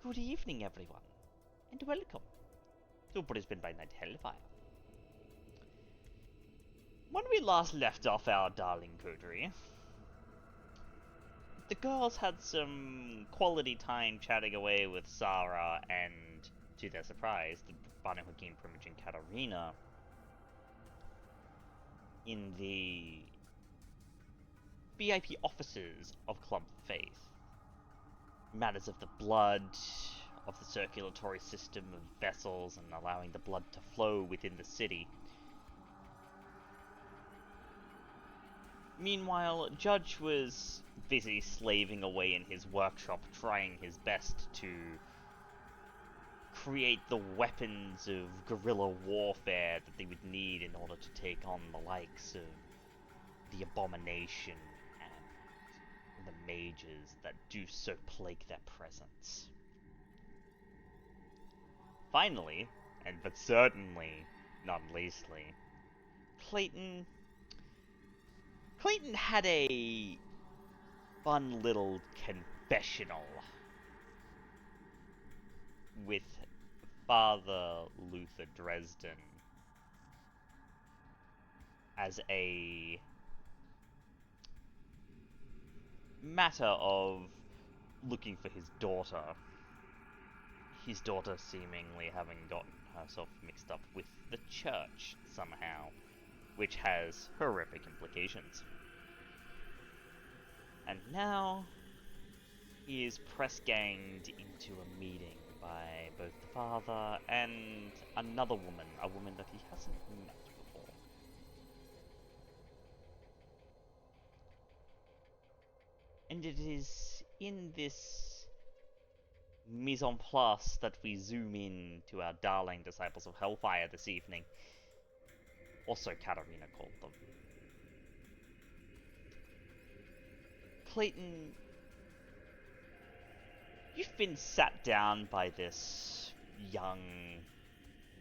Good evening, everyone, and welcome to Brisbane by Night Hellfire. When we last left off our darling coterie, the girls had some quality time chatting away with Sarah and, to their surprise, the Banu Hakim Primogen Katarina in the VIP offices of Club Faith. Matters of the blood, of the circulatory system of vessels, and allowing the blood to flow within the city. Meanwhile, Judge was busy slaving away in his workshop, trying his best to create the weapons of guerrilla warfare that they would need in order to take on the likes of the Abomination and the mages that do so plague their presence. Finally, and but certainly not leastly, Clayton had a fun little confessional with Father Luther Dresden as a matter of looking for his daughter. His daughter seemingly having gotten herself mixed up with the church somehow, which has horrific implications. And now he is press-ganged into a meeting by both the father and another woman, a woman that he hasn't met before. And it is in this mise en place that we zoom in to our darling disciples of Hellfire this evening. Also, Katarina called them. Clayton, you've been sat down by this young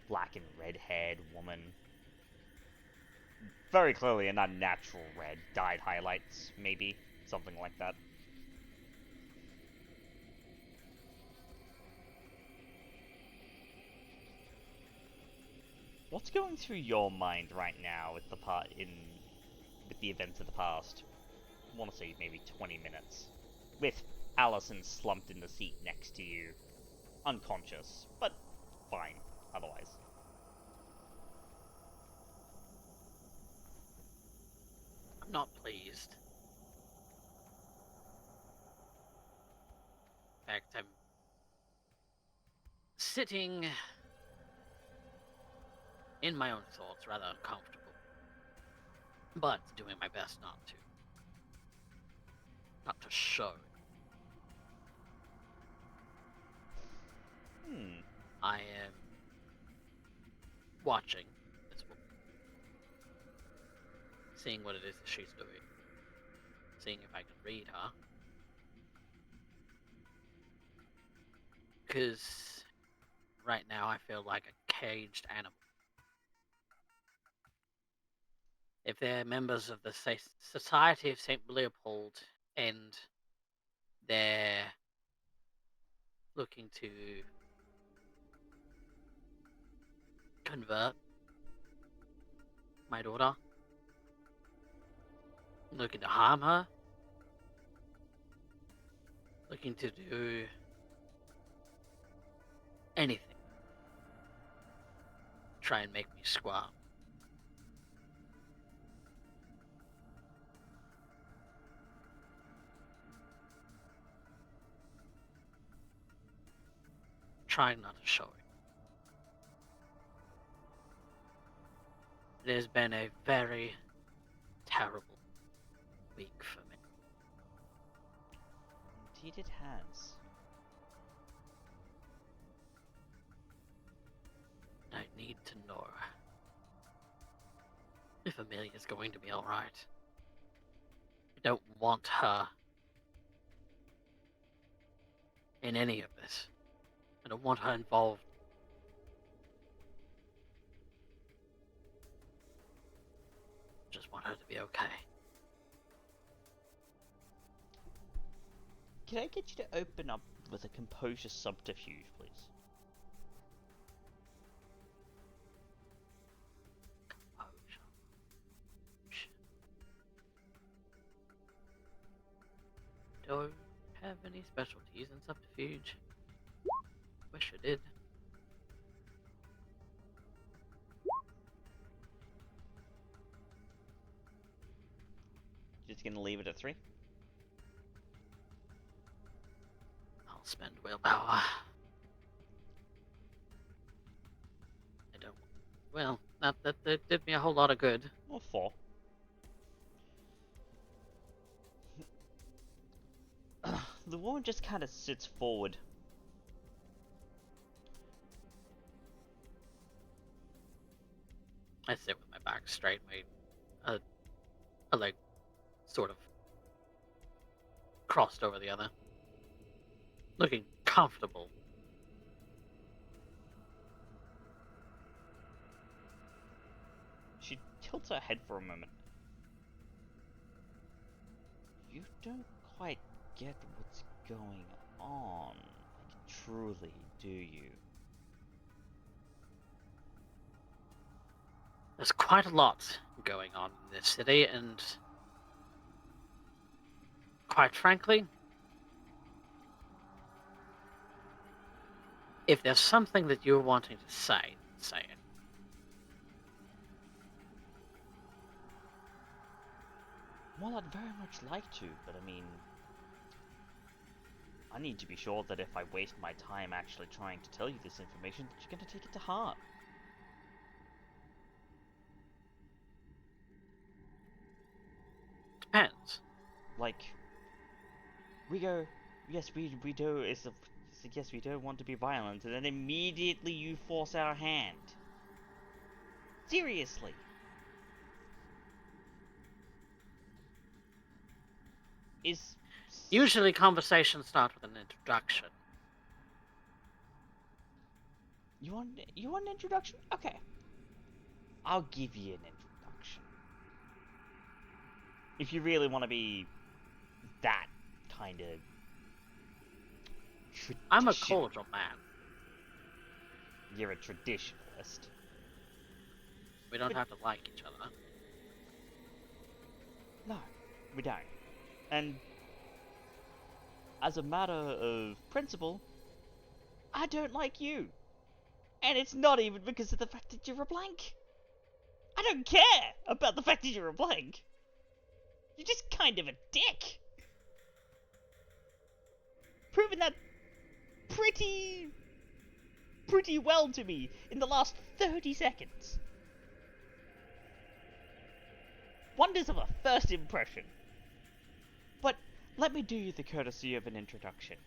black and red-haired woman. Very clearly an unnatural red, dyed highlights, maybe, something like that. What's going through your mind right now with the events of the past? I want to say maybe 20 minutes. With Allison slumped in the seat next to you. Unconscious, but fine, otherwise. I'm not pleased. In fact, I'm sitting in my own thoughts, rather uncomfortable. But doing my best not to show. I am watching this woman, seeing what it is that she's doing, seeing if I can read her. Because right now I feel like a caged animal. If they're members of the Society of St. Leopold and they're looking to convert my daughter, looking to harm her, looking to do anything, try and make me squirm. Trying not to show it. It has been a very terrible week for me. Indeed it has. I need to know if Amelia's going to be alright. I don't want her in any of this. I don't want her involved. I just want her to be okay. Can I get you to open up with a composure subterfuge, please. Don't have any specialties in subterfuge. Wish I did. Just gonna leave it at 3? I'll spend willpower. I don't. Well, that did me a whole lot of good. Or 4? The woman just kind of sits forward. I sit with my back straight, a leg sort of crossed over the other, looking comfortable. She tilts her head for a moment. You don't quite get what's going on, like, truly, do you? There's quite a lot going on in this city, and quite frankly, if there's something that you're wanting to say, say it. Well, I'd very much like to, but I mean, I need to be sure that if I waste my time actually trying to tell you this information, that you're going to take it to heart. Depends. Like, we go, yes, we do, yes, we don't want to be violent, and then immediately you force our hand. Seriously. Usually conversations start with an introduction. You want an introduction? Okay. I'll give you an introduction. If you really want to be that kind of I'm a cordial man. You're a traditionalist. We don't have to like each other. No, we don't. And as a matter of principle, I don't like you. And it's not even because of the fact that you're a blank. I don't care about the fact that you're a blank. You're just kind of a dick. Proving that pretty well to me in the last 30 seconds. Wonders of a first impression. But let me do you the courtesy of an introduction.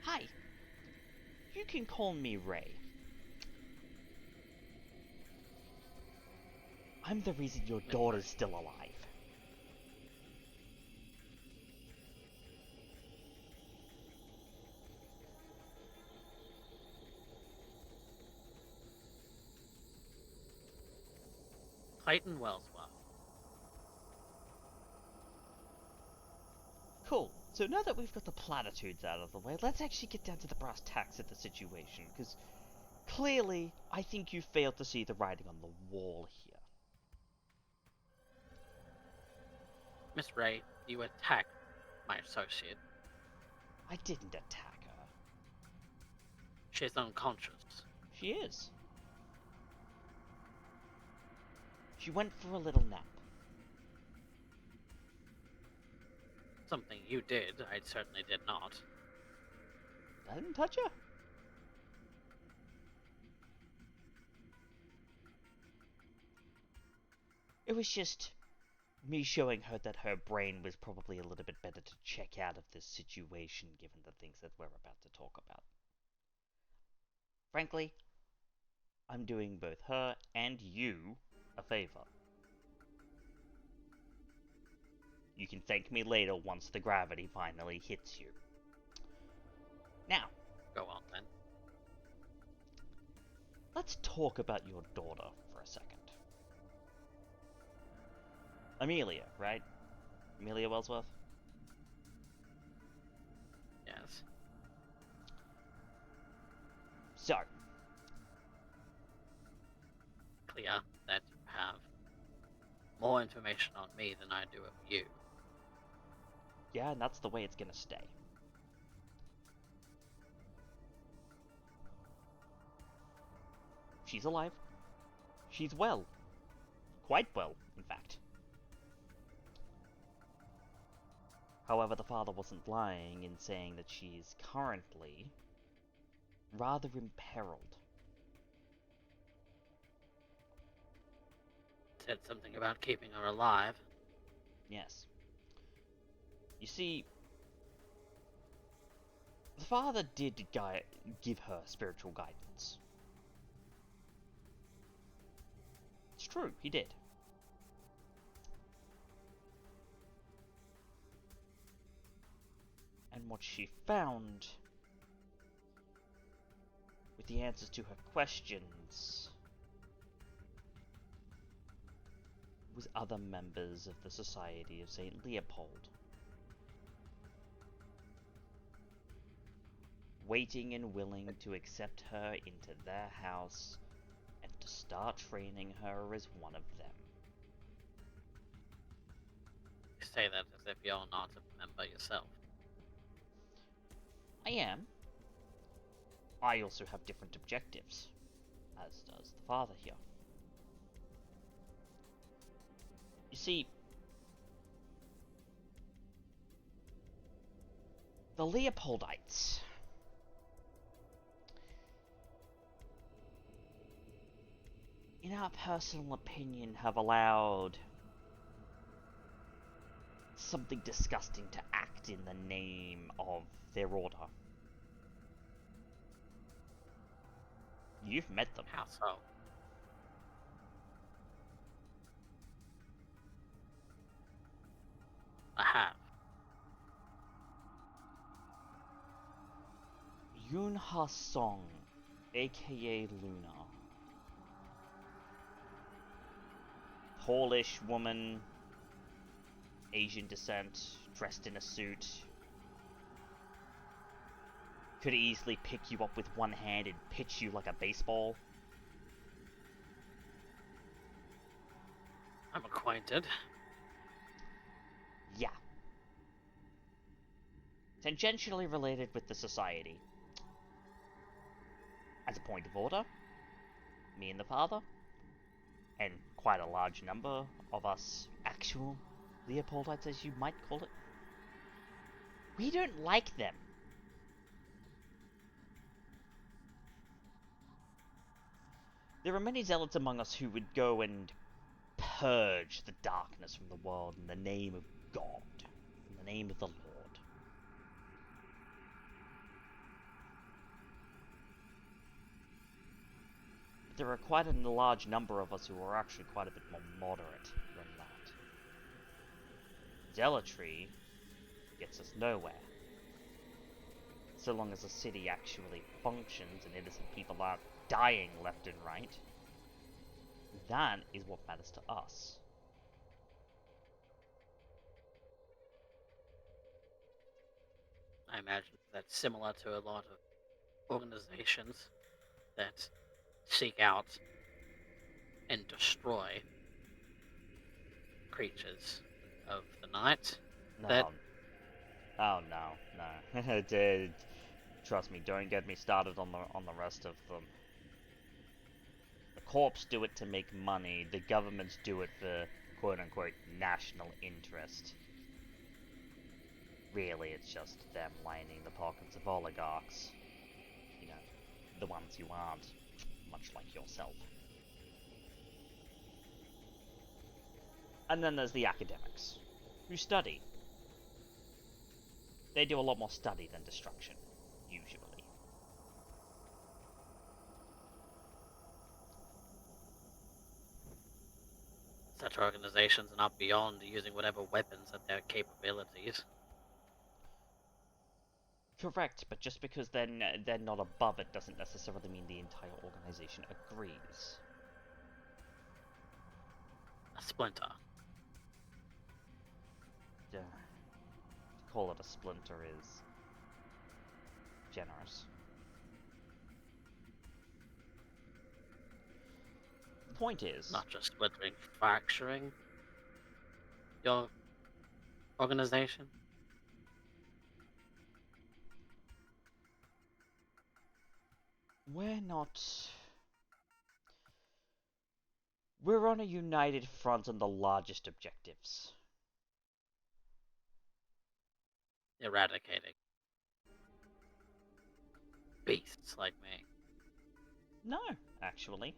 Hi. You can call me Ray. I'm the reason your daughter's still alive. Clayton Wellsworth. Cool. So now that we've got the platitudes out of the way, let's actually get down to the brass tacks of the situation, because clearly, I think you failed to see the writing on the wall here. Miss Ray, you attacked my associate. I didn't attack her. She's unconscious. She is. She went for a little nap. Something you did, I certainly did not. I didn't touch her. It was just me showing her that her brain was probably a little bit better to check out of this situation given the things that we're about to talk about. Frankly, I'm doing both her and you a favor. You can thank me later once the gravity finally hits you. Now, Go on then. let's talk about your daughter for a second. Amelia, right? Amelia Wellsworth? more information on me than I do of you. Yeah, and that's the way it's gonna stay. She's alive. She's well. Quite well, in fact. However, the father wasn't lying in saying that she is currently rather imperiled. Said something about keeping her alive. Yes. You see, the father did give her spiritual guidance. It's true, he did. And what she found, with the answers to her questions, was other members of the Society of St. Leopold, waiting and willing to accept her into their house and to start training her as one of them. You say that as if you're not a member yourself. I am. I also have different objectives, as does the father here. You see, the Leopoldites, in our personal opinion, have allowed something disgusting to act in the name of their order. You've met them. How so? I have. Yun Ha Song, aka Luna. Tallish woman, Asian descent, dressed in a suit. Could easily pick you up with one hand and pitch you like a baseball. I'm acquainted. Yeah. Tangentially related with the society. As a point of order, me and the father, and quite a large number of us actual Leopoldites, as you might call it, we don't like them. There are many zealots among us who would go and purge the darkness from the world in the name of God, in the name of the Lord. But there are quite a large number of us who are actually quite a bit more moderate than that. Zealotry gets us nowhere. So long as the city actually functions and innocent people aren't dying left and right, that is what matters to us. I imagine that's similar to a lot of organizations that seek out and destroy creatures of the night. No. That Oh no. Dude, trust me, don't get me started on the rest of them. The corps do it to make money, the governments do it for quote-unquote national interest. Really, it's just them lining the pockets of oligarchs. You know, the ones who aren't much like yourself. And then there's the academics, who study. They do a lot more study than destruction, usually. such organizations are not beyond using whatever weapons at their capabilities. Correct, but just because they're not above it doesn't necessarily mean the entire organization agrees. A splinter. To call it a splinter is generous. The point is, Not just splintering, fracturing. your organization? We're not... We're on a united front on the largest objectives. Eradicating beasts like me. No, actually.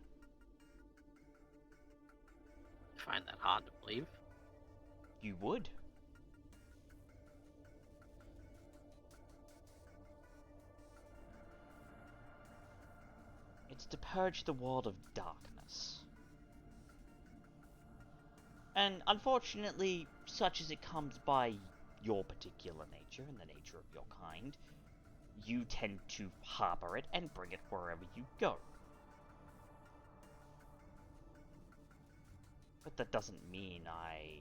I find that hard to believe. You would. It's to purge the world of darkness. And unfortunately, such as it comes by your particular nature and the nature of your kind, you tend to harbor it and bring it wherever you go. But that doesn't mean I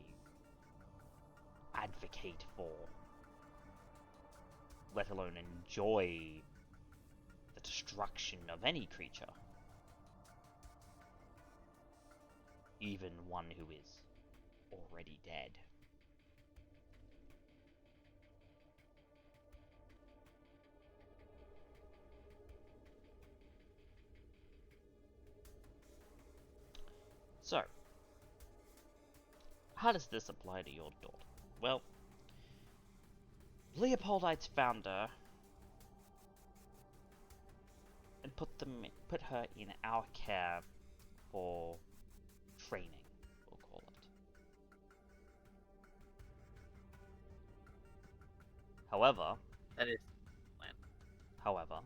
advocate for, let alone enjoy, the destruction of any creature. Even one who is already dead. So, how does this apply to your daughter? Well, Leopoldite's founder and put her in our care for training, we'll call it. However, That is plan. however,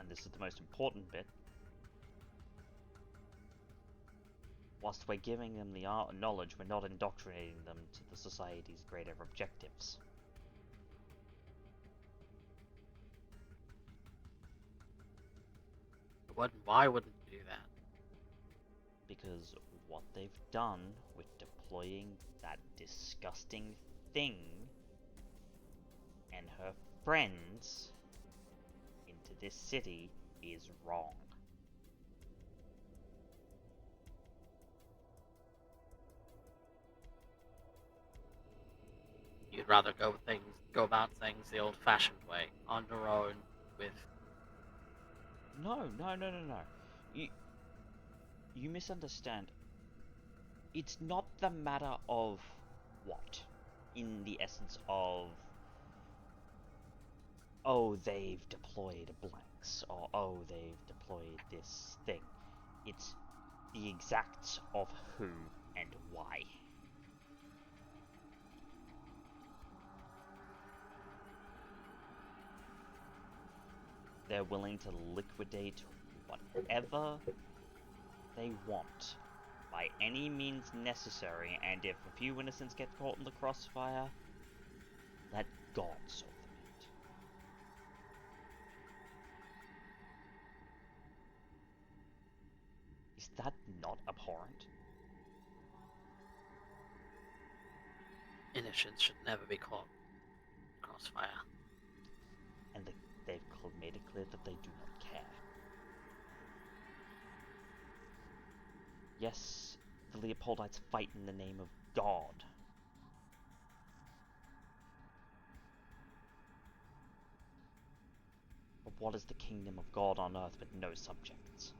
and this is the most important bit, whilst we're giving them the art and knowledge, we're not indoctrinating them to the society's greater objectives. Why wouldn't you do that? Because what they've done with deploying that disgusting thing and her friends into this city is wrong. You'd rather go about things the old-fashioned way, on your own, with... No. You misunderstand. It's not the matter of what, in the essence of, oh, they've deployed blanks, or oh, they've deployed this thing. It's the exacts of who and why. They're willing to liquidate whatever they want by any means necessary, and if a few innocents get caught in the crossfire, let God sort them out. Is that not abhorrent? Innocents should never be caught in crossfire. And they've made it clear that they do not care. Yes, the Leopoldites fight in the name of God. But what is the kingdom of God on earth but no subjects?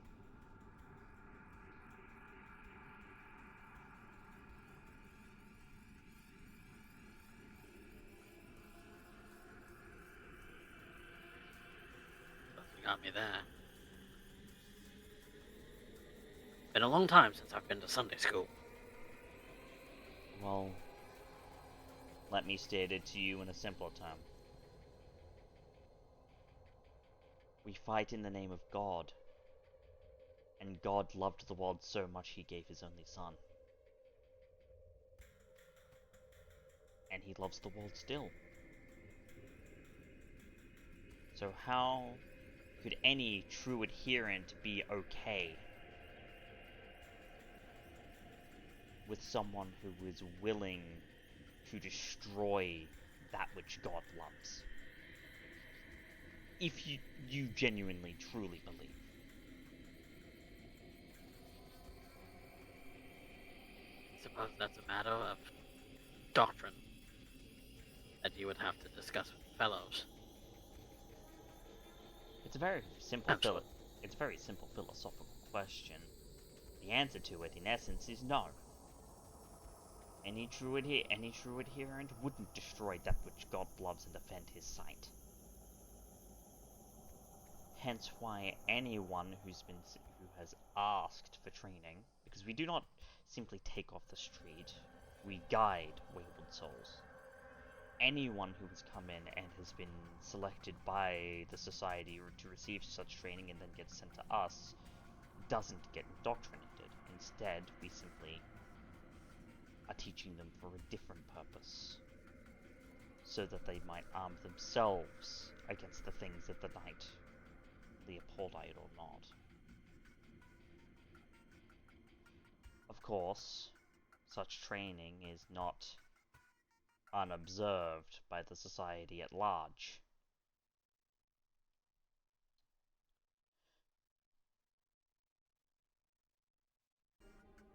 You got me there. Been a long time since I've been to Sunday school. Well, let me state it to you in a simpler term. We fight in the name of God. And God loved the world so much he gave his only son. And he loves the world still. So how could any true adherent be okay with someone who is willing to destroy that which God loves? If you genuinely, truly believe. It's a suppose that's a matter of doctrine that you would have to discuss with the fellows. It's a very simple philosophical question. The answer to it, in essence, is no. Any true adherent wouldn't destroy that which God loves and defend his sight. Hence why anyone who has asked for training, because we do not simply take off the street, we guide wayward souls. Anyone who has come in and has been selected by the society to receive such training and then gets sent to us doesn't get indoctrinated. Instead, we simply are teaching them for a different purpose, so that they might arm themselves against the things that the night, Leopoldite or not. Of course, such training is not unobserved by the society at large.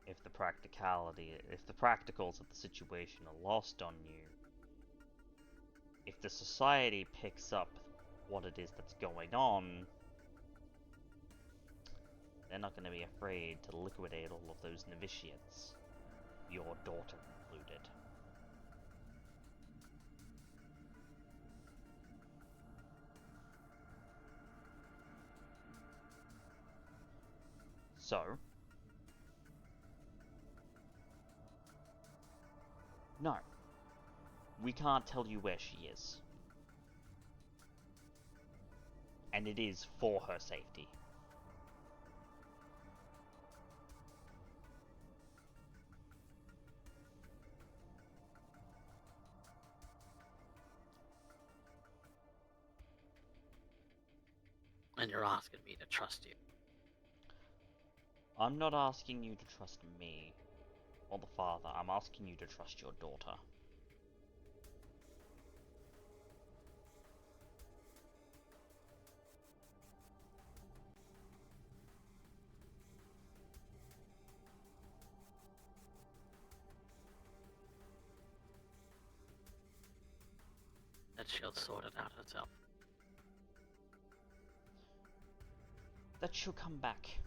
If the practicals of the situation are lost on you, if the society picks up what it is that's going on, they're not going to be afraid to liquidate all of those novitiates, your daughter included. So, no, we can't tell you where she is. And it is for her safety. And you're asking me to trust you. I'm not asking you to trust me or the father. I'm asking you to trust your daughter. That she'll sort it out herself. That she'll come back.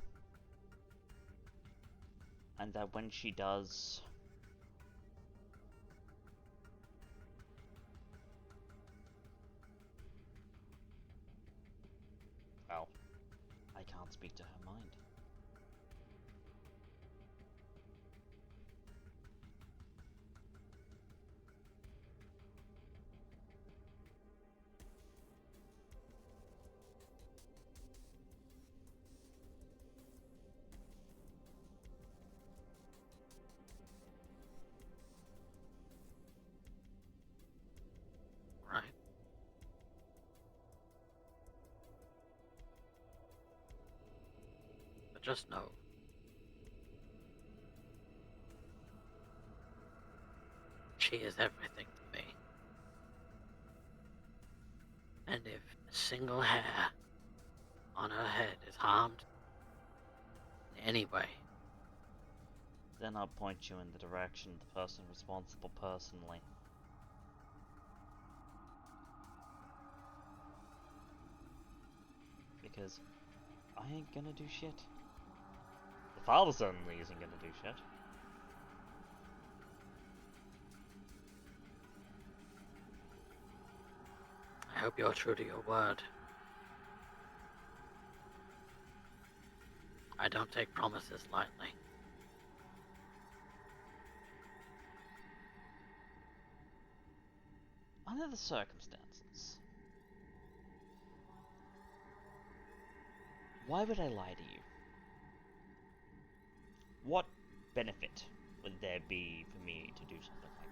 And that when she does, well, I can't speak to her mind. Right. But just know, she is everything to me. And if a single hair on her head is harmed in any way, Then I'll point you in the direction of the person responsible personally. Because I ain't gonna do shit. The father certainly isn't gonna do shit. I hope you're true to your word. I don't take promises lightly. Under the circumstances, why would I lie to you? What benefit would there be for me to do something like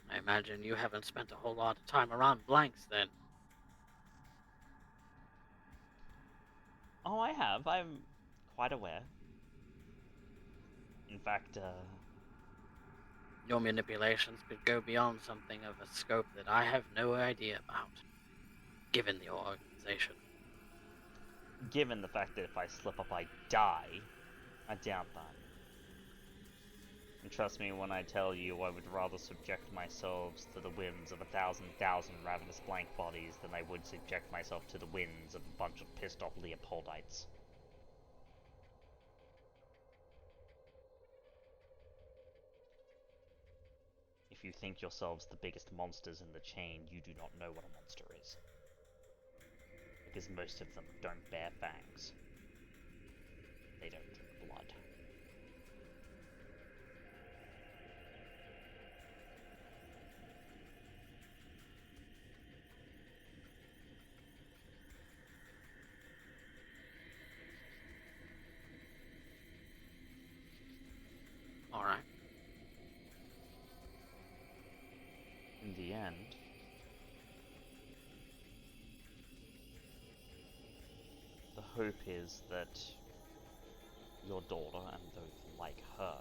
that? I imagine you haven't spent a whole lot of time around blanks then. Oh, I have. I'm quite aware. In fact, Your manipulations could go beyond something of a scope that I have no idea about, given the organization. given the fact that if I slip up I die, I doubt that. And trust me when I tell you I would rather subject myself to the whims of 1,000 ravenous blank bodies than I would subject myself to the whims of a bunch of pissed off Leopoldites. If you think yourselves the biggest monsters in the chain, you do not know what a monster is. Because most of them don't bear fangs. They don't drink blood. Alright. In the end, the hope is that your daughter and those like her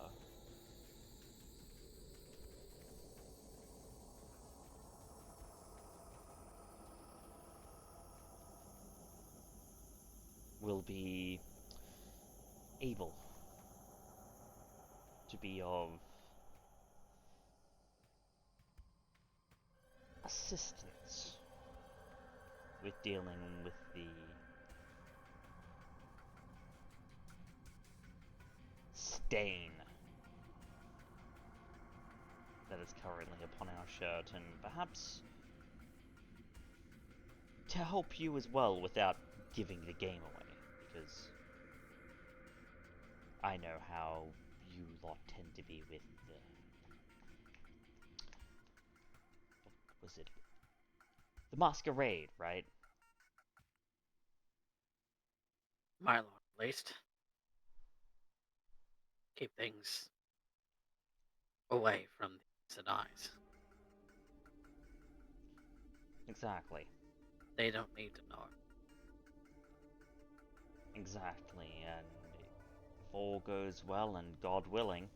will be able to be of assistance with dealing with the stain that is currently upon our shirt, and perhaps to help you as well without giving the game away, because I know how you lot tend to be with the... what was it? The masquerade, right? My lord, at least. Keep things away from the eyes. Exactly. They don't need to know. Exactly, and if all goes well and God willing,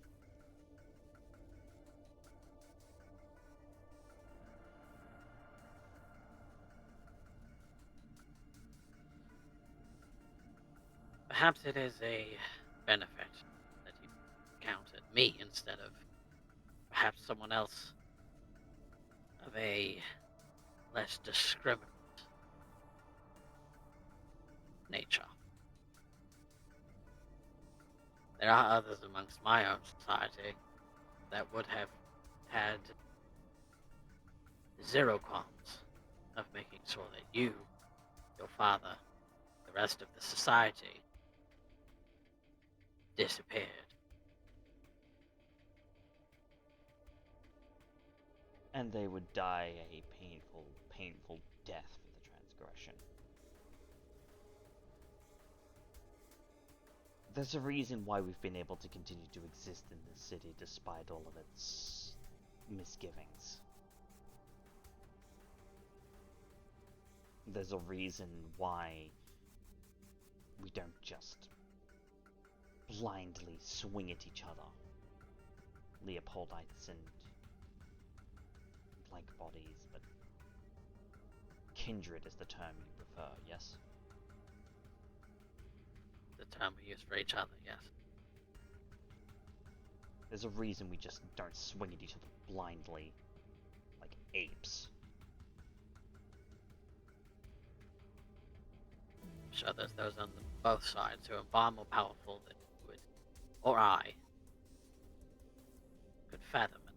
Perhaps it is a benefit that you counted me instead of perhaps someone else of a less discriminate nature. There are others amongst my own society that would have had zero qualms of making sure that you, your father, the rest of the society disappeared. and they would die a painful death for the transgression. There's a reason why we've been able to continue to exist in this city despite all of its misgivings. There's a reason why we don't just blindly swing at each other. Leopoldites and blank bodies, but kindred is the term you prefer, yes? The term we use for each other, yes. There's a reason we just don't swing at each other blindly, like apes. I'm sure there's those on both sides who are far more powerful than you would, or I, could fathom it.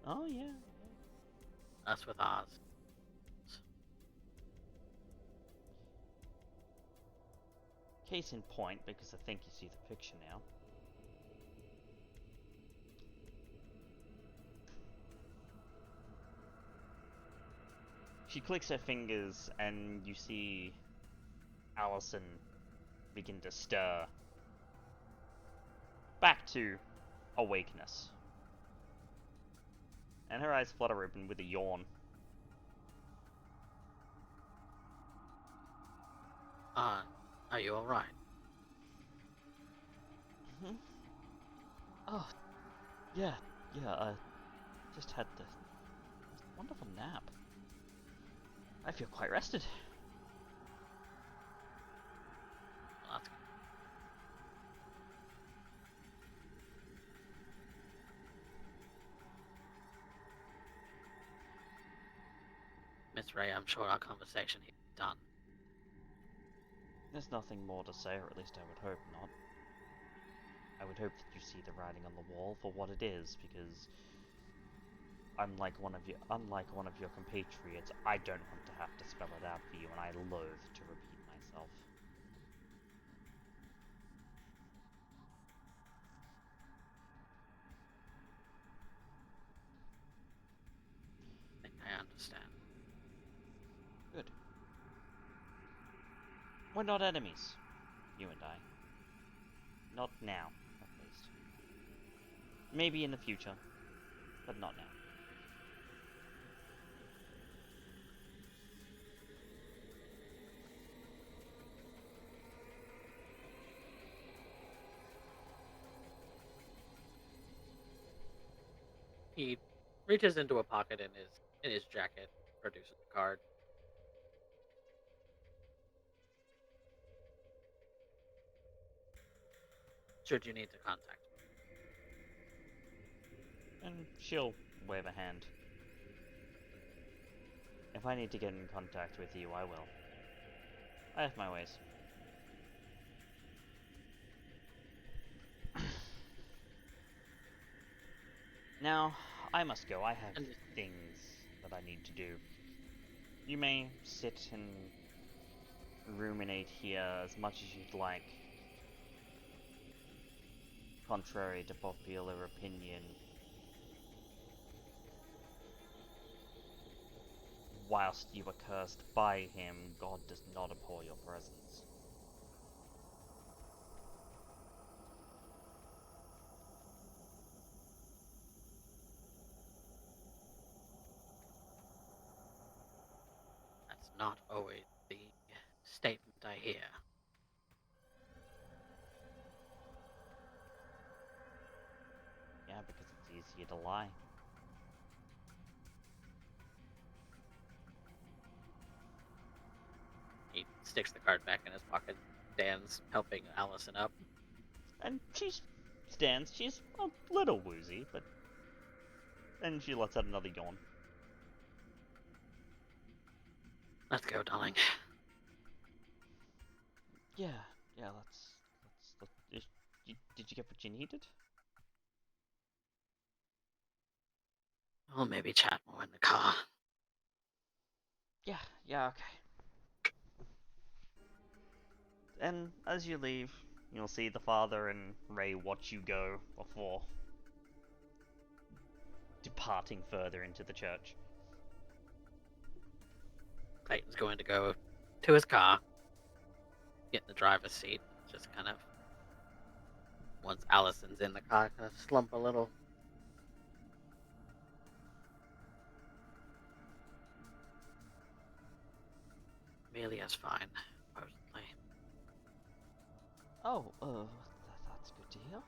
Oh yeah. Us with ours. Case in point, because I think you see the picture now. She clicks her fingers and you see Allison begin to stir back to awakeness. And her eyes flutter open with a yawn. Are you alright? Mm-hmm. Oh, yeah, I just had the most wonderful nap. I feel quite rested. Miss Ray, I'm sure our conversation here is done. There's nothing more to say, or at least I would hope not. I would hope that you see the writing on the wall for what it is, because unlike one of your compatriots, I don't want to have to spell it out for you, and I loathe to repeat myself. I think I understand. Good. We're not enemies, you and I. Not now, at least. Maybe in the future, but not now. He reaches into a pocket in his jacket, produces a card. Should you need to contact me. And she'll wave a hand. If I need to get in contact with you, I will. I have my ways. Now, I must go. I have things that I need to do. You may sit and ruminate here as much as you'd like. Contrary to popular opinion, whilst you are cursed by him, God does not abhor your presence. That's not always the statement I hear. Yeah, because it's easier to lie. He sticks the card back in his pocket. Dan's helping Allison up. And she stands. She's a little woozy, but... And she lets out another yawn. Let's go, darling. Yeah, let's did you get what you needed? We'll maybe chat more in the car. Yeah, okay. And as you leave, you'll see the father and Ray watch you go before departing further into the church. Clayton's going to go to his car, get in the driver's seat, just kind of, once Allison's in the car, kind of slump a little. Amelia's fine, supposedly. Oh, that's good to hear.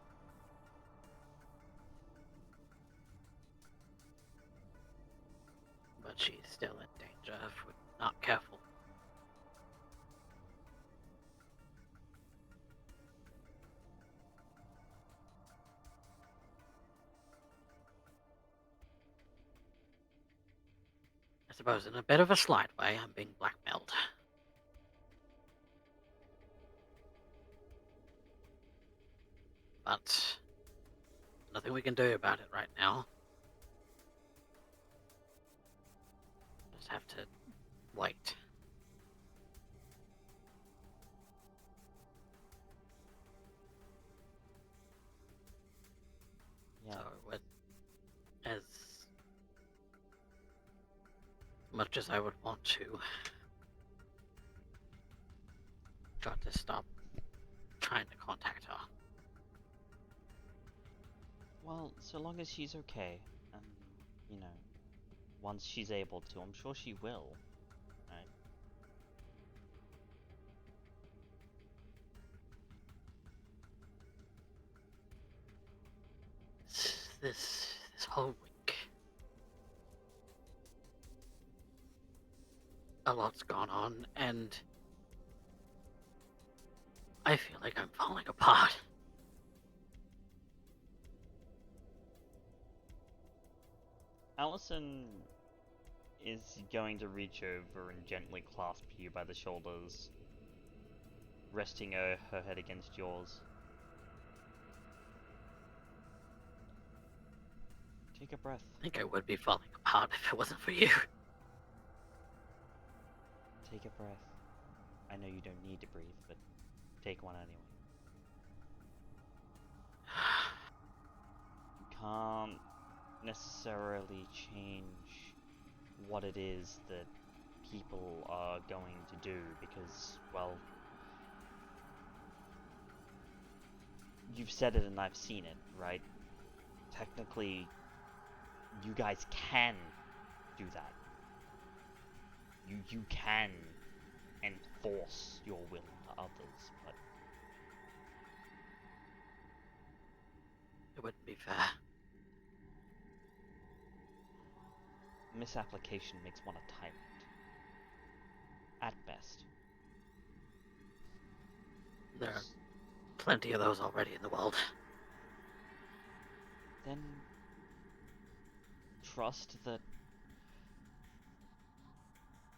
But she's still in danger if we're not careful. I suppose in a bit of a slight way, I'm being blackmailed. But nothing we can do about it right now. Just have to wait. Yeah. So, as much as I would want to, got to stop trying to contact her. Well, so long as she's okay, and, you know, once she's able to, I'm sure she will, right? This whole week, a lot's gone on, and I feel like I'm falling apart. Allison is going to reach over and gently clasp you by the shoulders, resting her head against yours. Take a breath. I think I would be falling apart if it wasn't for you. Take a breath. I know you don't need to breathe, but take one anyway. You can't necessarily change what it is that people are going to do because, well, you've said it and I've seen it, right? Technically, you guys can do that. You can enforce your will to others, but It wouldn't be fair. misapplication makes one a tyrant. At best. There are plenty of those already in the world. Then trust that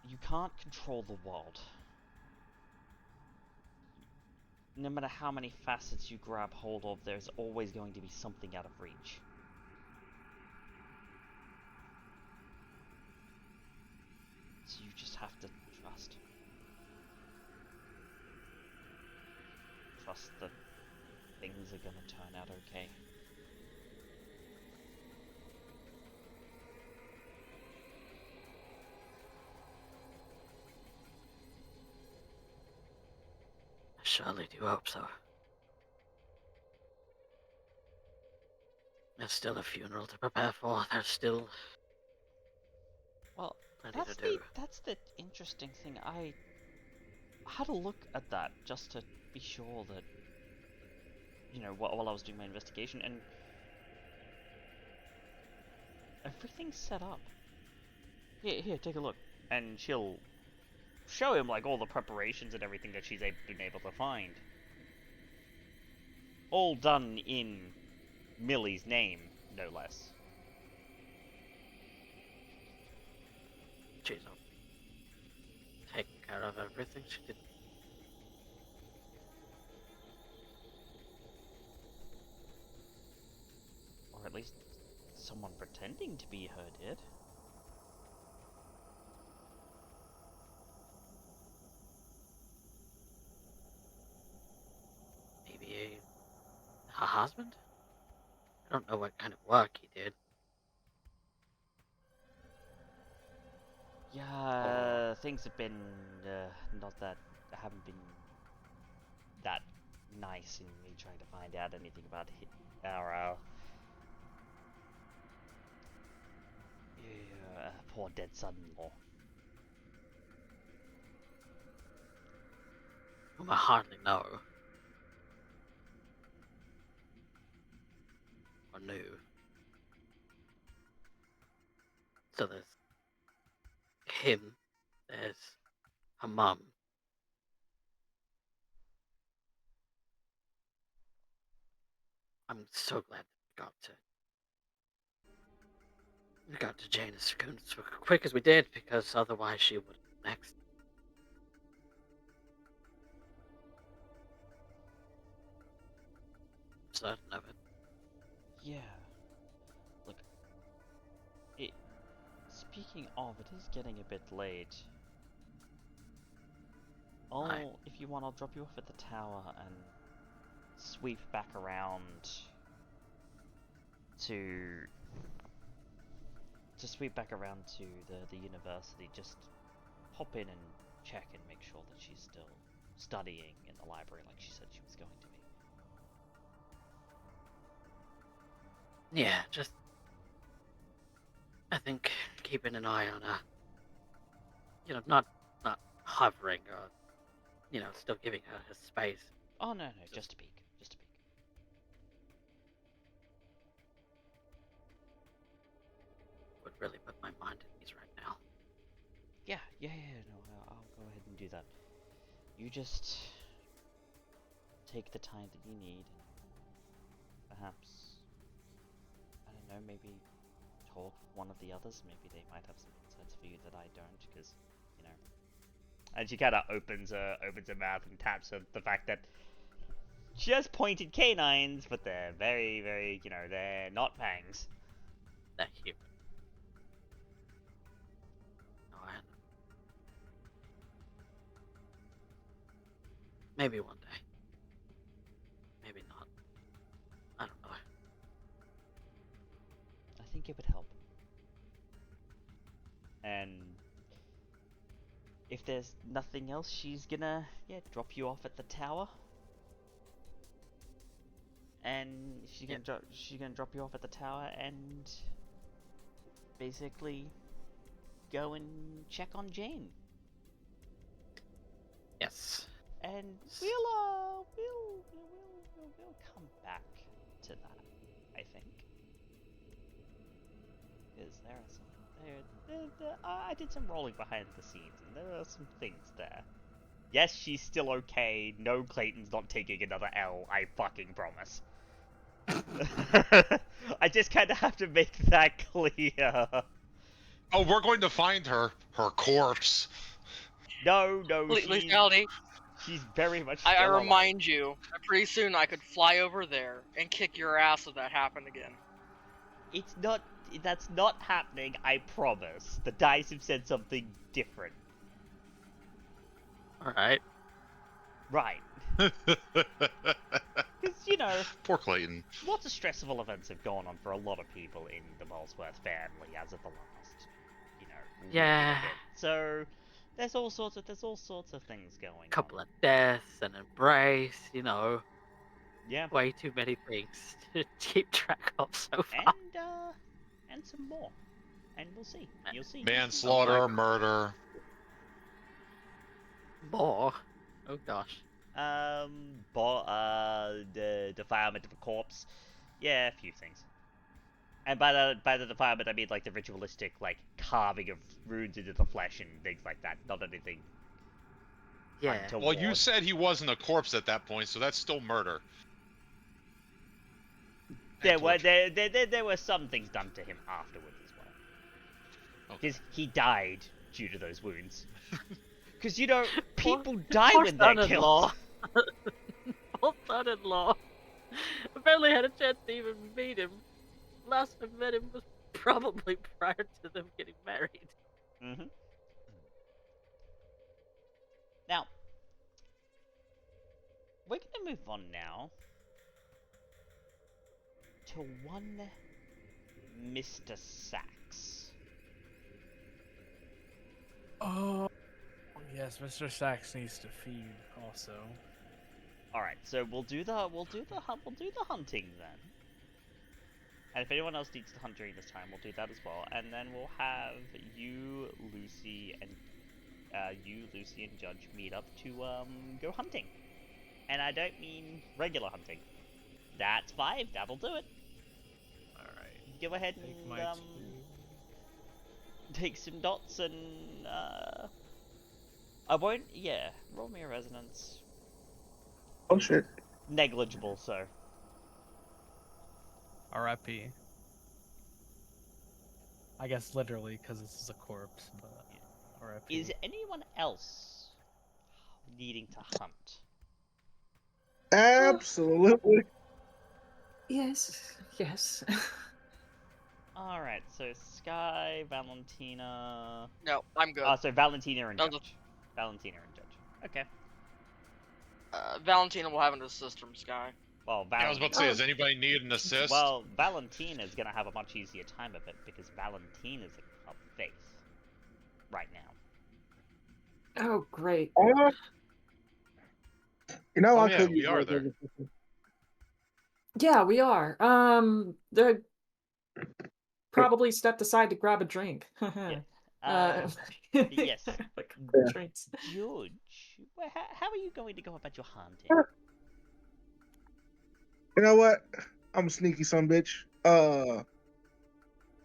you can't control the world. No matter how many facets you grab hold of, there's always going to be something out of reach. So you just have to trust. Trust that things are gonna turn out okay. I surely do hope so. There's still a funeral to prepare for. There's still Well, plenty to do. that's the interesting thing. I had a look at that just to be sure that, you know, while I was doing my investigation, and everything's set up. Here, take a look. And she'll show him, like, all the preparations and everything that she's been able to find. All done in Millie's name, no less. She's taking care of everything. She did. Or at least someone pretending to be her did. Maybe her husband? I don't know what kind of work he did. Yeah, things have been haven't been that nice in me trying to find out anything about our poor dead son-in-law. Whom I hardly know. Or knew. So there's him, there's her mum. I'm so glad we got to Jane as quick as we did, because otherwise she would have been next. Certain of it. Yeah. Look, speaking of, it is getting a bit late. If you want, I'll drop you off at the tower and sweep back around to the university. Just hop in and check and make sure that she's still studying in the library like she said she was going to be. Yeah, just I think keeping an eye on her. You know, not hovering or, you know, still giving her space. Oh no, just a peek. Just a peek. Would really put my mind at ease right now. Yeah, no, I'll go ahead and do that. You just take the time that you need, and perhaps, I don't know, maybe call one of the others. Maybe they might have some insights for you that I don't, because, you know. And she kind of opens her mouth and taps at the fact that she has pointed canines, but they're very, very, you know, they're not fangs. They're human. No, I know. Maybe one day. Maybe not. I don't know. I think it would help. And if there's nothing else, she's gonna, drop you off at the tower. And she's gonna drop you off at the tower and basically go and check on Jane. Yes. And we'll come back to that, I think. Because there are some I did some rolling behind the scenes, and there are some things there. Yes, she's still okay. No, Clayton's not taking another L. I fucking promise. I just kind of have to make that clear. Oh, we're going to find her corpse. No, Lethality, she's very much. I still remind you that pretty soon I could fly over there and kick your ass if that happened again. It's not. That's not happening. I promise. The dice have said something different. All right. Right. Because, you know, Poor Clayton. lots of stressful events have gone on for a lot of people in the Wellsworth family as of the last, Yeah. bit. So there's all sorts of things going Couple on. of deaths, an embrace, Yeah. way too many things to keep track of so far. And some more. And we'll see. You'll see. Manslaughter, Oh, murder. More? Oh gosh. The defilement of a corpse. Yeah, a few things. And by the defilement, I mean like the ritualistic, like carving of runes into the flesh and things like that. Not anything. Yeah. untoward. Well, you said he wasn't a corpse at that point, so that's still murder. There were some things done to him afterwards as well. Because he died due to those wounds. Because, people die when they're killed. Poor son-in-law. I barely had a chance to even meet him. Last I met him was probably prior to them getting married. Mm-hmm. Now, we're going to move on now to one Mr. Sacks. Oh, yes, Mr. Sacks needs to feed also. All right, so we'll do the hunting then. And if anyone else needs to hunt during this time, we'll do that as well. And then we'll have you, Lucy, and Judge meet up to go hunting. And I don't mean regular hunting. That's 5. That'll do it. All right. Go ahead and take some dots and I won't. Yeah, roll me a resonance. Oh shit. Negligible, so. R.I.P. I guess literally because this is a corpse, but R.I.P. Is anyone else needing to hunt? Absolutely. Yes. Alright, so Skye, Valentina... No, I'm good. So Valentina and No, Judge. Valentina and Judge. Okay. Valentina will have an assist from Skye. Well, I was about to say, does anybody need an assist? Well, Valentina's gonna have a much easier time of it because Valentina's a faith right now. Oh, great. I yeah, could we use are more there. assistance. Yeah, we are. They probably stepped aside to grab a drink. Yes. Yeah. Drinks. Judge, how are you going to go about your hunting? You know what? I'm a sneaky son bitch.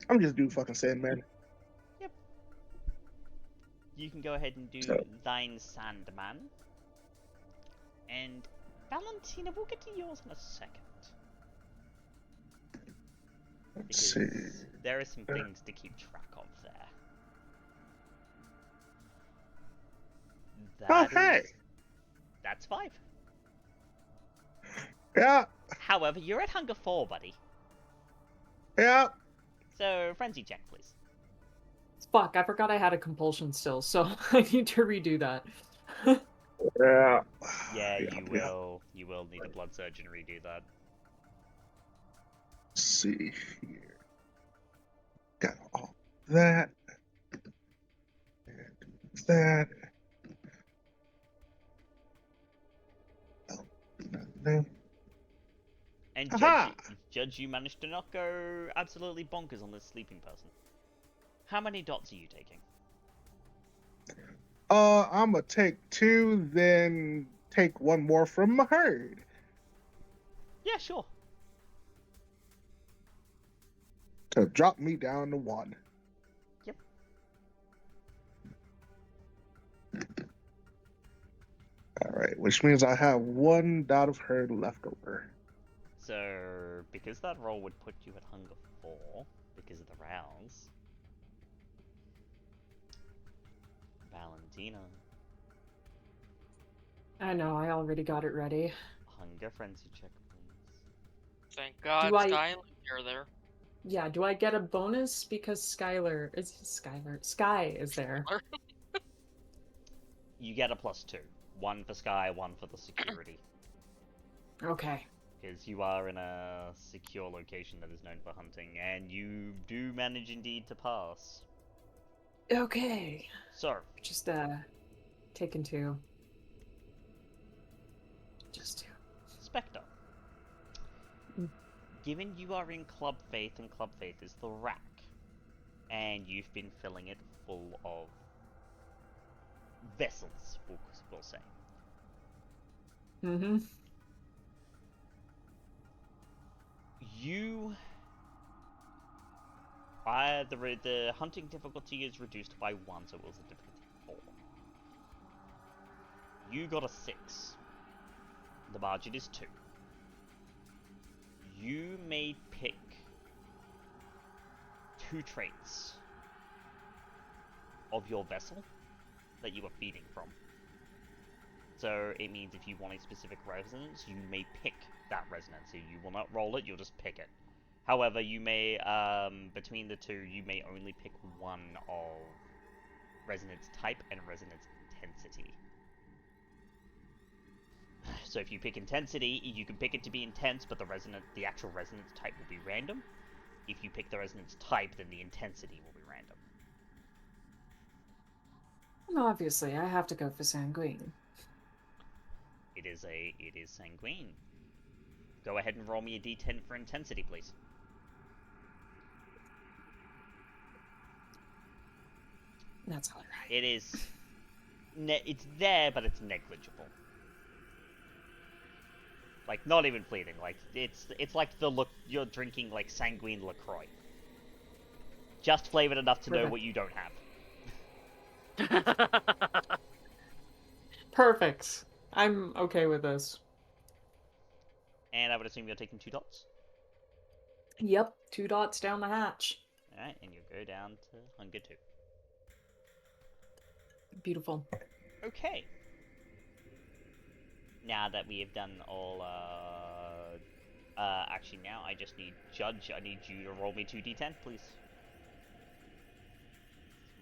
I'm just do fucking Sandman. Yep. You can go ahead and do thine Sandman. And Valentina, we'll get to yours in a second. Let's see. there are some things to keep track of there. Okay. That's 5. Yeah. However, you're at hunger 4, buddy. Yeah. So, frenzy check, please. Fuck, I forgot I had a compulsion still, so I need to redo that. Yeah. Yeah, Yeah, you yeah. will. You will need a blood surge and redo that. Let's see here. Got all that. And that. Oh, nothing. And Aha! judge, you managed to not go absolutely bonkers on this sleeping person. How many dots are you taking? I'm gonna take 2, then take 1 more from my herd. Yeah, sure. To drop me down to 1. Yep. Alright, which means I have 1 dot of herd left over. So, because that roll would put you at hunger 4, because of the rounds, Valentina, I know, I already got it ready. hunger frenzy check, please. Thank God, Do I- Skye and Lucy are there. Yeah, do I get a bonus because Skye is there? You get a +2. 1 for Skye, 1 for the security. Okay. Because you are in a secure location that is known for hunting, and you do manage indeed to pass. Okay. So, Just taking 2. Just 2. Spectre. Mm. Given you are in Club Faith, and Club Faith is the rack, and you've been filling it full of vessels, we'll say. Mm-hmm. The hunting difficulty is reduced by 1, so it was a difficulty 4. You got a 6. The margin is 2. You may pick 2 traits of your vessel that you are feeding from. So it means if you want a specific resonance, you may pick that resonance. So you will not roll it, you'll just pick it. However, you may, between the 2, you may only pick 1 of resonance type and resonance intensity. So if you pick intensity, you can pick it to be intense, but the actual resonance type will be random. If you pick the resonance type, then the intensity will be random. And obviously, I have to go for sanguine. It is sanguine. Go ahead and roll me a d10 for intensity, please. That's all right. It is. It's there, but it's negligible. Like, not even fleeting. Like, it's like you're drinking like sanguine LaCroix. Just flavored enough to know Perfect. what you don't have. Perfect. I'm okay with this. And I would assume you're taking 2 dots. Yep, 2 dots down the hatch. Alright, and you go down to hunger 2. Beautiful. Okay. Now that we have done all, actually now I just need Judge. I need you to roll me 2d10, please.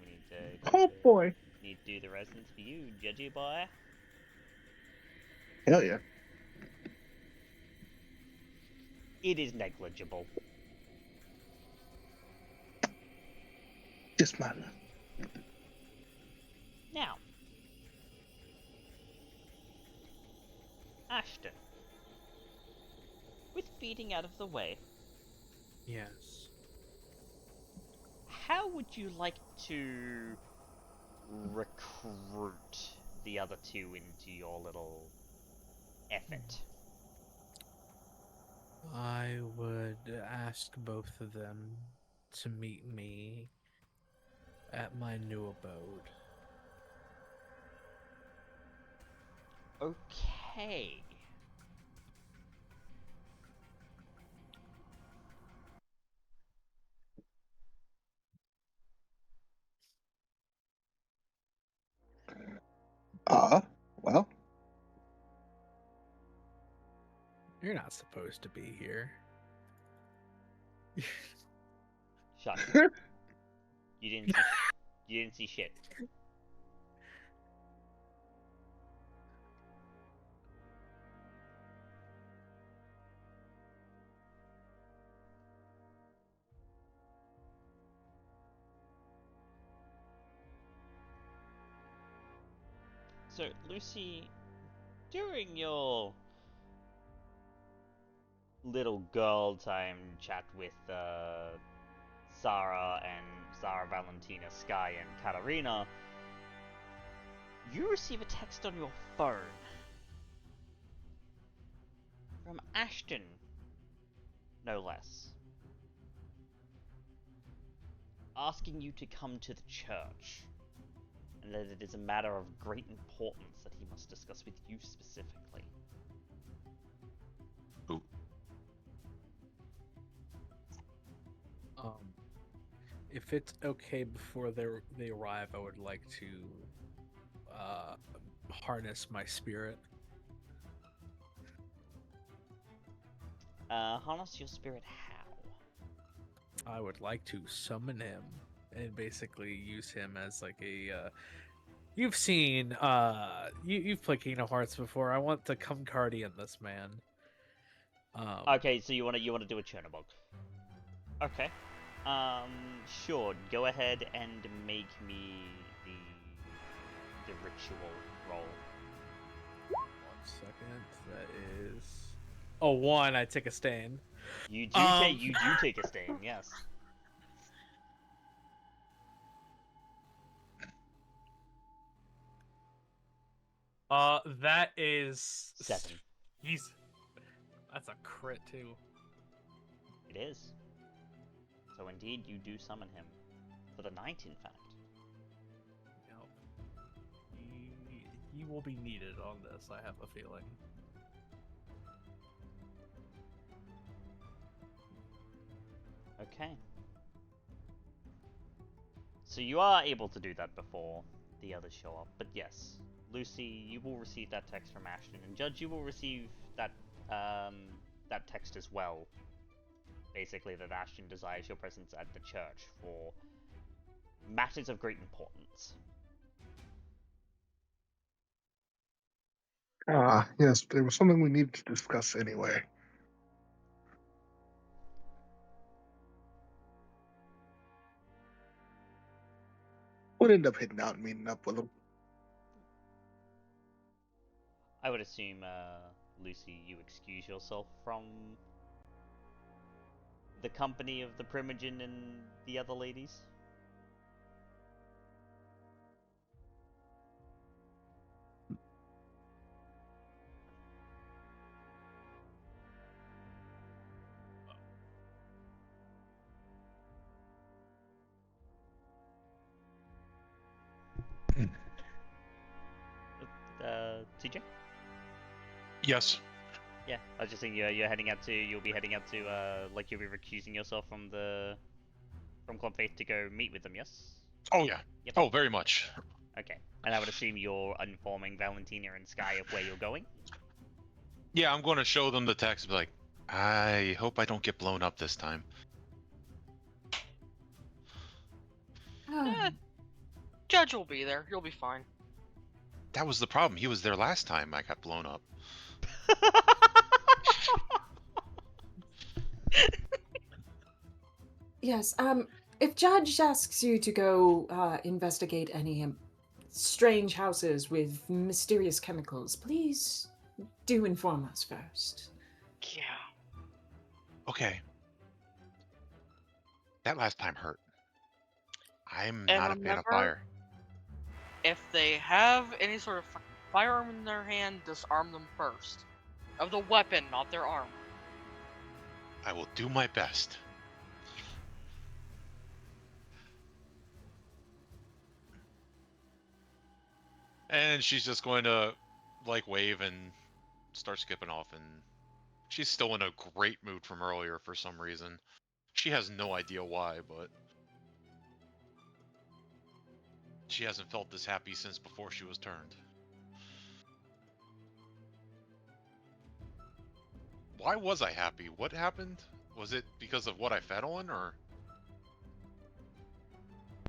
We need to... Oh boy. Need to do the resonance for you, Judgy boy. Hell yeah. It is negligible. Just my luck. Now, Ashton, with feeding out of the way, Yes. how would you like to recruit the other 2 into your little effort? I would ask both of them to meet me at my new abode. Okay. Well, You're not supposed to be here. Shut. You didn't see shit. So, Lucy, during your little girl time chat with Zara, Valentina, Skye, and Katarina, you receive a text on your phone from Ashton, no less, asking you to come to the church, and that it is a matter of great importance that he must discuss with you specifically. Who? If it's okay before they arrive, I would like to harness my spirit. Harness your spirit how? I would like to summon him and basically use him as like a. You've seen you've played Kingdom Hearts before. I want to come guardian this man. Okay, so you wanna do a Chernobog. Okay. Sure. Go ahead and make me the ritual roll. 1 second. That is. Oh, 1. I take a stain. You do take a stain. Yes. That is 7. That's a crit too. It is. So indeed, you do summon him for the night. In fact. Yep. He will be needed on this. I have a feeling. Okay. So you are able to do that before the others show up, but yes, Lucy, you will receive that text from Ashton, and Judge, you will receive that that text as well. Basically, that Ashton desires your presence at the church for matters of great importance. Yes, there was something we needed to discuss anyway. We'll end up hitting out and meeting up with them. I would assume, Lucy, you excuse yourself from the company of the Primogen and the other ladies? TJ? Yes. Yeah, I was just saying you'll be heading out to, like you'll be recusing yourself from Club Faith to go meet with them, yes? Oh yeah. Yep. Oh, very much. Okay, and I would assume you're informing Valentina and Skye of where you're going? Yeah, I'm going to show them the text and be like, I hope I don't get blown up this time. Eh, Judge will be there. You'll be fine. That was the problem. He was there last time I got blown up. Yes. If Judge asks you to go investigate any strange houses with mysterious chemicals, please do inform us first. Yeah. Okay. That last time hurt. I'm And not a fan of remember, fire. If they have any sort of firearm in their hand, disarm them first. Of the weapon, not their arm. I will do my best. And she's just going to, like, wave and start skipping off, and she's still in a great mood from earlier for some reason. She has no idea why, but she hasn't felt this happy since before she was turned. why was I happy? What happened? Was it because of what I fed on, or?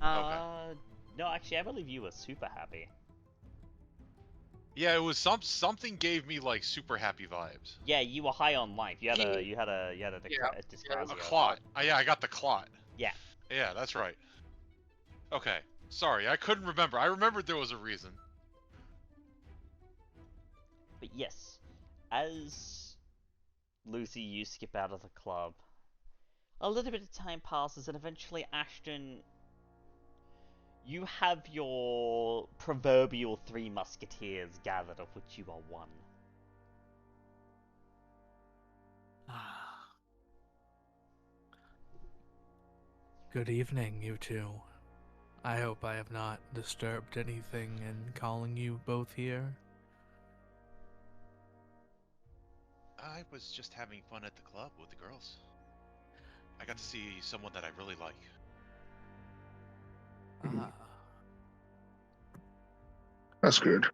No, actually, I believe you were super happy. Yeah, it was something gave me like super happy vibes. Yeah, you were high on life. You had a Yeah. dyscrasia. A clot. Yeah, I got the clot. Yeah. Yeah, that's right. Okay, sorry, I couldn't remember. I remembered there was a reason. But yes, as Lucy, you skip out of the club. A little bit of time passes, and eventually, Ashton, you have your proverbial 3 musketeers gathered, of which you are one. Good evening, you two. I hope I have not disturbed anything in calling you both here. I was just having fun at the club with the girls. I got to see someone that I really like. Ah, That's good.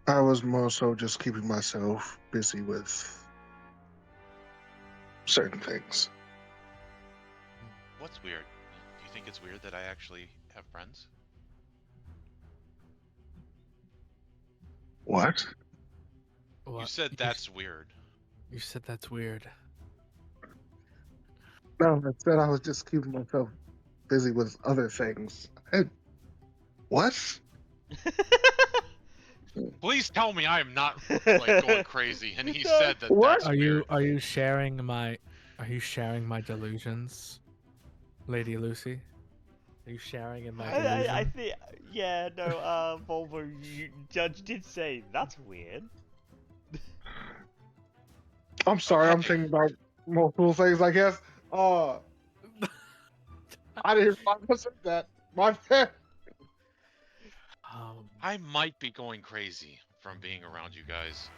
I was more so just keeping myself busy with certain things. What's weird? Do you think it's weird that I actually have friends? What? what? You said that's weird. You said that's weird. No, I said I was just keeping myself busy with other things. What? Please tell me I am not like going crazy. And he No. said that What? that's weird. Are you sharing my delusions, Lady Lucy? Are you sharing in my delusion? I think, yeah, no, Volvo, Judge did say, that's weird. I'm sorry, I'm Okay. thinking about multiple things, I guess. I didn't realize I said that. My bad. I might be going crazy from being around you guys.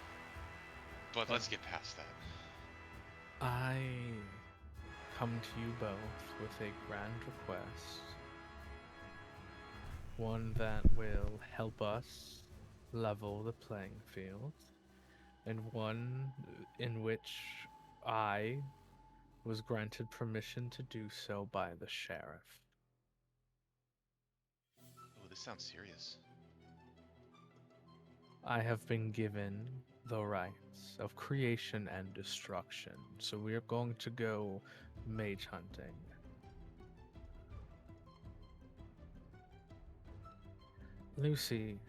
But let's get past that. I come to you both with a grand request. One that will help us level the playing field, and one in which I was granted permission to do so by the sheriff. Oh, this sounds serious. I have been given the rights of creation and destruction, so we are going to go mage hunting. Lucy,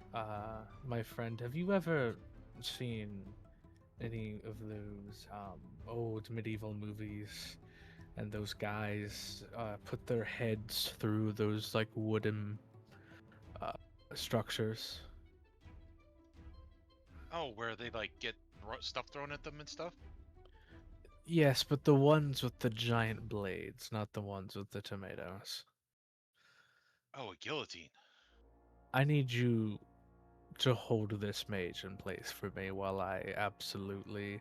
my friend, have you ever seen any of those old medieval movies, and those guys put their heads through those like wooden structures? Oh, where they like get stuff thrown at them and stuff? Yes, but the ones with the giant blades, not the ones with the tomatoes. Oh, a guillotine. I need you to hold this mage in place for me while I absolutely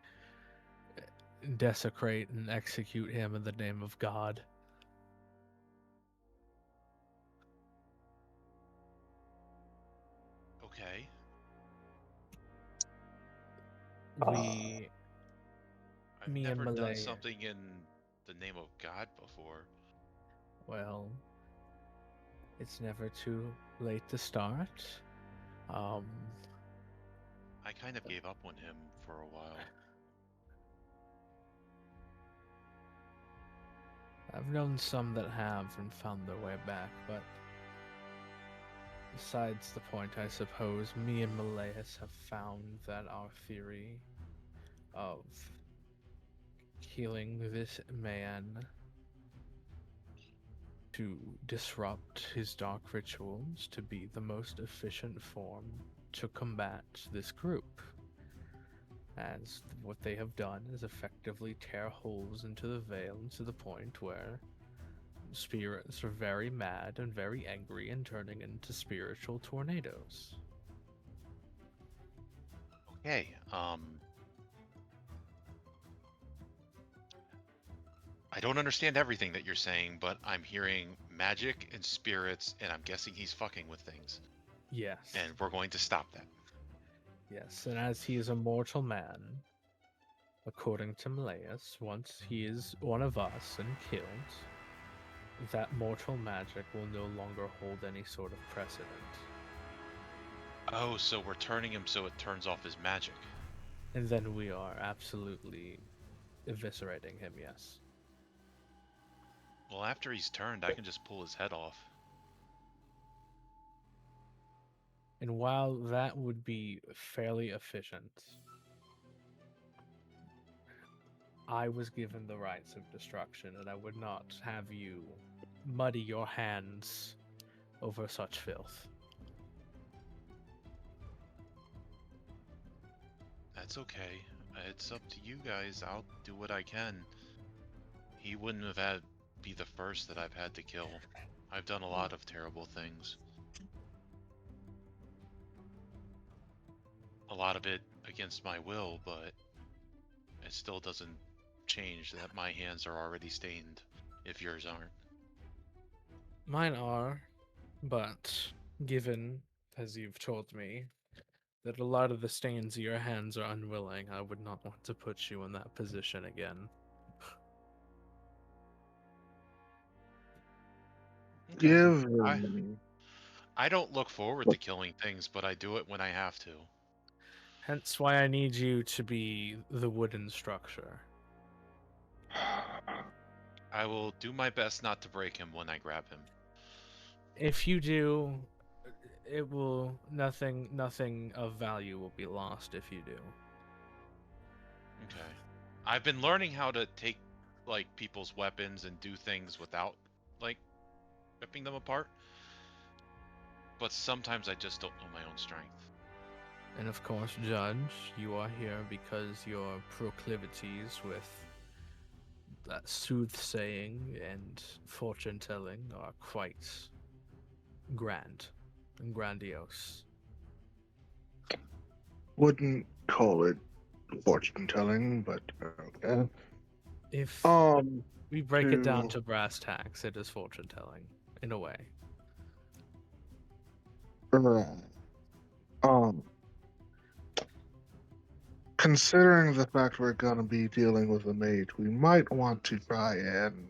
desecrate and execute him in the name of God. Okay. Me I've and never done Malaya. something in the name of God before. Well, it's never too late to start. I kind of gave up on him for a while. I've known some that have and found their way back, but besides the point, I suppose, me and Malaeus have found that our theory of healing this man to disrupt his dark rituals to be the most efficient form to combat this group. As what they have done is effectively tear holes into the veil to the point where spirits are very mad and very angry and turning into spiritual tornadoes. Okay, I don't understand everything that you're saying, but I'm hearing magic and spirits, and I'm guessing he's fucking with things. Yes. And we're going to stop that. Yes, and as he is a mortal man, According to Malleus, once he is one of us and killed, that mortal magic will no longer hold any sort of precedent. Oh, so we're turning him so it turns off his magic. And then we are absolutely eviscerating him, yes. Well, after he's turned, I can just pull his head off. And while that would be fairly efficient, I was given the rights of destruction, and I would not have you muddy your hands over such filth. That's okay. It's up to you guys. I'll do what I can. He wouldn't have had be the first that I've had to kill. I've done a lot of terrible things. A lot of it against my will, but it still doesn't change that my hands are already stained, if yours aren't. Mine are, but given, as you've told me, that a lot of the stains of your hands are unwilling, I would not want to put you in that position again. Okay. Give I don't look forward to killing things, but I do it when I have to. Hence why I need you to be the wooden structure. I will do my best not to break him when I grab him. If you do, it will nothing of value will be lost if you do. Okay. I've been learning how to take like people's weapons and do things without like ripping them apart. But sometimes I just don't know my own strength. And of course, Judge, you are here because your proclivities with that soothsaying and fortune telling are quite grand and grandiose. Wouldn't call it fortune telling, but okay. If we break it down to brass tacks, it is fortune telling, in a way. Considering the fact we're gonna be dealing with a mage, we might want to try and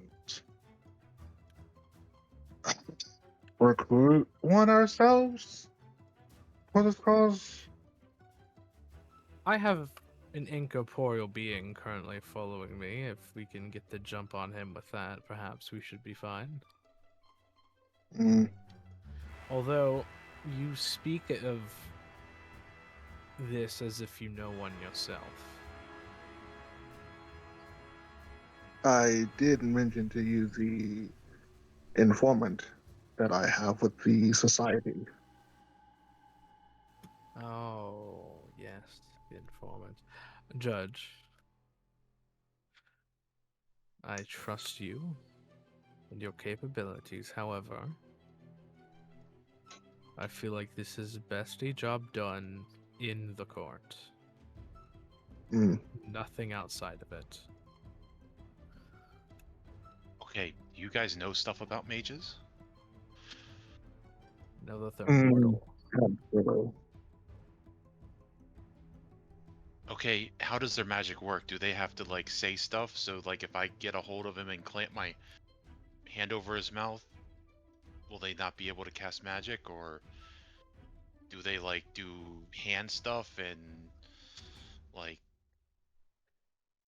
recruit one ourselves for this cause. I have an incorporeal being currently following me. If we can get the jump on him with that, perhaps we should be fine. Mm. Although, you speak of this as if you know one yourself. I did mention to you the informant that I have with the society. Oh, yes, the informant. Judge, I trust you and your capabilities. However, I feel like this is best a job done in the court. Mm. Nothing outside of it. Okay, you guys know stuff about mages? Know that they're mortal. Okay, how does their magic work? Do they have to like say stuff? So like if I get a hold of him and clamp my hand over his mouth, will they not be able to cast magic? Or do they like do hand stuff and like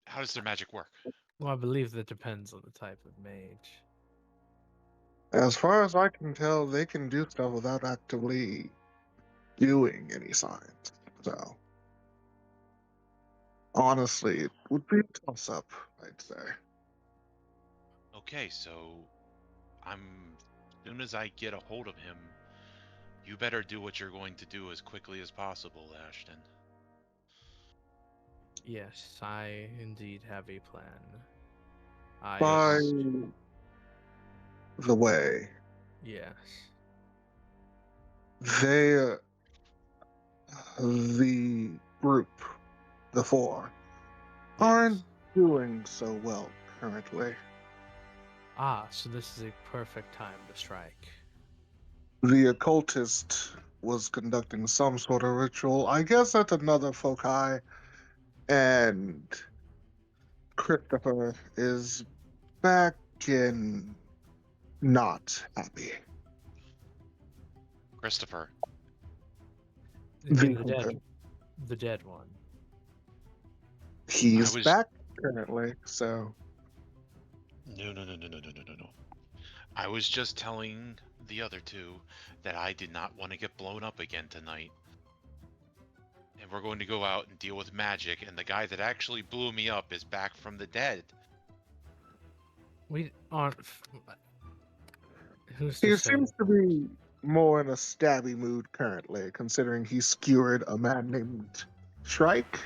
how does their magic work? Well, I believe that depends on the type of mage. As far as I can tell, they can do stuff without actively doing any science. So, honestly, it would be a toss-up, I'd say. Okay, so as soon as I get a hold of him, you better do what you're going to do as quickly as possible, Ashton. Yes, I indeed have a plan. By the way, Yes. they, the group, the four, aren't doing so well currently. Ah, so this is a perfect time to strike. The occultist was conducting some sort of ritual. I guess that's another foci, and Christopher is back and not happy. Christopher. You mean The the dead one. He's was- back currently, so No. I was just telling the other two that I did not want to get blown up again tonight. And we're going to go out and deal with magic, and the guy that actually blew me up is back from the dead. We aren't. Who's he to say? seems to be more in a stabby mood currently, considering he skewered a man named Shrike.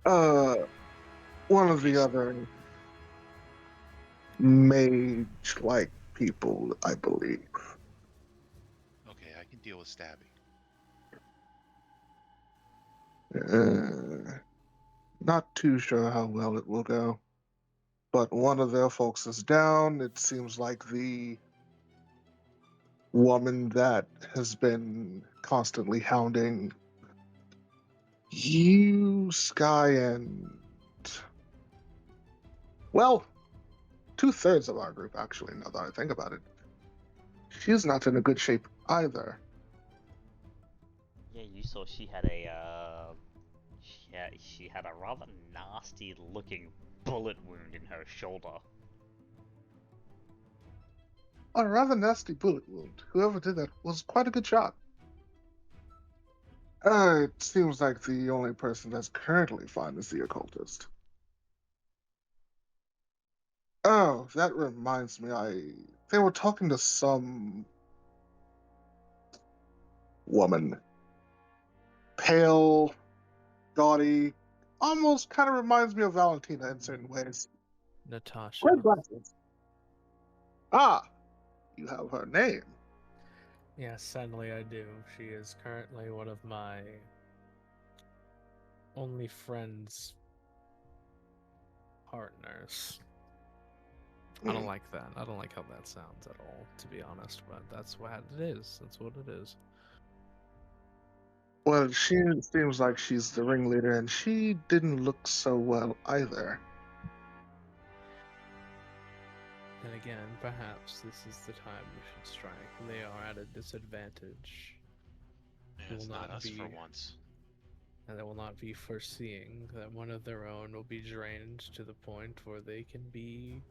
Hmm. One of the other mage-like people, I believe. Okay, I can deal with stabbing. Not too sure how well it will go. But one of their folks is down. It seems like the woman that has been constantly hounding you, Skye, and well, 2/3 of our group, actually, now that I think about it. She's not in a good shape either. Yeah, you saw she had a she had a rather nasty looking bullet wound in her shoulder. A rather nasty bullet wound. Whoever did that was quite a good shot. It seems like the only person that's currently fine is the occultist. Oh, that reminds me, they were talking to some woman. Pale, gaudy, almost kind of reminds me of Valentina in certain ways. Natasha. Red glasses. Ah, you have her name. Yes, sadly I do. She is currently one of my only friends' partners. I don't like that. I don't like how that sounds at all, to be honest, but that's what it is. That's what it is. Well, she seems like she's the ringleader, and she didn't look so well either. And again, perhaps this is the time we should strike. They are at a disadvantage. Yeah, Will it's not not us for be- once. And they will not be foreseeing that one of their own will be drained to the point where they can be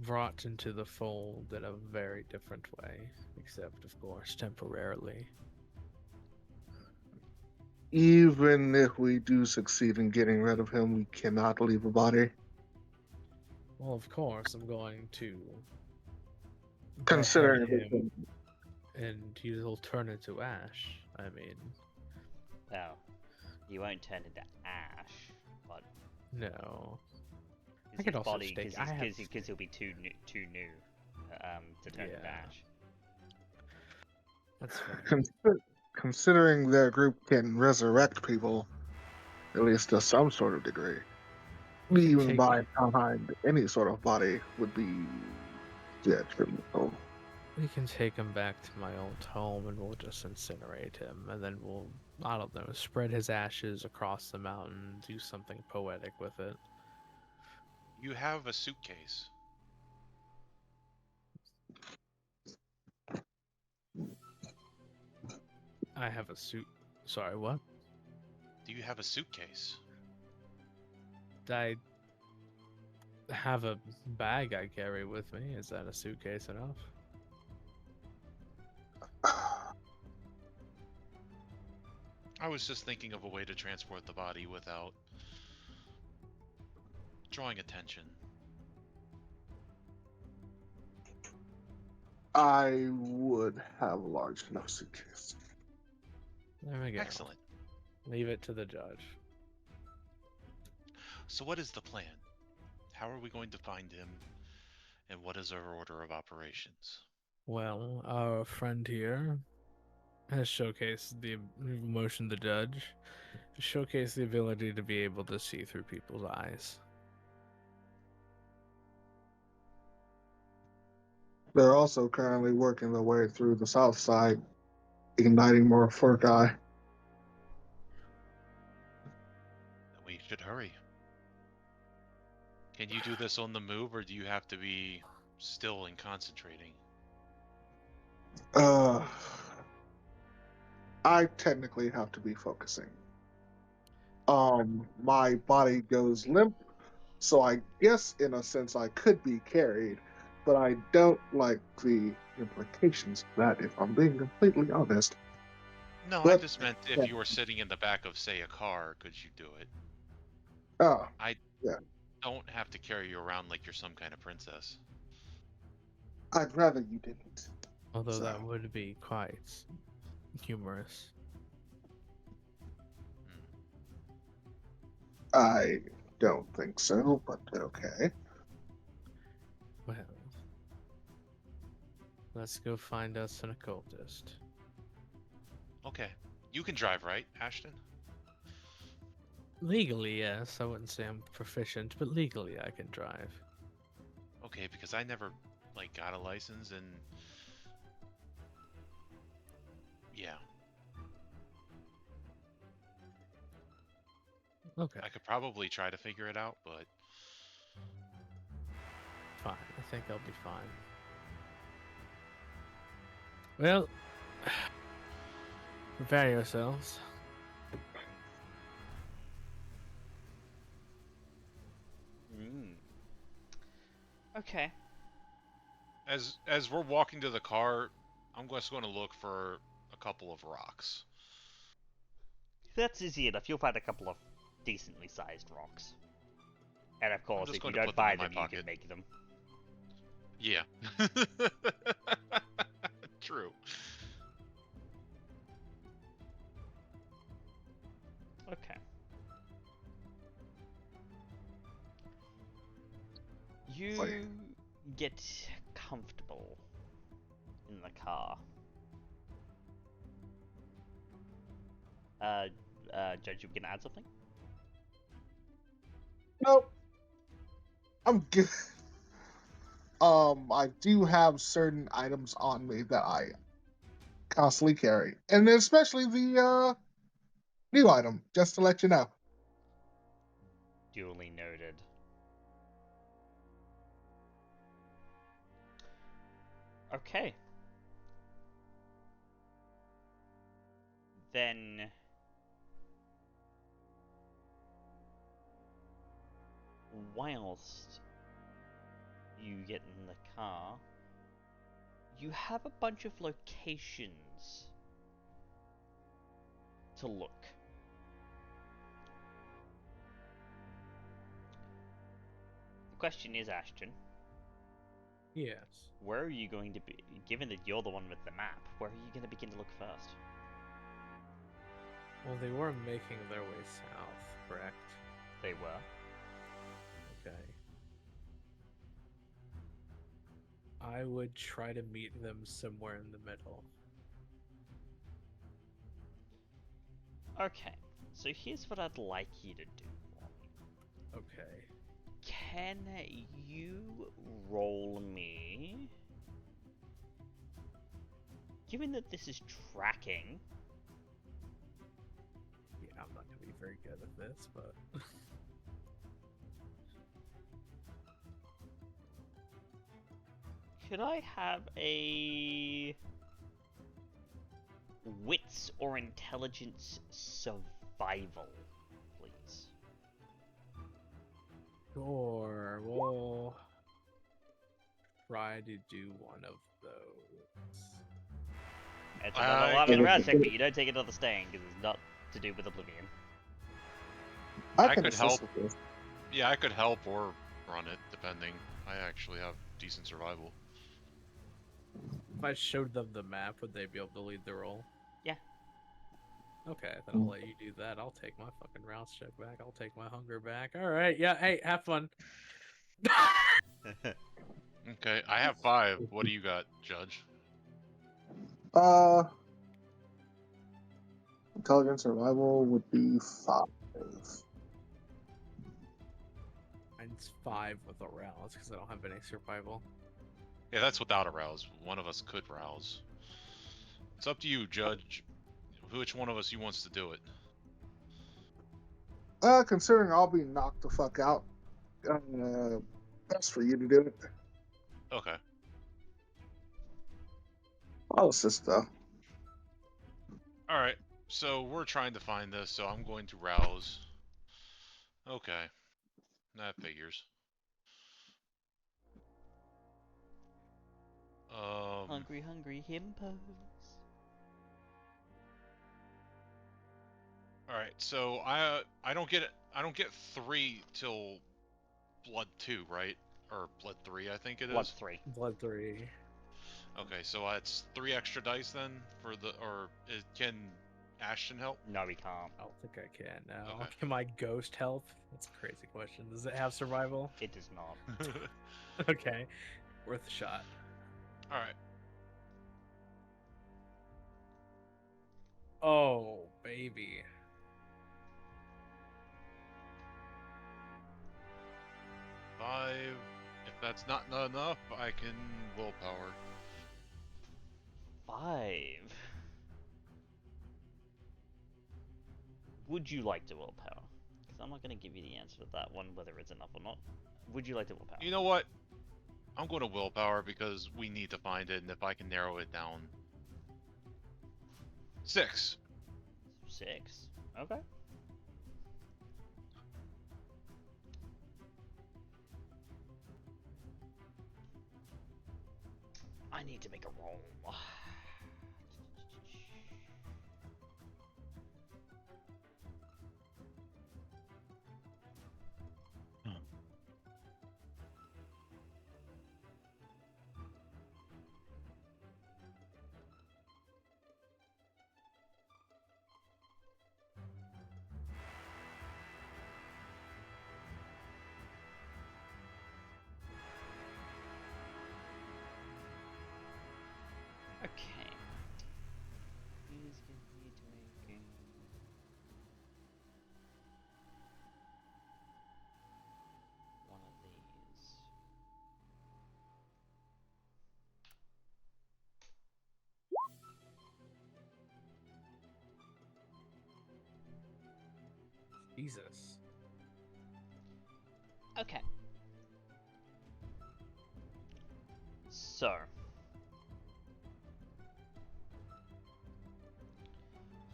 brought into the fold in a very different way, except, of course, temporarily. Even if we do succeed in getting rid of him, we cannot leave a body. Well, of course, I'm going to Considering behead him, that- and he'll turn into ash. I mean, Well, you won't turn into ash, but no. I his could also body stake- I have- because he'll be too new to turn into Yeah. ash. That's fair. considering their group can resurrect people, at least to some sort of degree, We can even take- by behind any sort of body would be detrimental. We can take him back to my old home and we'll just incinerate him, and then we'll, I don't know, spread his ashes across the mountain, do something poetic with it. You have a suitcase. I have a suit. Sorry, what? Do you have a suitcase? I have a bag I carry with me. Is that a suitcase enough? I was just thinking of a way to transport the body without drawing attention. I would have a large enough suitcase. There we go. Excellent. Leave it to the judge. So what is the plan? How are we going to find him? And what is our order of operations? Well, our friend here has showcased the emotion the judge, showcased the ability to be able to see through people's eyes. They're also currently working their way through the south side, igniting more Furkai. should hurry. Can you do this on the move, or do you have to be still and concentrating? I technically have to be focusing. My body goes limp, so I guess in a sense I could be carried, but I don't like the implications of that, if I'm being completely honest. No, I But just meant if you were sitting in the back of, say, a car, could you do it? I yeah. don't have to carry you around like you're some kind of princess. I'd rather you didn't. Although that So. would be quite humorous. I don't think so, but okay. Well, let's go find us an occultist. Okay. You can drive, right, Ashton? Legally, yes. I wouldn't say I'm proficient, but legally I can drive. Okay, because I never, like, got a license, and... yeah. Okay, I could probably try to figure it out, but... fine. I think I'll be fine. Well, prepare yourselves. Okay. As we're walking to the car, I'm just going to look for a couple of rocks. That's easy enough. You'll find a couple of decently sized rocks. And of course, just if you going to don't put them buy in my them, you pocket. can make them. Yeah. True. Okay. You get comfortable in the car. Judge, you can add something? Nope. I'm good. I do have certain items on me that I constantly carry, and especially the new item. Just to let you know. Duly noted. Okay. Then... whilst you get in the car, you have a bunch of locations to look. The question is, Ashton, Yes. where are you going to be, given that you're the one with the map, where are you going to begin to look first? Well, they were making their way south, correct? They were. Okay. I would try to meet them somewhere in the middle. Okay, so here's what I'd like you to do. Okay. Can you roll me... Given that this is tracking... Yeah, I'm not going to be very good at this, but... Could I have a... wits or intelligence survival, please? Sure, we'll try to do one of those. It's another lot of check, but you don't take another stain because it's not to do with Oblivion. I could assist help. with this. Yeah, I could help or run it, depending. I actually have decent survival. If I showed them the map, would they be able to lead the roll? Yeah. Okay, then I'll let you do that. I'll take my fucking rouse check back. I'll take my hunger back. Alright, yeah, hey, have fun. Okay, I have 5. What do you got, Judge? Intelligence survival would be 5. Mine's 5 with a rouse because I don't have any survival. Yeah, that's without a rouse. One of us could rouse. It's up to you, Judge. Which one of us you wants to do it? Considering I'll be knocked the fuck out, best for you to do it. Okay. I'll assist though. All right. So we're trying to find this, so I'm going to rouse. Okay. That figures. Hungry, hungry himpos. All right. So I don't get 3 till blood 2, right? Or blood 3, I think it is. Blood 3. Blood 3. Okay, so that's 3 extra dice then for the, or can Ashton help? No, we can't. I don't think I can now. Okay. Can my ghost help? That's a crazy question. Does it have survival? It does not. Okay. Worth a shot. All right. Oh, baby. Five. If that's not enough, I can willpower. 5. Would you like to willpower? Because I'm not going to give you the answer to that one, whether it's enough or not. Would you like to willpower? You know what? I'm going to willpower because we need to find it, and if I can narrow it down. 6. 6. Okay. I need to make a roll. Okay. He's going to need to make one of these. Jesus. Okay. So.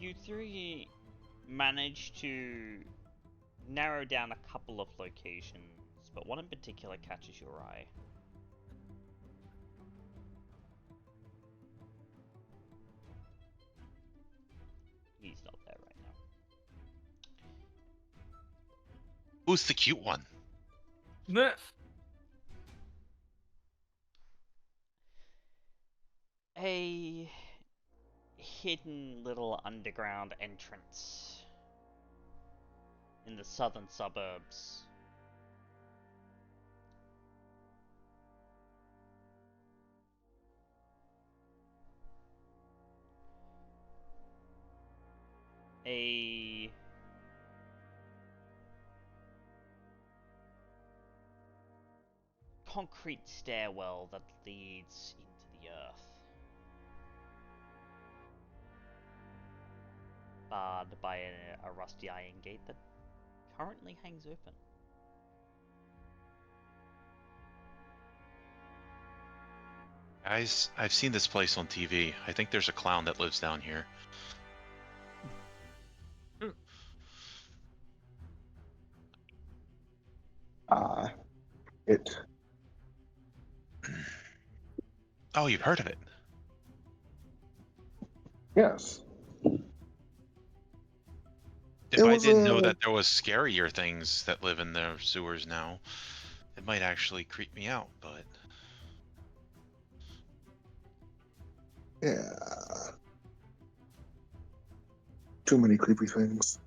You three managed to narrow down a couple of locations, but one in particular catches your eye. He's not there right now. Who's the cute one? Nah. A hidden little underground entrance in the southern suburbs. A concrete stairwell that leads into the earth. Barred by a rusty iron gate that currently hangs open. Guys, I've seen this place on TV. I think there's a clown that lives down here. It. Oh, you've heard of it? Yes. If It I was didn't know a- that there was scarier things that live in the sewers now, it might actually creep me out, but... Yeah. Too many creepy things.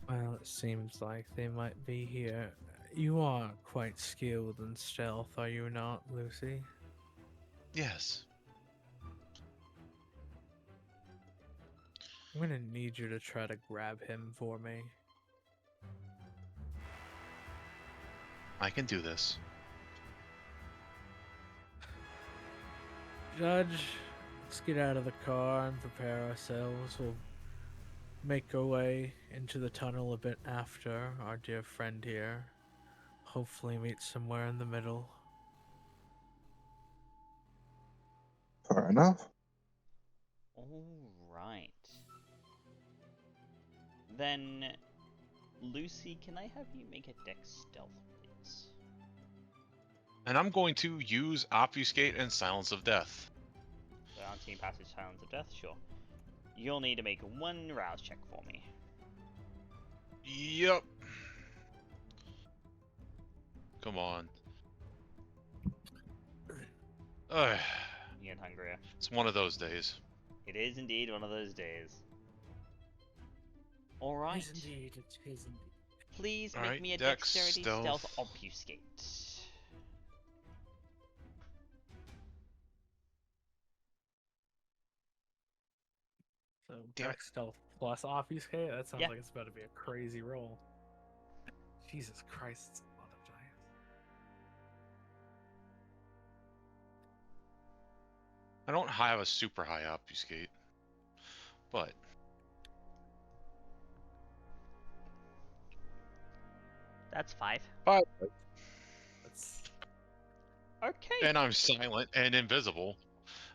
Well, it seems like they might be here. You are quite skilled in stealth, are you not, Lucy? Yes. I'm gonna need you to try to grab him for me. I can do this. Judge, let's get out of the car and prepare ourselves. We'll make our way into the tunnel a bit after our dear friend here. Hopefully meet somewhere in the middle. Fair enough. Alright. Then, Lucy, can I have you make a dex stealth, please? And I'm going to use Obfuscate and Silence of Death. So, unseen passage, silence of death, sure. You'll need to make one rouse check for me. Yep. Come on. Ugh, You get hungrier. it's one of those days. It is indeed one of those days. Alright. It is indeed. Please make Alright, me a dex, dexterity stealth. stealth obfuscate. So Damn dex stealth plus obfuscate. That sounds Yeah. like it's about to be a crazy roll. Jesus Christ, it's a lot of dice. I don't have a super high Obfuscate, but That's 5. That's Okay. and I'm silent and invisible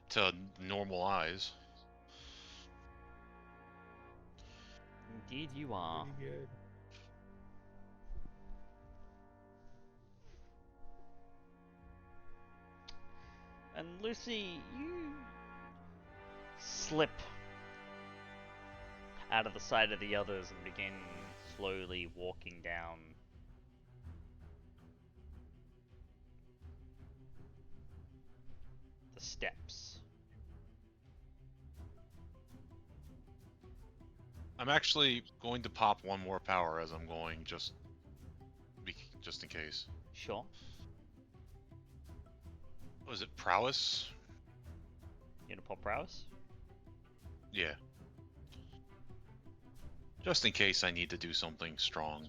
to normal eyes. Indeed you are. pretty good. And Lucy, you slip out of the sight of the others and begin slowly walking down the steps. I'm actually going to pop one more power as I'm going, just in case. Sure. Was it prowess? You gonna pop prowess? Yeah. Just in case I need to do something strong.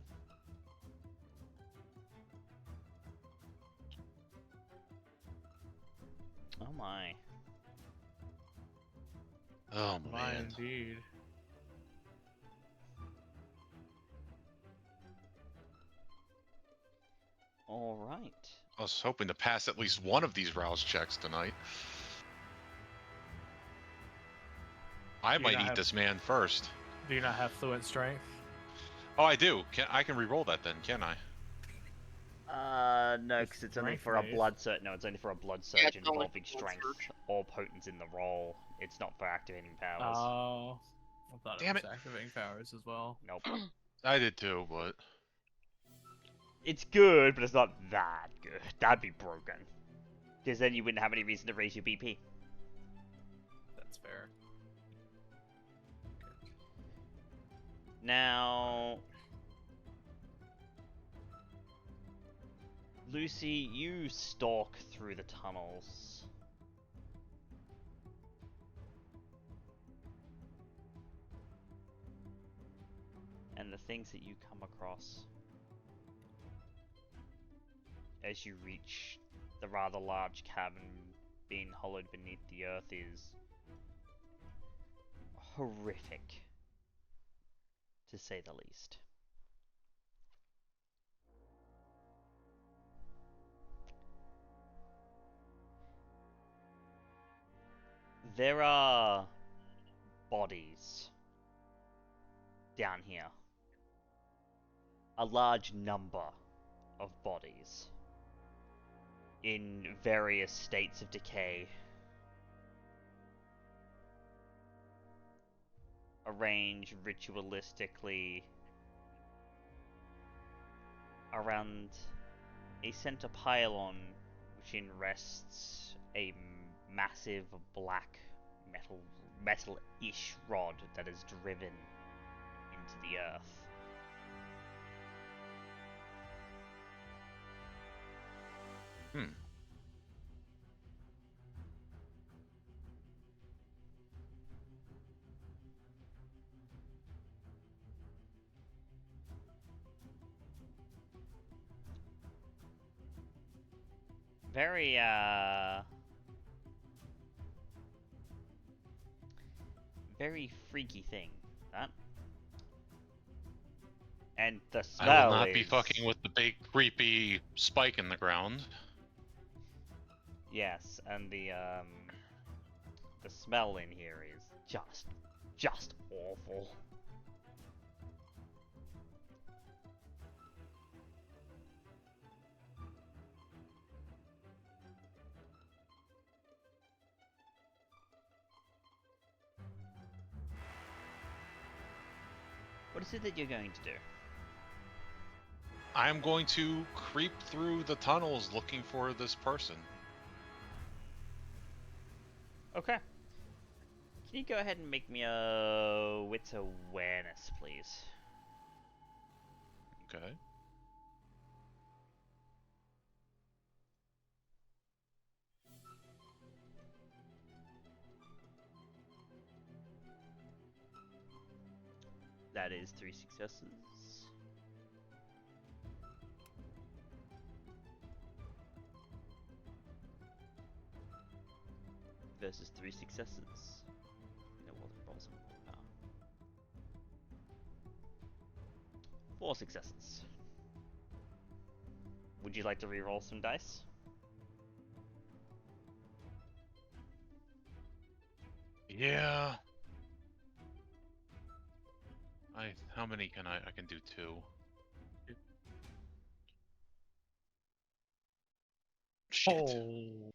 Oh my. Oh My man. indeed. Alright. I was hoping to pass at least one of these rouse checks tonight. I Do you might not eat have- this man first. Do you not have fluent strength? Oh, I do. I can re-roll that then, can I? No, because it's only for a Strength blood surge. No, it's only for a blood Yeah, surge it's only involving for blood strength surge. or potence in the roll. It's not for activating powers. Oh, I thought Damn it it. was activating powers as well. Nope. I did too, but It's good, but it's not that good. That'd be broken. Because then you wouldn't have any reason to raise your BP. That's fair. Now, Lucy, you stalk through the tunnels. And the things that you come across as you reach the rather large cavern being hollowed beneath the earth is horrific, to say the least. There are bodies down here. A large number of bodies in various states of decay, arranged ritualistically around a center pylon wherein rests a massive black metal-ish rod that is driven into the earth. hmm. Very, very freaky thing, that. And the I smell will not be is- fucking with the big creepy spike in the ground. Yes, and the smell in here is just awful. What is it that you're going to do? I'm going to creep through the tunnels looking for this person. Okay. Can you go ahead and make me a wits awareness, please? Okay. That is 3 successes. Versus 3 successes. It wasn't awesome. 4 successes. Would you like to re-roll some dice? Yeah. How many can I can do 2. Shit. Oh.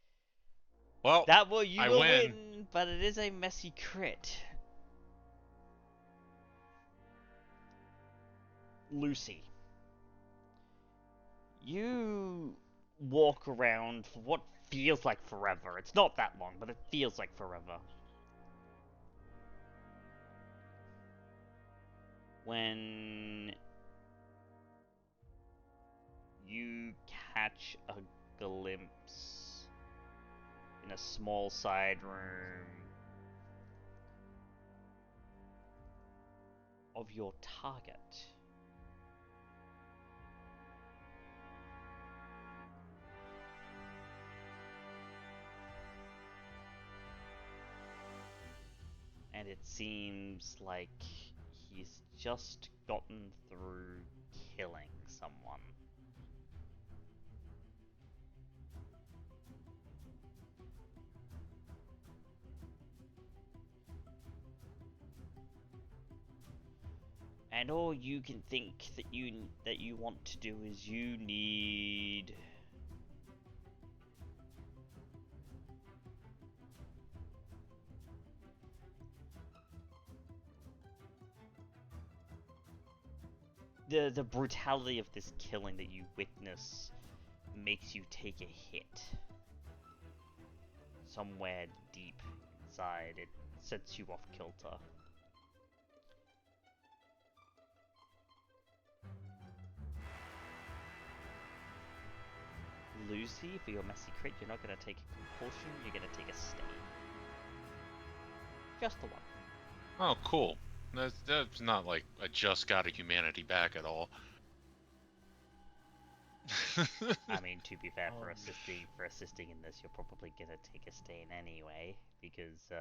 Well, That will you I will win. win, but it is a messy crit. Lucy, you walk around for what feels like forever. It's not that long, but it feels like forever. When you catch a glimpse in a small side room of your target. And it seems like he's just gotten through killing someone. And all you can think that you want to do is you need the brutality of this killing that you witness makes you take a hit. Somewhere deep inside, it sets you off kilter. Lucy, for your messy crit, you're not going to take a compulsion, you're going to take a stain. Just the one. Oh, cool. That's not like I just got a humanity back at all. I mean, to be fair, for assisting in this, you're probably gonna take a stain anyway, because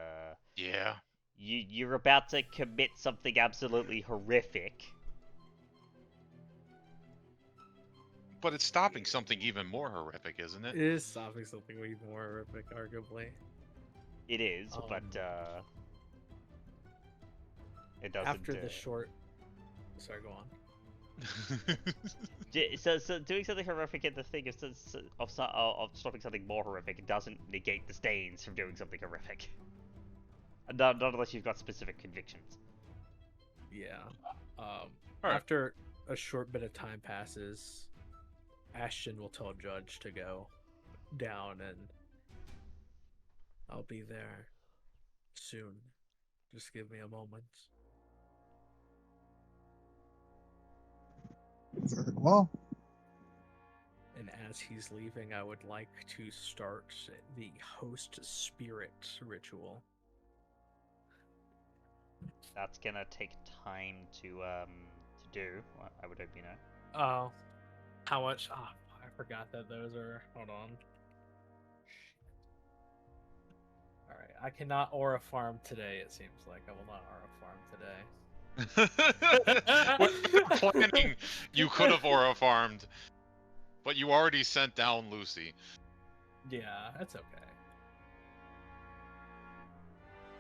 Yeah. you're about to commit something absolutely horrific. But it's stopping something even more horrific, isn't It it? is stopping something way more horrific, arguably. It is, but it doesn't. After the short. Sorry, go on. So doing something horrific in the thing of stopping something more horrific doesn't negate the stains from doing something horrific. Not unless you've got specific convictions. Yeah. Alright. After a short bit of time passes, Ashton will tell Judge to go down, and I'll be there soon. Just give me a moment. Very well. And as he's leaving, I would like to start the host spirit ritual. That's gonna take time to do. I would hope you know. Oh, how much? Oh, I forgot that those are. Hold on. All right, I cannot aura farm today. It seems like I will not aura farm today. With planning, you could have aura farmed, but you already sent down Lucy. Yeah, that's okay.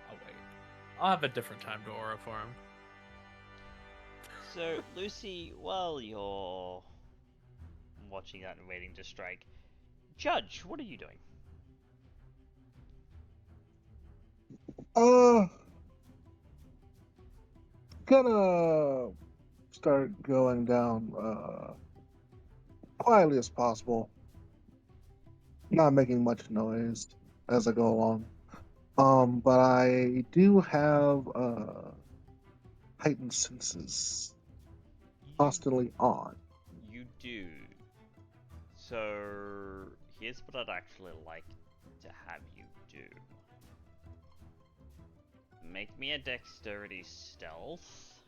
I'll wait. I'll have a different time to aura farm. So, Lucy, while you're watching that and waiting to strike, Judge, what are you doing? Gonna start going down quietly as possible, not making much noise as I go along. But I do have heightened senses constantly on. You do. So, here's what I'd actually like to have you do. Make me a dexterity stealth.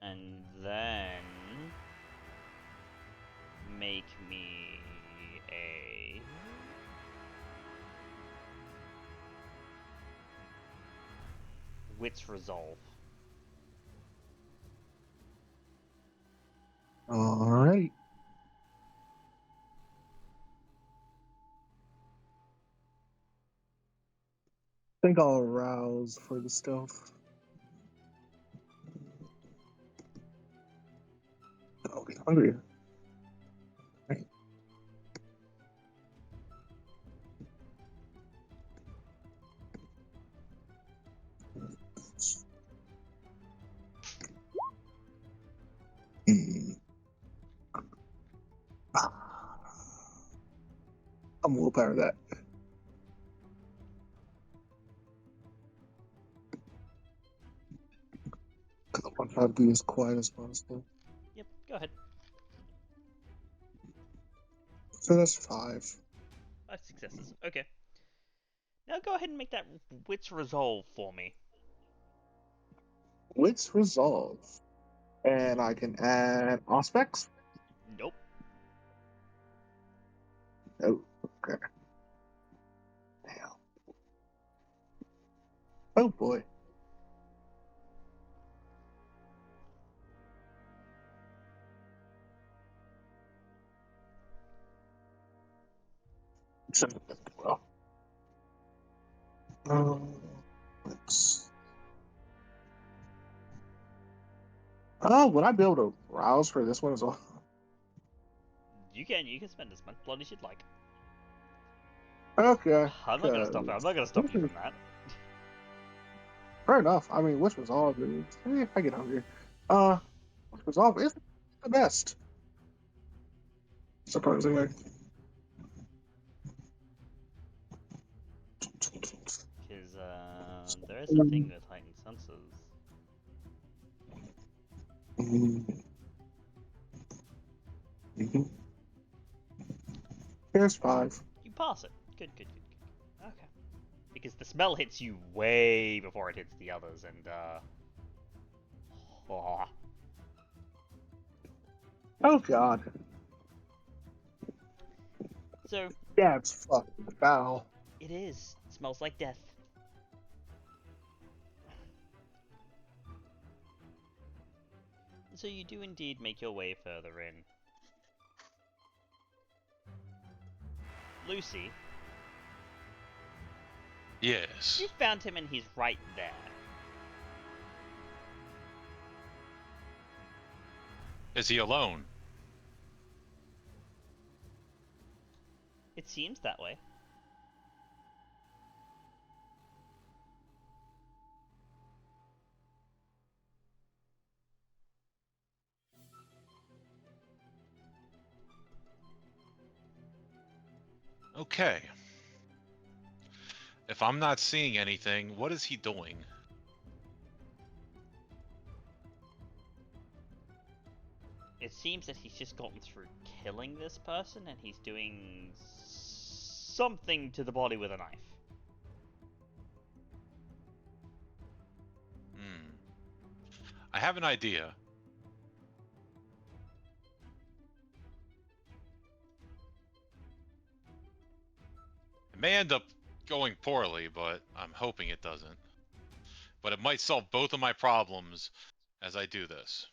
And then make me a wits resolve. All right. I think I'll arouse for the stealth. I'll be hungry. Right. I'm a little better at that. I want to try to be as quiet as possible. Yep, go ahead. So that's 5. 5 successes. Okay. Now go ahead and make that wits resolve for me. Wits resolve. And I can add aspects? Nope. Oh, okay. Damn. Oh boy. Well. Let's... Oh, would I be able to rouse for this one as well? You can spend as much blood as you'd like. Okay. I'm not gonna stop you. I'm not gonna stop you from that. Fair enough. I mean, what's resolved is if I get hungry. What's resolved is the best. Surprisingly. Because there is a thing with heightened senses. Mm-hmm. Here's 5. You pass it. Good. Okay. Because the smell hits you way before it hits the others, and Oh god. So Yeah, it's fucking foul. it is. It smells like death. So you do indeed make your way further in. Lucy, Yes. you found him and he's right there. Is he alone? It seems that way. Okay. If I'm not seeing anything, what is he doing? It seems that he's just gotten through killing this person and he's doing something to the body with a knife. I have an idea. It may end up going poorly, but I'm hoping it doesn't. But it might solve both of my problems as I do this.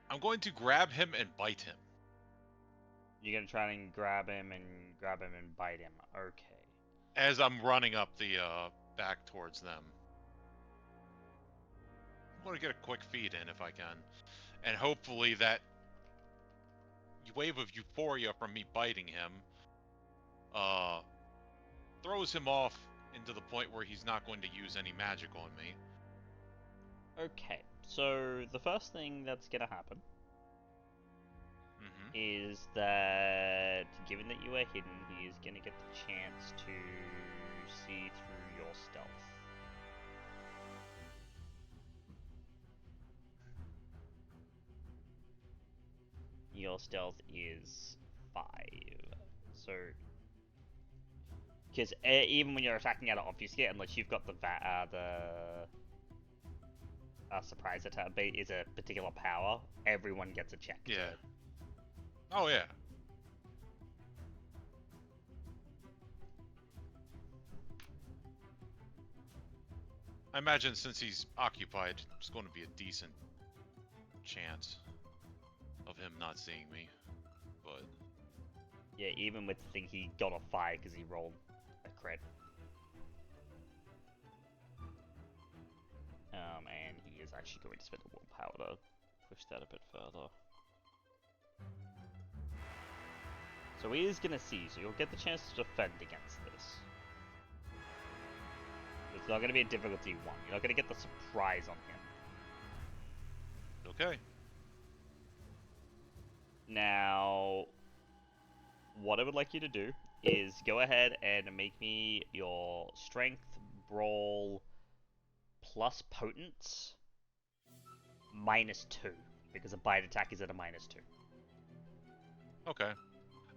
I'm going to grab him and bite him. You're gonna try and grab him and bite him. Okay. As I'm running up the back towards them. I'm going to get a quick feed in if I can. And hopefully that wave of euphoria from me biting him throws him off into the point where he's not going to use any magic on me. Okay. So the first thing that's gonna happen Mm-hmm. is that, given that you are hidden, he is gonna get the chance to see through your stealth. Your stealth is 5. So, because even when you're attacking out of obfuscate, unless you've got the surprise attack is a particular power, everyone gets a check. Yeah. To it. Oh, yeah. I imagine since he's occupied, it's going to be a decent chance of him not seeing me. But Yeah, even with the thing, he got a 5 because he rolled a crit. And he is actually going to spend a willpower to push that a bit further. So he is going to see, so you'll get the chance to defend against this. It's not going to be a difficulty 1. You're not going to get the surprise on him. okay. Now, what I would like you to do is go ahead and make me your strength, brawl, plus potence, -2. Because a bite attack is at a -2. Okay.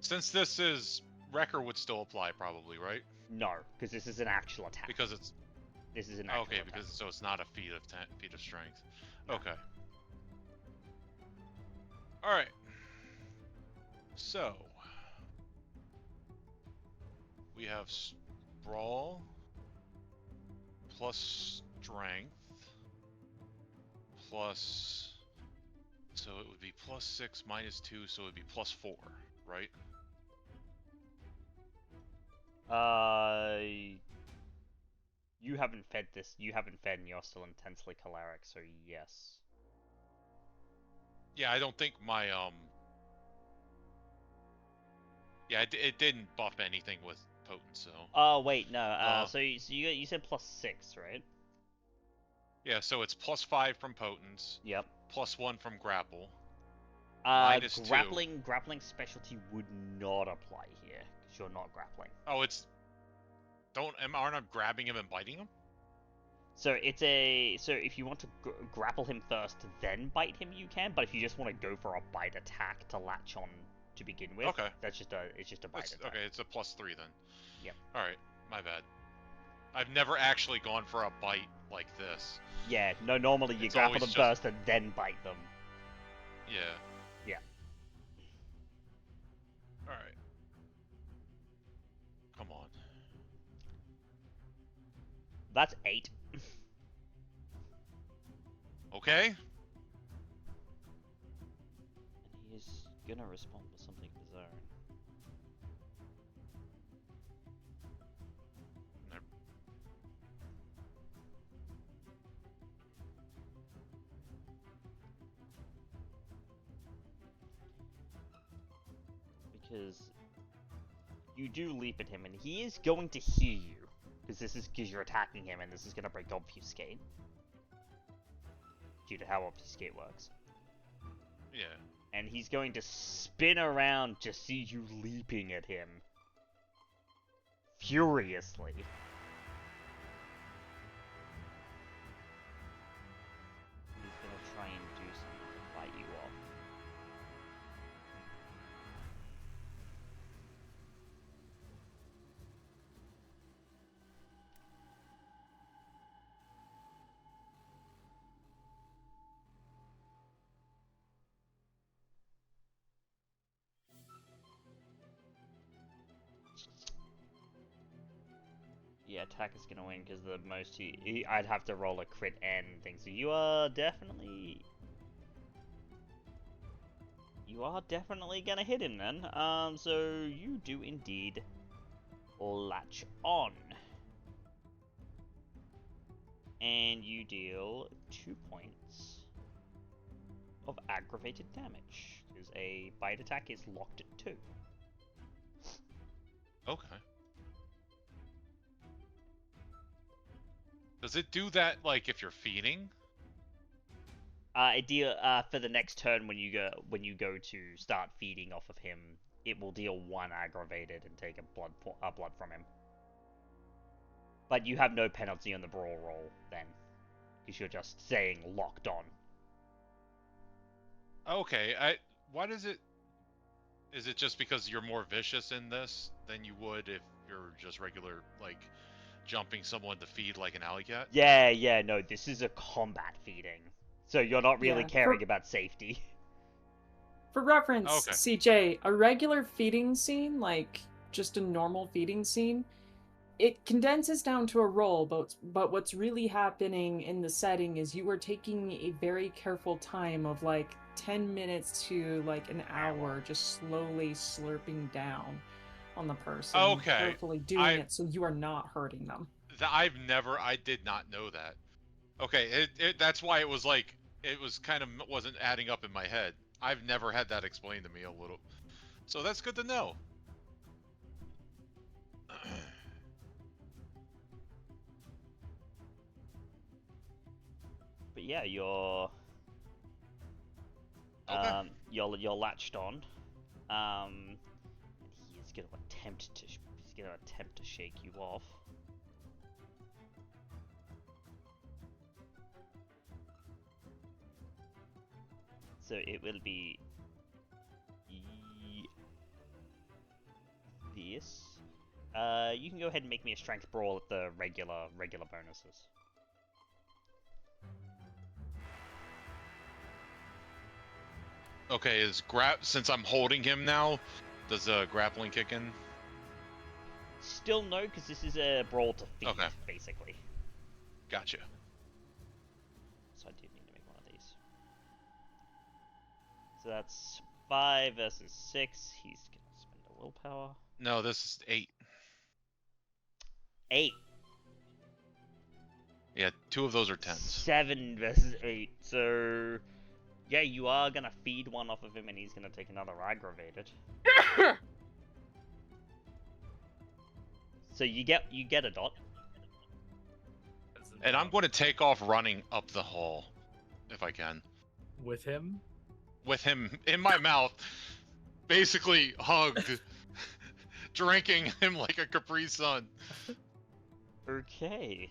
Since this is Wrecker would still apply probably, right? No, because this is an actual attack. Because it's This is an actual okay. attack. Because so it's not a feat of strength. No. Okay. All right. So we have brawl plus strength plus. So it would be +6 -2, so it would be +4, right? You haven't fed this. You haven't fed, and you're still intensely choleric. So yes. Yeah, I don't think my Yeah, it didn't buff anything with potent, so. Oh wait, no. So you said +6, right? Yeah, so it's +5 from potence. Yep. +1 from grapple. Grappling specialty would not apply here because you're not grappling. Oh, it's. Aren't I grabbing him and biting him? So it's so if you want to grapple him first, then bite him, you can. But if you just want to go for a bite attack to latch on to begin with, okay, it's just a bite attack. Okay, it's a +3 then. Yep. All right, my bad. I've never actually gone for a bite like this. Yeah, no. Normally you It's grapple always them just- first and then bite them. Yeah. Yeah. All right. Come on. That's 8. Okay. And he's gonna respond with something of his own. Because you do leap at him, and he is going to hear you. Because you're attacking him, and this is going to break obfuscate. Due to how obfuscate works. Yeah. And he's going to spin around to see you leaping at him. Furiously. He's going to try and do something to fight you off. attack is gonna win because the most I'd have to roll a crit and thing. So you are definitely gonna hit him then. So you do indeed latch on, and you deal 2 points of aggravated damage because a bite attack is locked at 2. Okay. Does it do that, like, if you're feeding? It deal for the next turn when you go to start feeding off of him, it will deal 1 aggravated and take a blood from him. But you have no penalty on the brawl roll then, because you're just saying locked on. Okay, why does it... Is it just because you're more vicious in this than you would if you're just regular, like, jumping someone to feed like an alley cat? Yeah, no, this is a combat feeding. So you're not really Yeah, caring about safety. For reference, Okay. CJ, a regular feeding scene, like just a normal feeding scene, it condenses down to a roll, but what's really happening in the setting is you are taking a very careful time of like 10 minutes to like an hour, just slowly slurping down on the person. Okay. Carefully doing it so you are not hurting them. I did not know that. Okay, that's why it was like, it was kind of wasn't adding up in my head. I've never had that explained to me a little. So that's good to know. But yeah, you're Okay. you're latched on. He's gonna attempt to shake you off. So it will be this. You can go ahead and make me a strength brawl at the regular bonuses. Okay, since I'm holding him now, does grappling kick in? Still no, because this is a brawl to feed, Okay. basically. Gotcha. So I do need to make one of these. So that's 5 versus 6. He's gonna spend a willpower. No, this is 8. 8. Yeah, 2 of those are 10s. 7 versus 8. So yeah, you are gonna feed one off of him, and he's gonna take another aggravated. So you get a dot. And I'm going to take off running up the hall, if I can. With him? With him in my mouth, basically hugged, drinking him like a Capri Sun. Okay.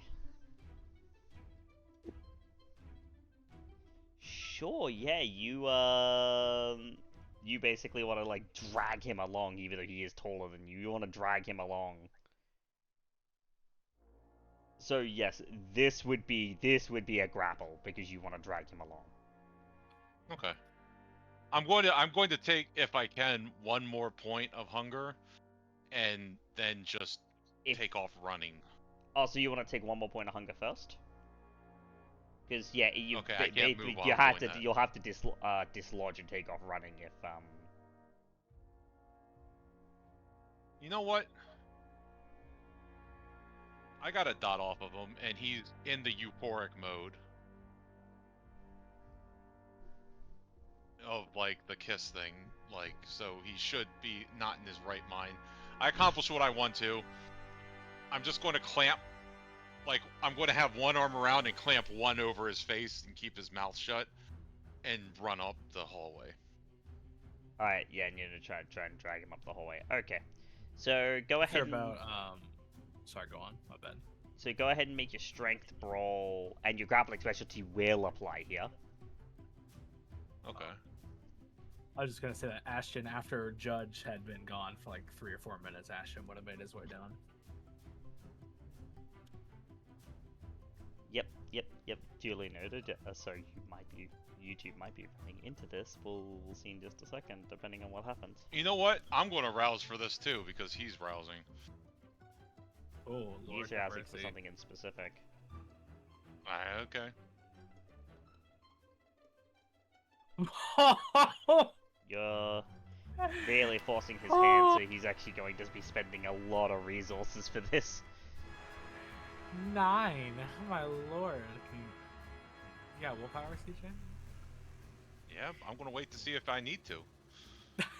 Sure, yeah, you basically want to like drag him along, even though he is taller than you. You want to drag him along. So yes, this would be a grapple because you want to drag him along. Okay. I'm going to take, if I can, 1 more point of hunger, and then just take off running. Oh, so you want to take 1 more point of hunger first? Because yeah, Okay, I can't move while you'll I'm have doing to that. you'll have to dislodge and take off running if You know what? I got a dot off of him, and he's in the euphoric mode of like the kiss thing, like, so he should be not in his right mind. I accomplished what I want to. I'm just going to clamp, like, I'm going to have one arm around and clamp one over his face and keep his mouth shut, and run up the hallway. Alright, yeah, and you're gonna try and drag him up the hallway. Okay. So go ahead About sorry, go on. My bad. So go ahead and make your strength brawl, and your grappling specialty will apply here. Okay. I was just gonna say that Ashton, after Judge had been gone for like 3 or 4 minutes, Ashton would have made his way down. Yep. Duly noted. So YouTube might be running into this. We'll see in just a second, depending on what happens. You know what? I'm going to rouse for this too, because he's rousing. Oh, Lord Usually have asking for mercy. something in specific. Okay. You're really forcing his hand, so he's actually going to be spending a lot of resources for this. 9. My lord. You got willpower, CJ? Yeah, I'm gonna wait to see if I need to.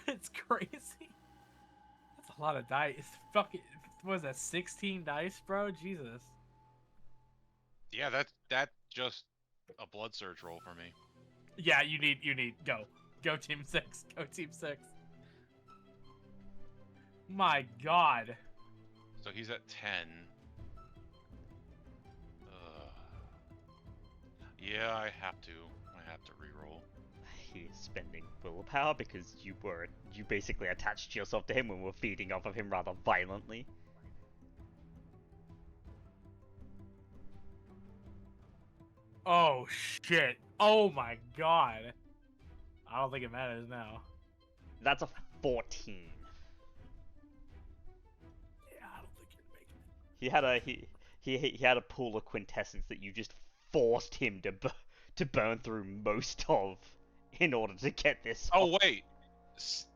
It's crazy. That's a lot of dice. Fucking, what was that, 16 dice, bro? Jesus. Yeah, that's just a blood surge roll for me. Yeah, you need, go. Go Team 6. Go Team 6. My god. So he's at 10. Yeah, I have to reroll. He's spending willpower because you basically attached yourself to him when we're feeding off of him rather violently. Oh, shit. Oh my god. I don't think it matters now. That's a 14. Yeah, I don't think you're making it. He had a pool of quintessence that you just forced him to burn through most of in order to get this. Oh wait,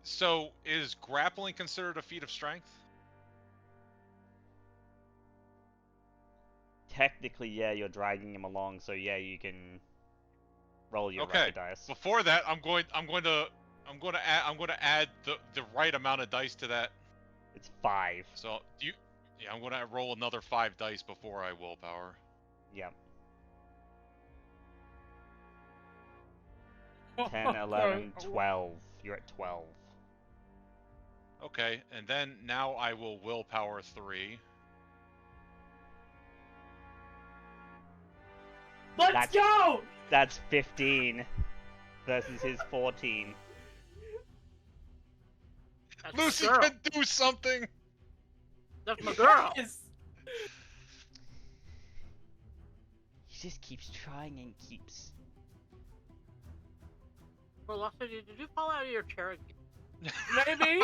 so is grappling considered a feat of strength? Technically, yeah, you're dragging him along, so yeah, you can roll your Okay. record dice. Before that, I'm going to add the right amount of dice to that. It's 5. So yeah, I'm going to roll another 5 dice before I willpower. Yep. 10, 11, 12. You're at 12. Okay, and then now I will willpower 3. Let's go! That's 15 versus his 14. That's Lucy my girl. can do something. That's my girl. Yes! He just keeps trying and keeps. Velocity, did you fall out of your chair again? Maybe?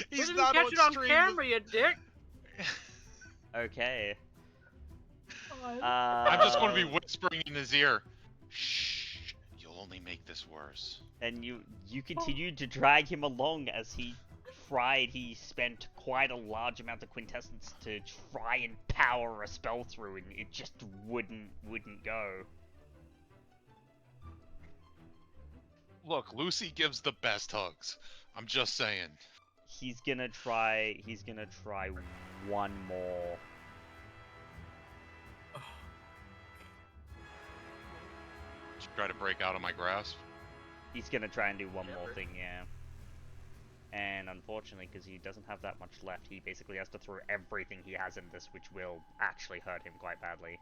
He's Why didn't not you on catch it on stream. camera, you dick. Okay. I'm just going to be whispering in his ear. Shh, you'll only make this worse. And you continued to drag him along as he tried. He spent quite a large amount of quintessence to try and power a spell through, and it just wouldn't go. Look, Lucy gives the best hugs. I'm just saying. He's gonna try one more. Try to break out of my grasp. He's gonna try and do one more thing, yeah. And unfortunately, because he doesn't have that much left, he basically has to throw everything he has in this, which will actually hurt him quite badly.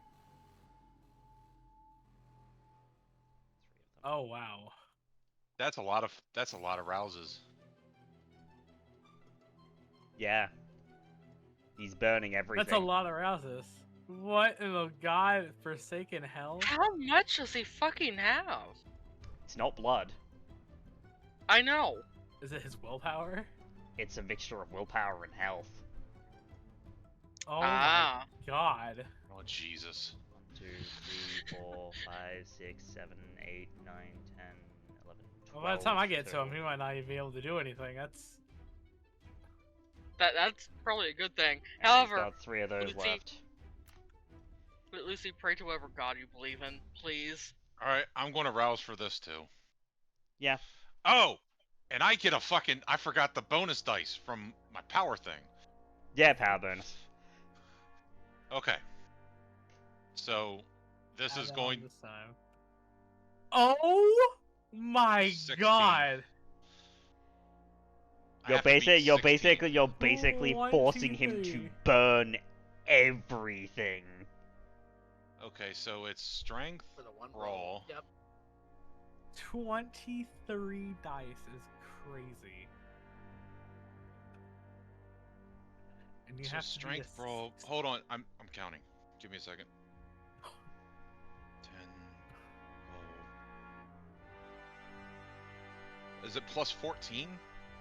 Oh, wow. That's a lot of rouses. Yeah. He's burning everything. That's a lot of rouses. What in the god-forsaken hell? How much does he fucking have? It's not blood. I know. Is it his willpower? It's a mixture of willpower and health. Oh Ah. my god. Oh Jesus. 1, 2, 3, 4, 5, 6, 7, 8, 9, 10, 11, 12. Well, by the time I get to him, 13. he might not even be able to do anything. That's probably a good thing. And However, he's got 3 of those Lucy- left. Lucy, pray to whatever god you believe in, please. Alright, I'm going to rouse for this too. Yeah. Oh! And I get I forgot the bonus dice from my power thing. Yeah, power bonus. Okay. So, this is going... This time. Oh my 16. god. I You're have to beat you're 16. basically forcing him to 23. burn everything. Okay, so it's strength, For the one roll. Yep. 23 dice is crazy. And you So have to strength, beat a roll. six- Hold on, I'm counting. Give me a second. 10, 12. Is it plus 14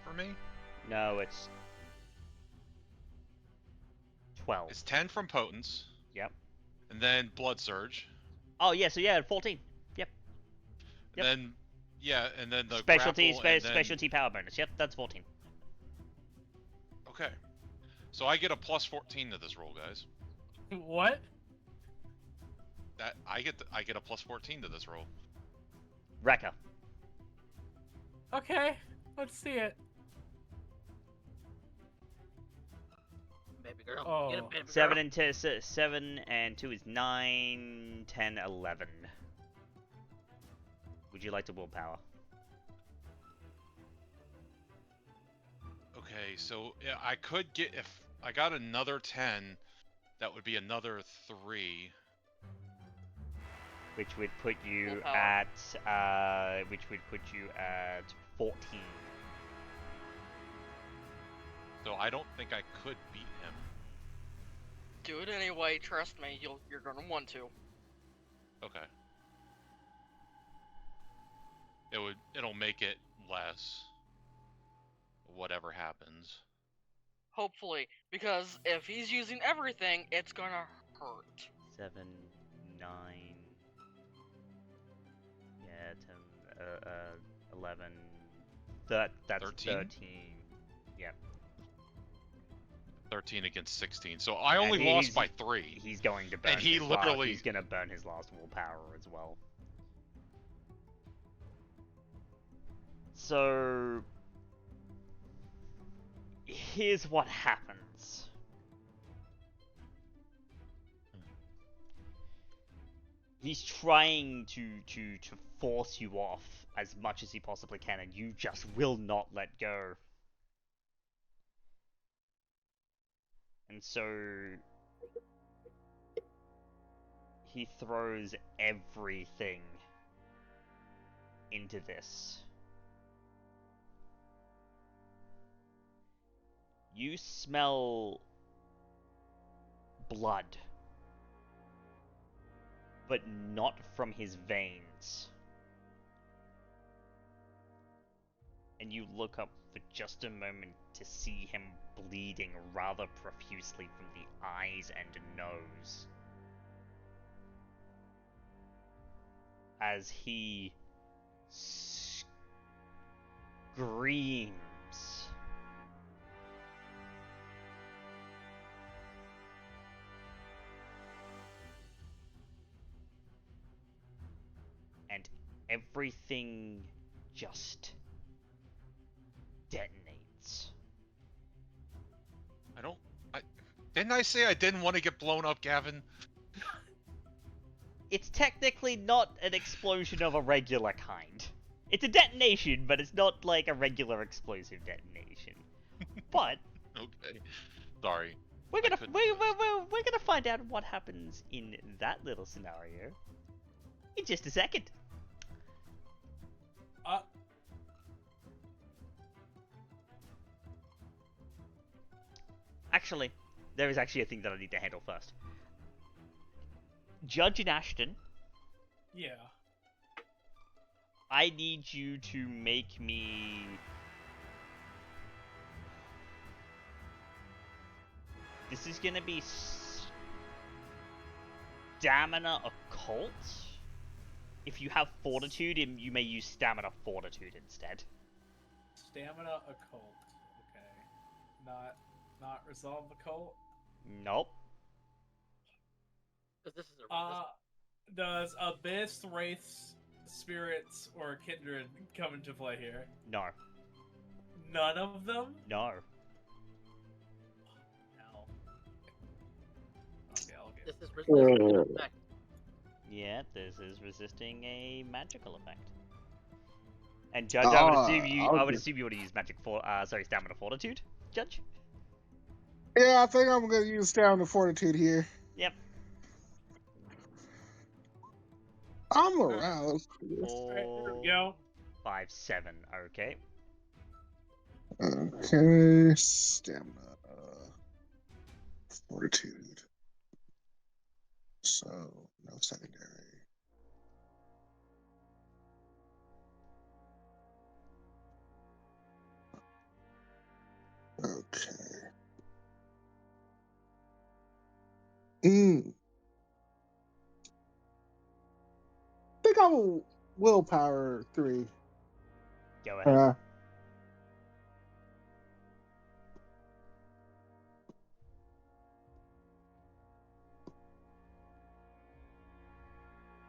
for me? No, it's 12. It's 10 from Potence, Yep. and then Blood Surge. Oh, yeah, so yeah, 14. Yep. And then, yeah, and then the Specialty, grapple, and then... specialty power bonus. Yep, that's 14. Okay. So I get a plus 14 to this roll, guys. What? I get a plus 14 to this roll. Rekka. Okay, let's see it. Baby girl. Oh. Get a baby 7 girl. and 2, 7 and 2 is 9, 10, 11. Would you like to willpower? Okay, so yeah, I could get, if I got another 10, that would be another 3. Which would put you Willpower. at 14. So I don't think I could beat him. Do it anyway. Trust me, you're gonna want to. Okay. It'll make it less. Whatever happens. Hopefully, because if he's using everything, it's gonna hurt. 7, 9, yeah, 10, 11, that's 13? 13. Yep. 13 against 16. So I only And lost by 3. He's going to burn And he his literally- he's gonna burn his last willpower as well. So here's what happens. He's trying to force you off as much as he possibly can, and you just will not let go. And so he throws everything into this. You smell blood, but not from his veins. And you look up for just a moment to see him bleeding rather profusely from the eyes and nose. As he screams. And everything just detonates. Didn't I say I didn't want to get blown up, Gavin? It's technically not an explosion of a regular kind. It's a detonation, but it's not like a regular explosive detonation. But Okay. Sorry. we're I gonna couldn't we're gonna find out what happens in that little scenario in just a second. Actually, there is actually a thing that I need to handle first. Judge and Ashton, Yeah. I need you to make me... This is gonna be Stamina Occult. If you have Fortitude, you may use Stamina Fortitude instead. Stamina occult. Okay. Not resolve occult. Nope. Because this is a Does Abyss, Wraiths, Spirits, or Kindred come into play here? No. None of them? No. No. Okay, I'll get this is resistant to effect. Yeah, this is resisting a magical effect. And Judge, I would assume you would have used Stamina Fortitude, Judge? Yeah, I think I'm gonna use Stamina Fortitude here. Yep. I'm aroused. Alright, here we go. 5, 7, okay. Okay, Stamina Fortitude. So, no secondary. Okay. I think I will willpower 3. Go ahead.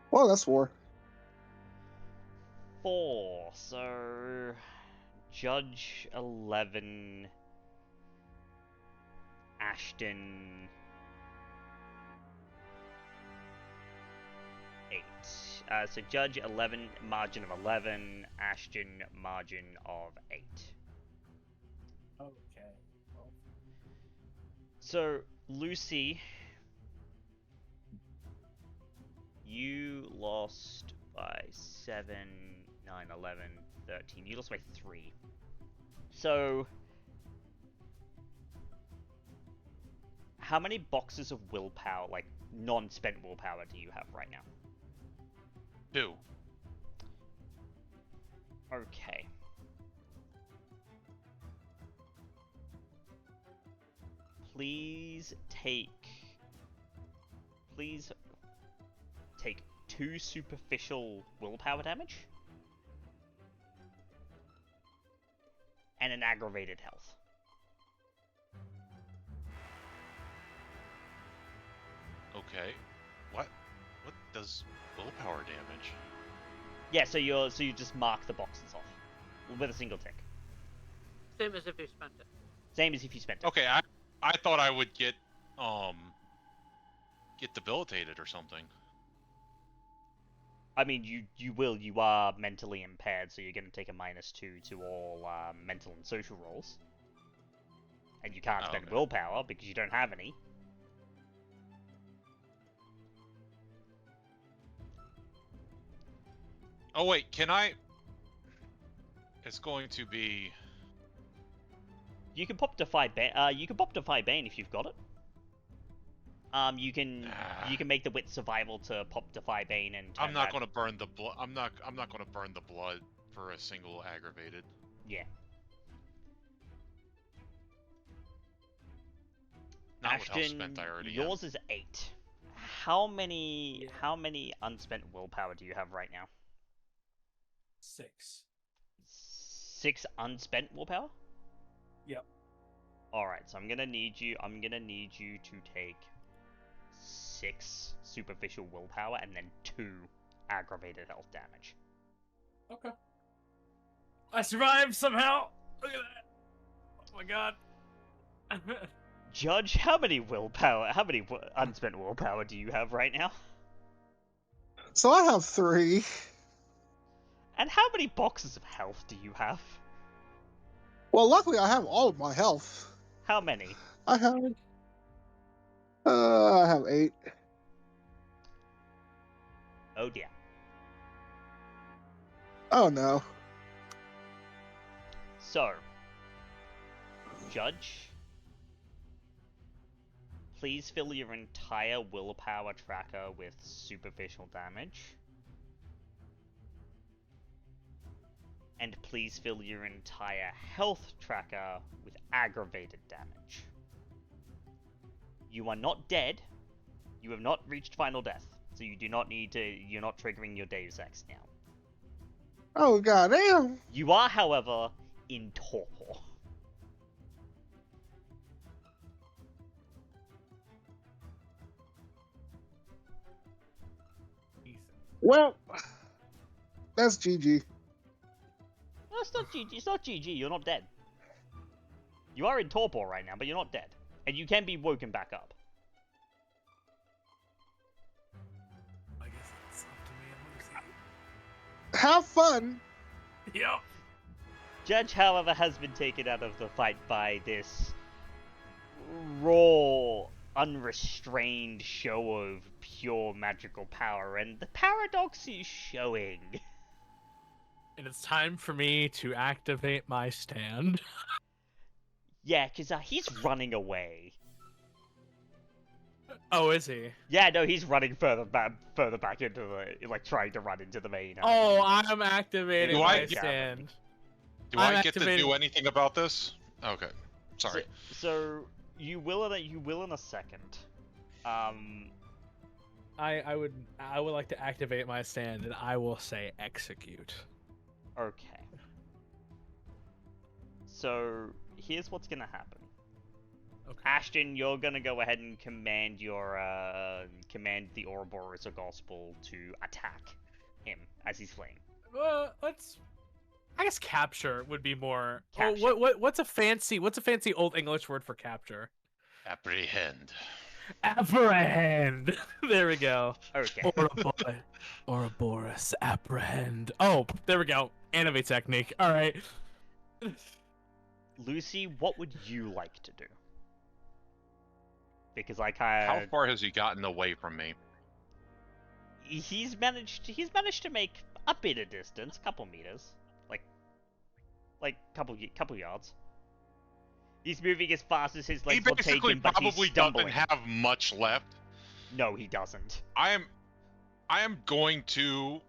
Well, that's 4. 4. So Judge 11, Ashton 8. So Judge 11, margin of 11, Ashton margin of 8. Okay. Well, So Lucy, you lost by 7, 9, 11, 13. You lost by 3. So how many boxes of willpower, like non-spent willpower, do you have right now? 2. Okay. Please take 2 superficial willpower damage and an aggravated health. Okay. What does willpower damage? Yeah, so you just mark the boxes off with a single tick. Same as if you spent it. Same as if you spent it. Okay, I thought I would get debilitated or something. I mean, you will. You are mentally impaired, so you're going to take a -2 to all mental and social rolls. And you can't spend okay. willpower because you don't have any. Oh wait, can I? It's going to be. You can pop Defy Bane. You can pop Defy Bane if you've got it. You can make the wit survival to pop Defy Bane and. I'm not going to burn the blood. I'm not going to burn the blood for a single aggravated. Yeah. Not Ashton, with how spent I already am. yours is 8. How many unspent willpower do you have right now? 6. 6 unspent willpower? Yep. Alright, so I'm gonna need you to take 6 superficial willpower and then 2 aggravated health damage. Okay. I survived somehow! Look at that! Oh my god. Judge, how many unspent willpower do you have right now? So I have 3. And how many boxes of health do you have? Well, luckily I have all of my health. How many? I have 8. Oh dear. Oh no. So, Judge, please fill your entire willpower tracker with superficial damage. And please fill your entire health tracker with aggravated damage. You are not dead. You have not reached final death. So you do not need to, you're not triggering your Deus Ex now. Oh goddamn. You are, however, in torpor. Ethan. Well, that's GG. No, it's not GG. It's not GG. You're not dead. You are in torpor right now, but you're not dead. And you can be woken back up. I guess it's up to me and Lucy. Have fun. Yep. Judge, however, has been taken out of the fight by this raw, unrestrained show of pure magical power, and the paradox is showing. And it's time for me to activate my stand. Yeah, because he's running away. Oh, is he? Yeah, no, he's running further back into the, like, trying to run into the main. Oh, I'm activating Do my I- stand. Do I'm I get to activating- do anything about this? Okay. Sorry. So you will in a second. I would like to activate my stand, and I will say execute. Okay. So here's what's gonna happen. Okay. Ashton, you're gonna go ahead and command your command the Ouroboros or Gospel to attack him as he's fleeing. Let's. I guess capture would be more. Capture. Oh, what's a fancy Old English word for capture? Apprehend. Apprehend. There we go. Okay. Ouroboros apprehend. Oh, there we go. Animate technique. All right. Lucy, what would you like to do? Because I How kind far has he gotten away from me? he's managed to make a bit of distance, couple meters, like couple yards. He's moving as fast as his He legs will take basically him, but he's probably stumbling. doesn't have much left. No, he doesn't. I am going to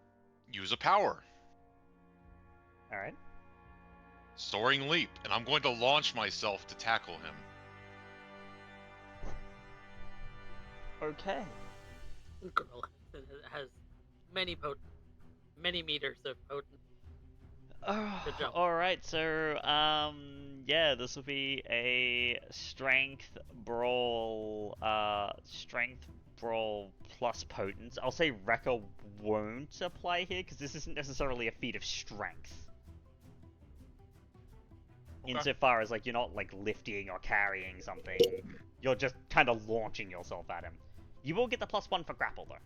use a power. All right. Soaring Leap, and I'm going to launch myself to tackle him. Okay. Girl has many meters of potent. Good job. All right. So, yeah, this will be a strength brawl plus potence. I'll say Rekka won't apply here because this isn't necessarily a feat of strength. Okay. Insofar as like you're not like lifting or carrying something, you're just kind of launching yourself at him. You will get the +1 for grapple though.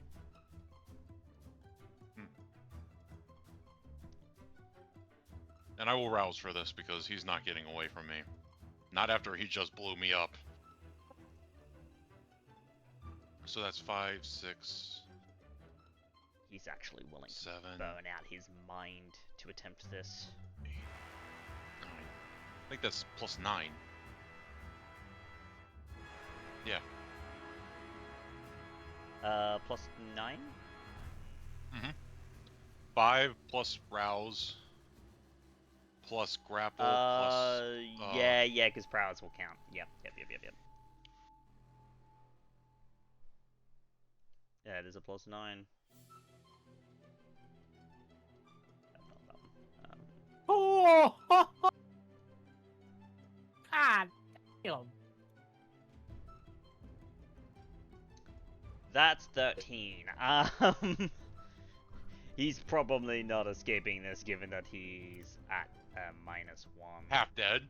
And I will rouse for this because he's not getting away from me. Not after he just blew me up. So that's 5, 6. He's actually willing 7, to burn out his mind to attempt this. 9. I think that's +9. Yeah. +9? 5 plus rouse plus grapple plus. Yeah, because prowess will count. Yep. Yeah, it is a +9. Oh! God damn. That's 13. He's probably not escaping this, given that he's at -1. Half dead.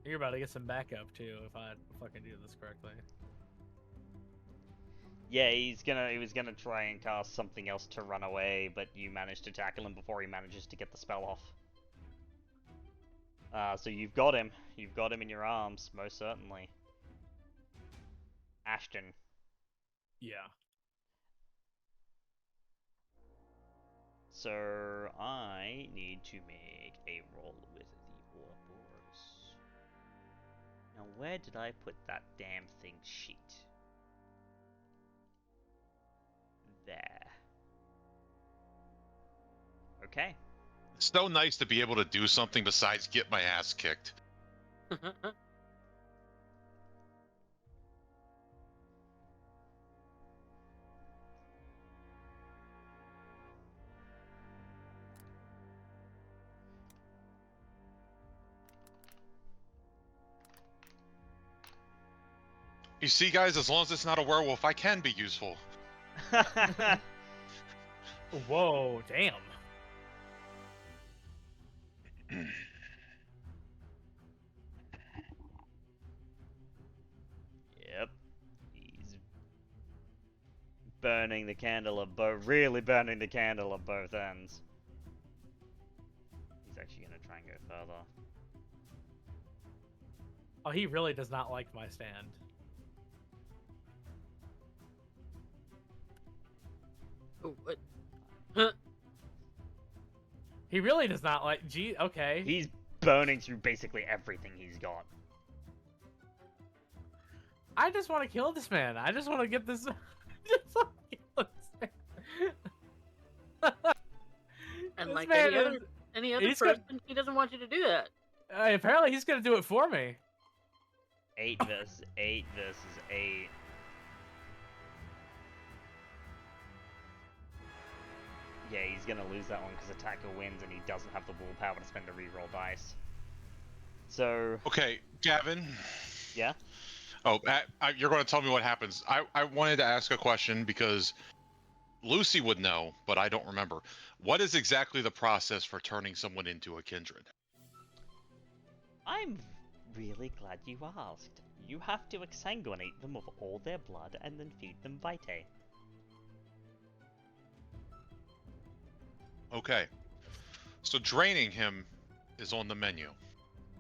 You're about to get some backup too, if I fucking do this correctly. Yeah, he was gonna try and cast something else to run away, but you managed to tackle him before he manages to get the spell off. So you've got him. You've got him in your arms, most certainly. Ashton. Yeah. So I need to make a roll with the Ouroboros. Now where did I put that damn thing sheet? There. Okay. It's so nice to be able to do something besides get my ass kicked. You see, guys, as long as it's not a werewolf, I can be useful. Whoa, damn. Yep. He's burning the candle at really burning the candle at both ends. He's actually gonna try and go further. Oh, he really does not like my stand. Oh, what? He really does not like. Gee, okay. He's burning through basically everything he's got. I just want to kill this man. I just want to get this. Just want to kill this man. And This like man any other he's person, got- he doesn't want you to do that. Apparently, he's gonna do it for me. 8 versus 8 versus 8. Yeah, he's gonna lose that one because attacker wins and he doesn't have the willpower to spend a reroll dice. So... Okay, Gavin. Yeah? Oh, you're going to tell me what happens. I wanted to ask a question because Lucy would know, but I don't remember. What is exactly the process for turning someone into a kindred? I'm really glad you asked. You have to exsanguinate them of all their blood and then feed them vitae. Okay. So draining him is on the menu.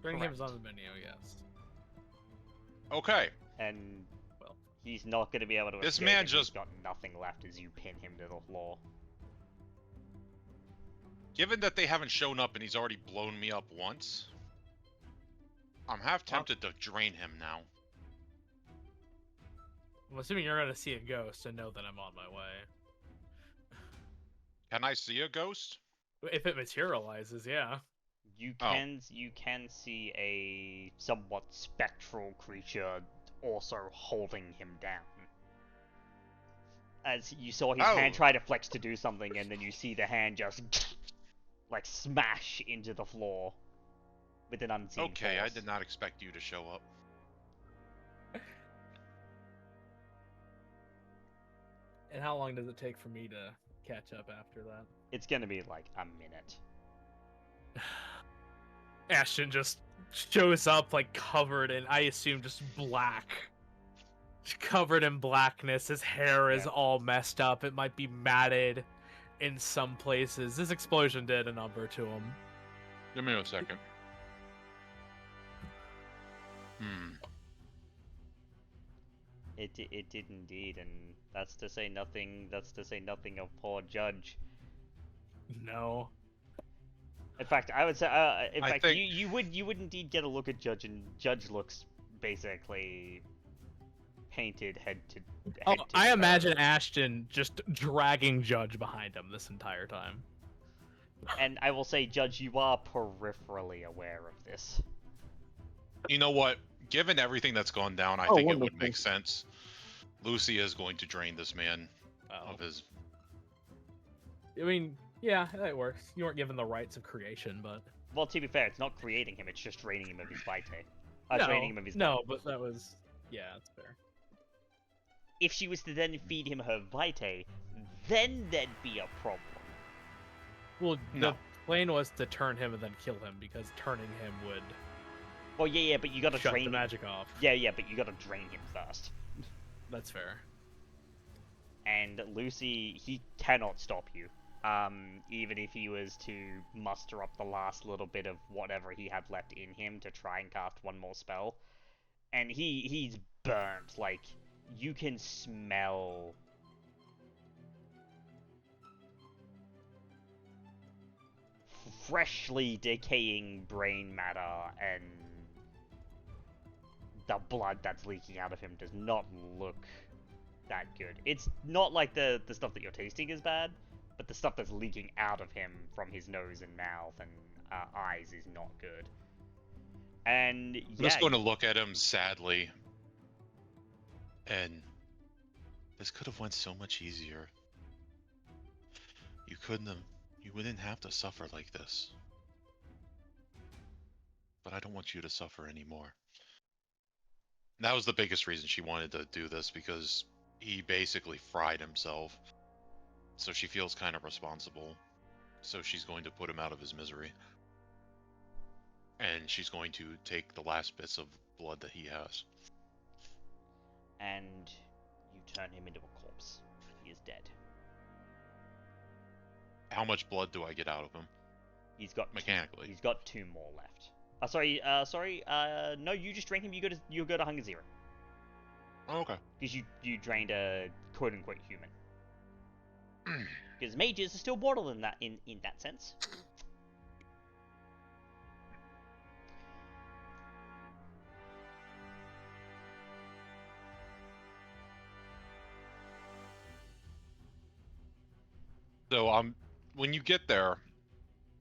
Bring Correct. him on the menu, yes. Okay. And Well, he's not going to be able to This escape man and he's just- got nothing left as you pin him to the floor. Given that they haven't shown up and he's already blown me up once, I'm half tempted to drain him now. I'm assuming you're gonna see a ghost and know that I'm on my way. Can I see a ghost? If it materializes, yeah. You Oh. can see a somewhat spectral creature also holding him down. As you saw his hand Oh. try to flex to do something, and then you see the hand just like smash into the floor with an unseen Okay, I force. did not expect you to show up. And how long does it take for me to catch up after that? It's gonna be like a minute. Ashton just shows up like covered in, I assume, just black. Covered in blackness. His hair is Yeah. all messed up. It might be matted in some places. This explosion did a number to him. Give me a second. It did indeed, and that's to say nothing. That's to say nothing of poor Judge. No. In fact, I would say, in I fact, think- you would indeed get a look at Judge, and Judge looks basically painted head to. Oh, Head to I toe. imagine Ashton just dragging Judge behind him this entire time. And I will say, Judge, you are peripherally aware of this. You know what? Given everything that's gone down, I Oh, think it would wonderful. make sense. Lucy is going to drain this man Oh. of his... I mean, yeah, that works. You weren't given the rights of creation, but Well, to be fair, it's not creating him; it's just draining him of his vitae. no, Draining him of his. no, but that was, yeah, that's fair. If she was to then feed him her vitae, then there'd be a problem. Well, No. the plan was to turn him and then kill him because turning him would Well, yeah, but you gotta shut drain the him. magic off. Yeah, but you gotta drain him first. That's fair. And Lucy, he cannot stop you. Even if he was to muster up the last little bit of whatever he had left in him to try and cast one more spell. And he's burnt, like, you can smell... freshly decaying brain matter, and the blood that's leaking out of him does not look that good. It's not like the stuff that you're tasting is bad, but the stuff that's leaking out of him from his nose and mouth and eyes is not good. And I'm yeah, just going to look at him sadly. And this could have went so much easier. You wouldn't have to suffer like this. But I don't want you to suffer anymore. That was the biggest reason she wanted to do this, because he basically fried himself. So she feels kind of responsible. So she's going to put him out of his misery. And she's going to take the last bits of blood that he has. and you turn him into a corpse. He is dead. How much blood do I get out of him? He's got Mechanically. He's got 2 more left. No, you just drain him. You go to hunger 0 Oh, okay. because you drained a quote unquote human. Because mages are still mortal than that in that sense. So when you get there,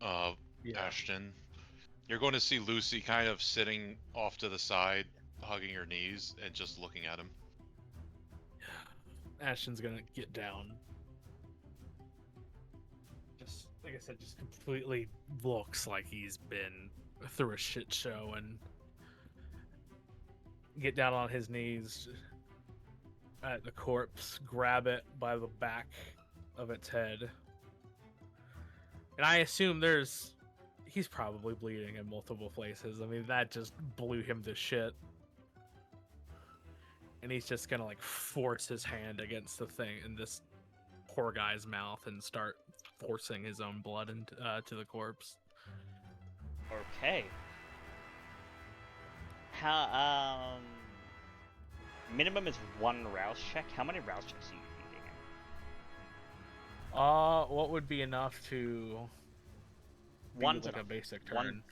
Yeah. Ashton, you're going to see Lucy kind of sitting off to the side, hugging her knees and just looking at him. Ashton's gonna get down. like I said, just completely looks like he's been through a shit show and get down on his knees at the corpse, grab it by the back of its head. And I assume he's probably bleeding in multiple places. I mean, that just blew him to shit. And he's just gonna like force his hand against the thing in this poor guy's mouth and start forcing his own blood into to the corpse. Okay. How minimum is 1 rouse check. How many rouse checks are you feeding him? What would be enough to be One's like enough. a basic turn? One-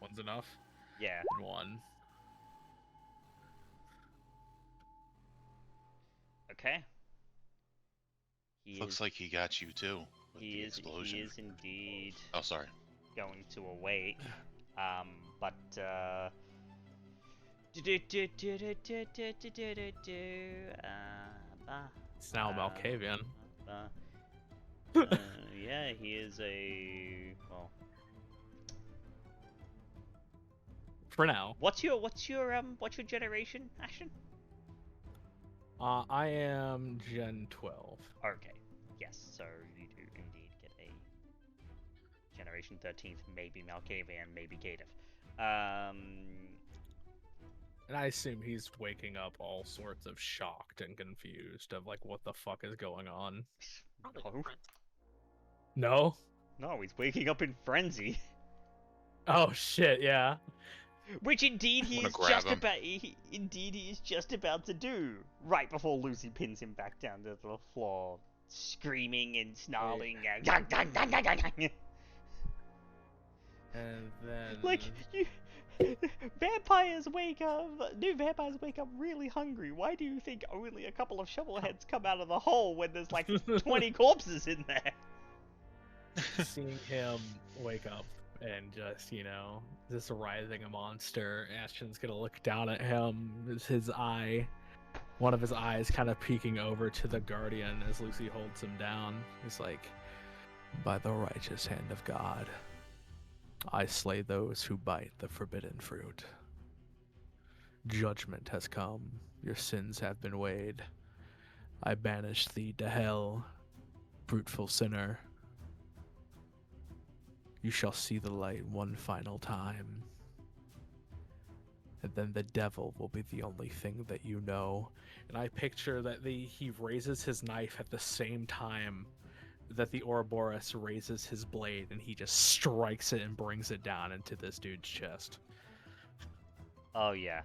One's enough. Yeah. One. Okay. Looks like he got you too. With he the is explosion. he is indeed Oh, sorry. going to awake. But It's now Malkavian. Yeah, he is a well. For now. What's your generation, Ashton? I am Gen 12. Okay. Yes, so you do indeed get a Generation 13th, maybe Malkavian, maybe Gative. And I assume he's waking up all sorts of shocked and confused of like what the fuck is going on. Probably No. different. No? No, he's waking up in frenzy. Oh shit, yeah. Which indeed he Wanna is grab just him. about. Indeed, he is just about to do right before Lucy pins him back down to the floor, screaming and snarling. And then Like you, vampires wake up. New vampires wake up really hungry. Why do you think only a couple of shovelheads come out of the hole when there's like 20 corpses in there? seeing him wake up and just, just writhing a monster, Ashton's gonna look down at him, one of his eyes kind of peeking over to the Guardian as Lucy holds him down. He's like, by the righteous hand of God, I slay those who bite the forbidden fruit. Judgment has come, your sins have been weighed. I banish thee to hell, bruteful sinner. You shall see the light one final time. And then the devil will be the only thing that you know. And I picture that he raises his knife at the same time that the Ouroboros raises his blade, and he just strikes it and brings it down into this dude's chest. Oh yeah,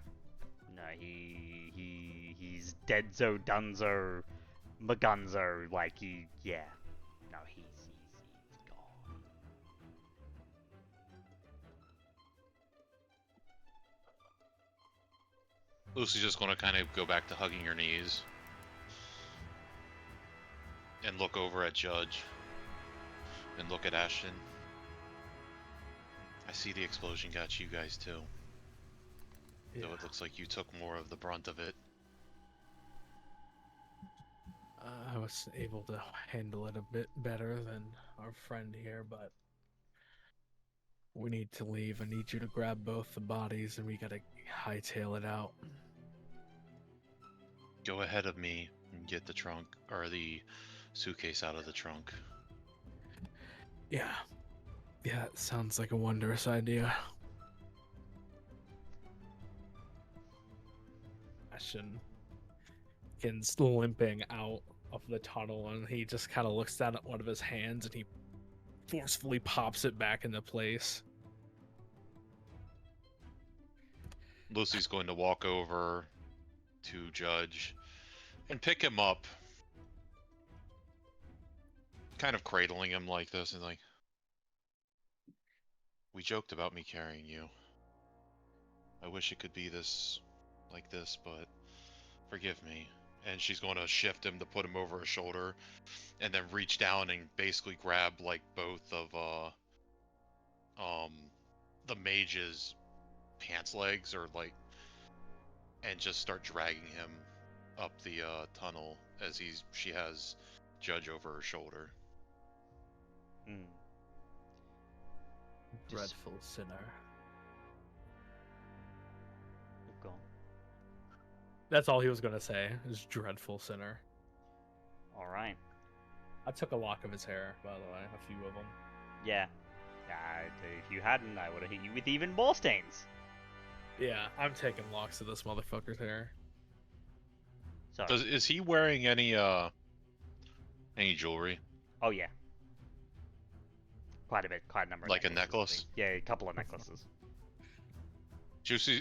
no, he's deadzo, dunzo, magunzo, like yeah, no, he's gone. Lucy's just gonna kind of go back to hugging her knees. And look over at Judge. And look at Ashton. I see the explosion got you guys too. Yeah. Though it looks like you took more of the brunt of it. I was able to handle it a bit better than our friend here, but we need to leave. I need you to grab both the bodies and we gotta hightail it out. Go ahead of me and get the trunk, or the suitcase out of the trunk. Yeah, it sounds like a wondrous idea. Ashton begins limping out of the tunnel, and he just kind of looks down at one of his hands and he forcefully pops it back into place. Lucy's going to walk over to Judge and pick him up, kind of cradling him like this, and like, we joked about me carrying you. I wish it could be like this, but forgive me. And she's going to shift him to put him over her shoulder, and then reach down and basically grab like both of the mage's pants legs, or like, and just start dragging him up the tunnel as she has Judge over her shoulder. Dreadful sinner. Oh, go on. That's all he was gonna say, is dreadful sinner. Alright. I took a lock of his hair, by the way, a few of them. Yeah. If you hadn't, I would have hit you with even more stains. Yeah, I'm taking locks of this motherfucker's hair. So, Is he wearing any jewelry? oh yeah. Quite a bit, quite a number of Like a necklaces, I necklace? think. Yeah, a couple of necklaces.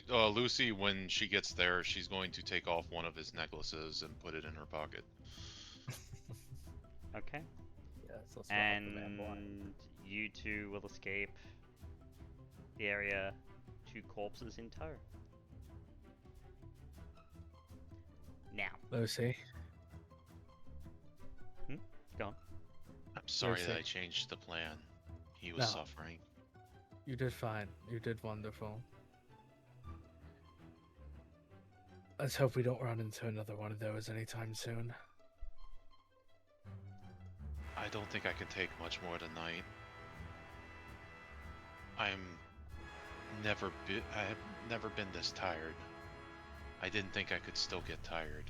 Lucy, when she gets there, she's going to take off one of his necklaces and put it in her pocket. Okay. Yes, let's go help the man boy. And you two will escape the area, 2 corpses in tow. Now, Lucy, go on. I'm sorry Lucy. that I changed the plan. He was No. suffering. you did fine. You did wonderful. Let's hope we don't run into another one of those anytime soon. I don't think I can take much more tonight. I have never been this tired. I didn't think I could still get tired.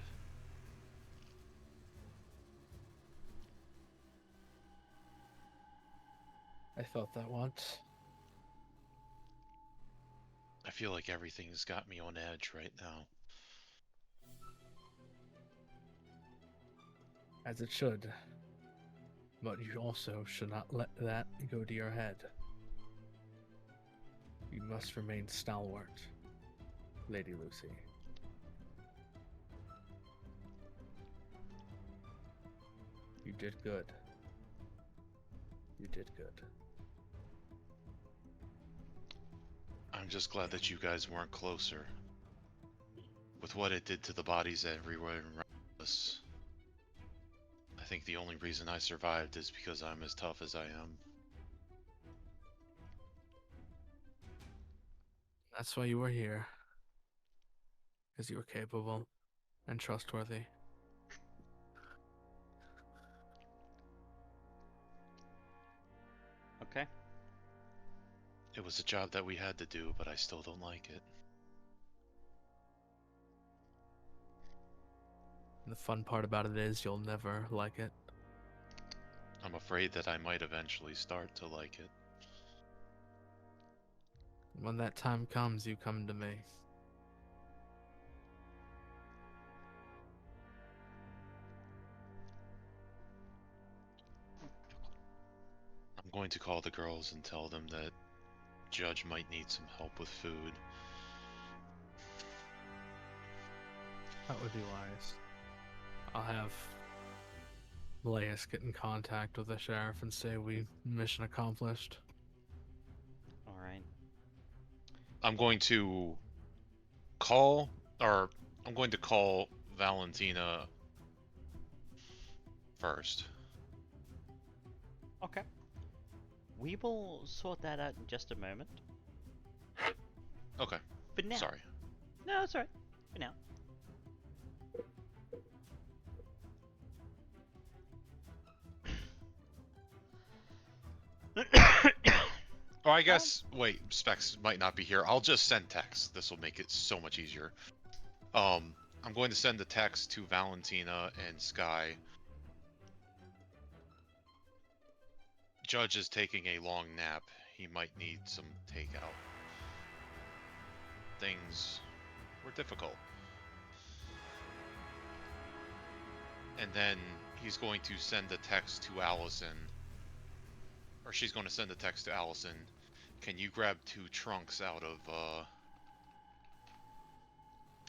I felt that once. I feel like everything's got me on edge right now. As it should. But you also should not let that go to your head. You must remain stalwart, Lady Lucy. You did good. You did good. I'm just glad that you guys weren't closer. With what it did to the bodies everywhere around us, I think the only reason I survived is because I'm as tough as I am. That's why you were here. Because you were capable and trustworthy. Okay. It was a job that we had to do, but I still don't like it. And the fun part about it is you'll never like it. I'm afraid that I might eventually start to like it. When that time comes, you come to me. I'm going to call the girls and tell them that Judge might need some help with food. That would be wise. I'll have Laius get in contact with the sheriff and say we mission accomplished. Alright. I'm going to call Valentina first. Okay. We will sort that out in just a moment. Okay. For now. Sorry. No, it's alright. For now. Oh, I guess. Wait, Specs might not be here. I'll just send text. This will make it so much easier. I'm going to send the text to Valentina and Skye. Judge is taking a long nap. He might need some takeout. Things were difficult. And then he's going to send a text to Allison. Or she's going to send a text to Allison. Can you grab 2 trunks out of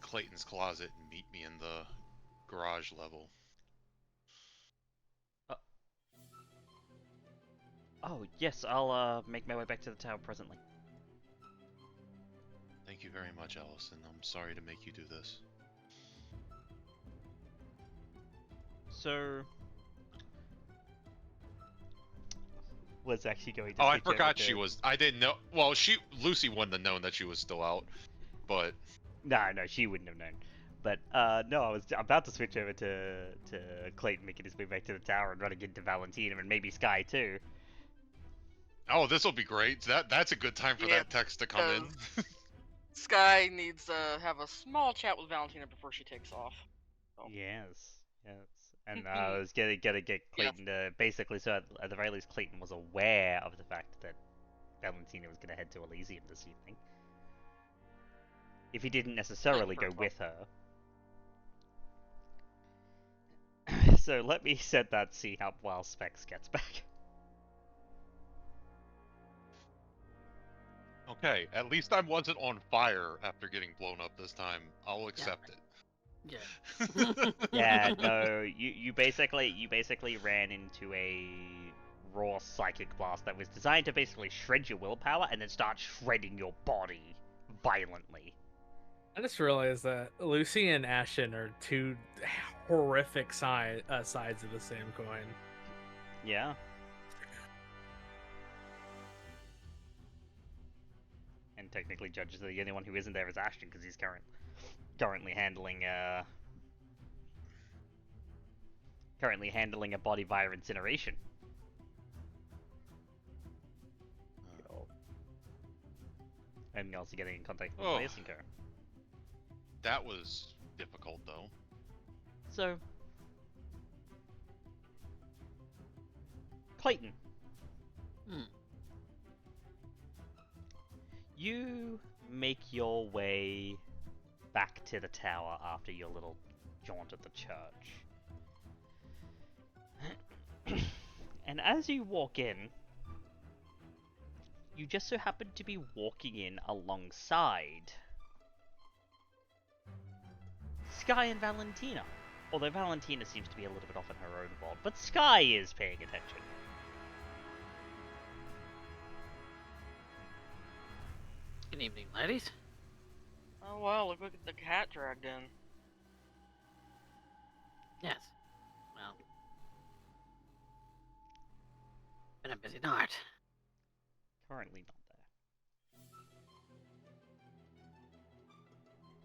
Clayton's closet and meet me in the garage level? Oh, yes, I'll make my way back to the tower presently. Thank you very much, Allison. I'm sorry to make you do this. So... was actually going to Oh, I switch over forgot to- she was. I didn't know. Well, Lucy wouldn't have known that she was still out, but No, she wouldn't have known. But, no, I was about to switch over to Clayton making his way back to the tower and running into Valentina and maybe Skye too. Oh, this will be great. That's a good time for Yeah, that text to come in. Skye needs to have a small chat with Valentina before she takes off. Oh. Yes, yes. And I was gonna get Clayton to basically, so at the very least, Clayton was aware of the fact that Valentina was gonna head to Elysium this evening. If he didn't necessarily go with her. So let me set that scene up while Specs gets back. Okay, at least I wasn't on fire after getting blown up this time. I'll accept it. Yeah. Yeah, no, you basically ran into a raw psychic blast that was designed to basically shred your willpower and then start shredding your body violently. I just realized that Lucy and Ashton are two horrific sides of the same coin. Yeah. And technically, Judge, the only one who isn't there is Ashton because he's currently handling a body via incineration. And also getting in contact with Mason. That was difficult, though. So, Clayton. You make your way back to the tower after your little jaunt at the church. And as you walk in, you just so happen to be walking in alongside Skye and Valentina. Although Valentina seems to be a little bit off in her own world, but Skye is paying attention. Good evening, ladies. Oh wow, look at the cat dragged in. Yes. Well, been a busy night. Currently not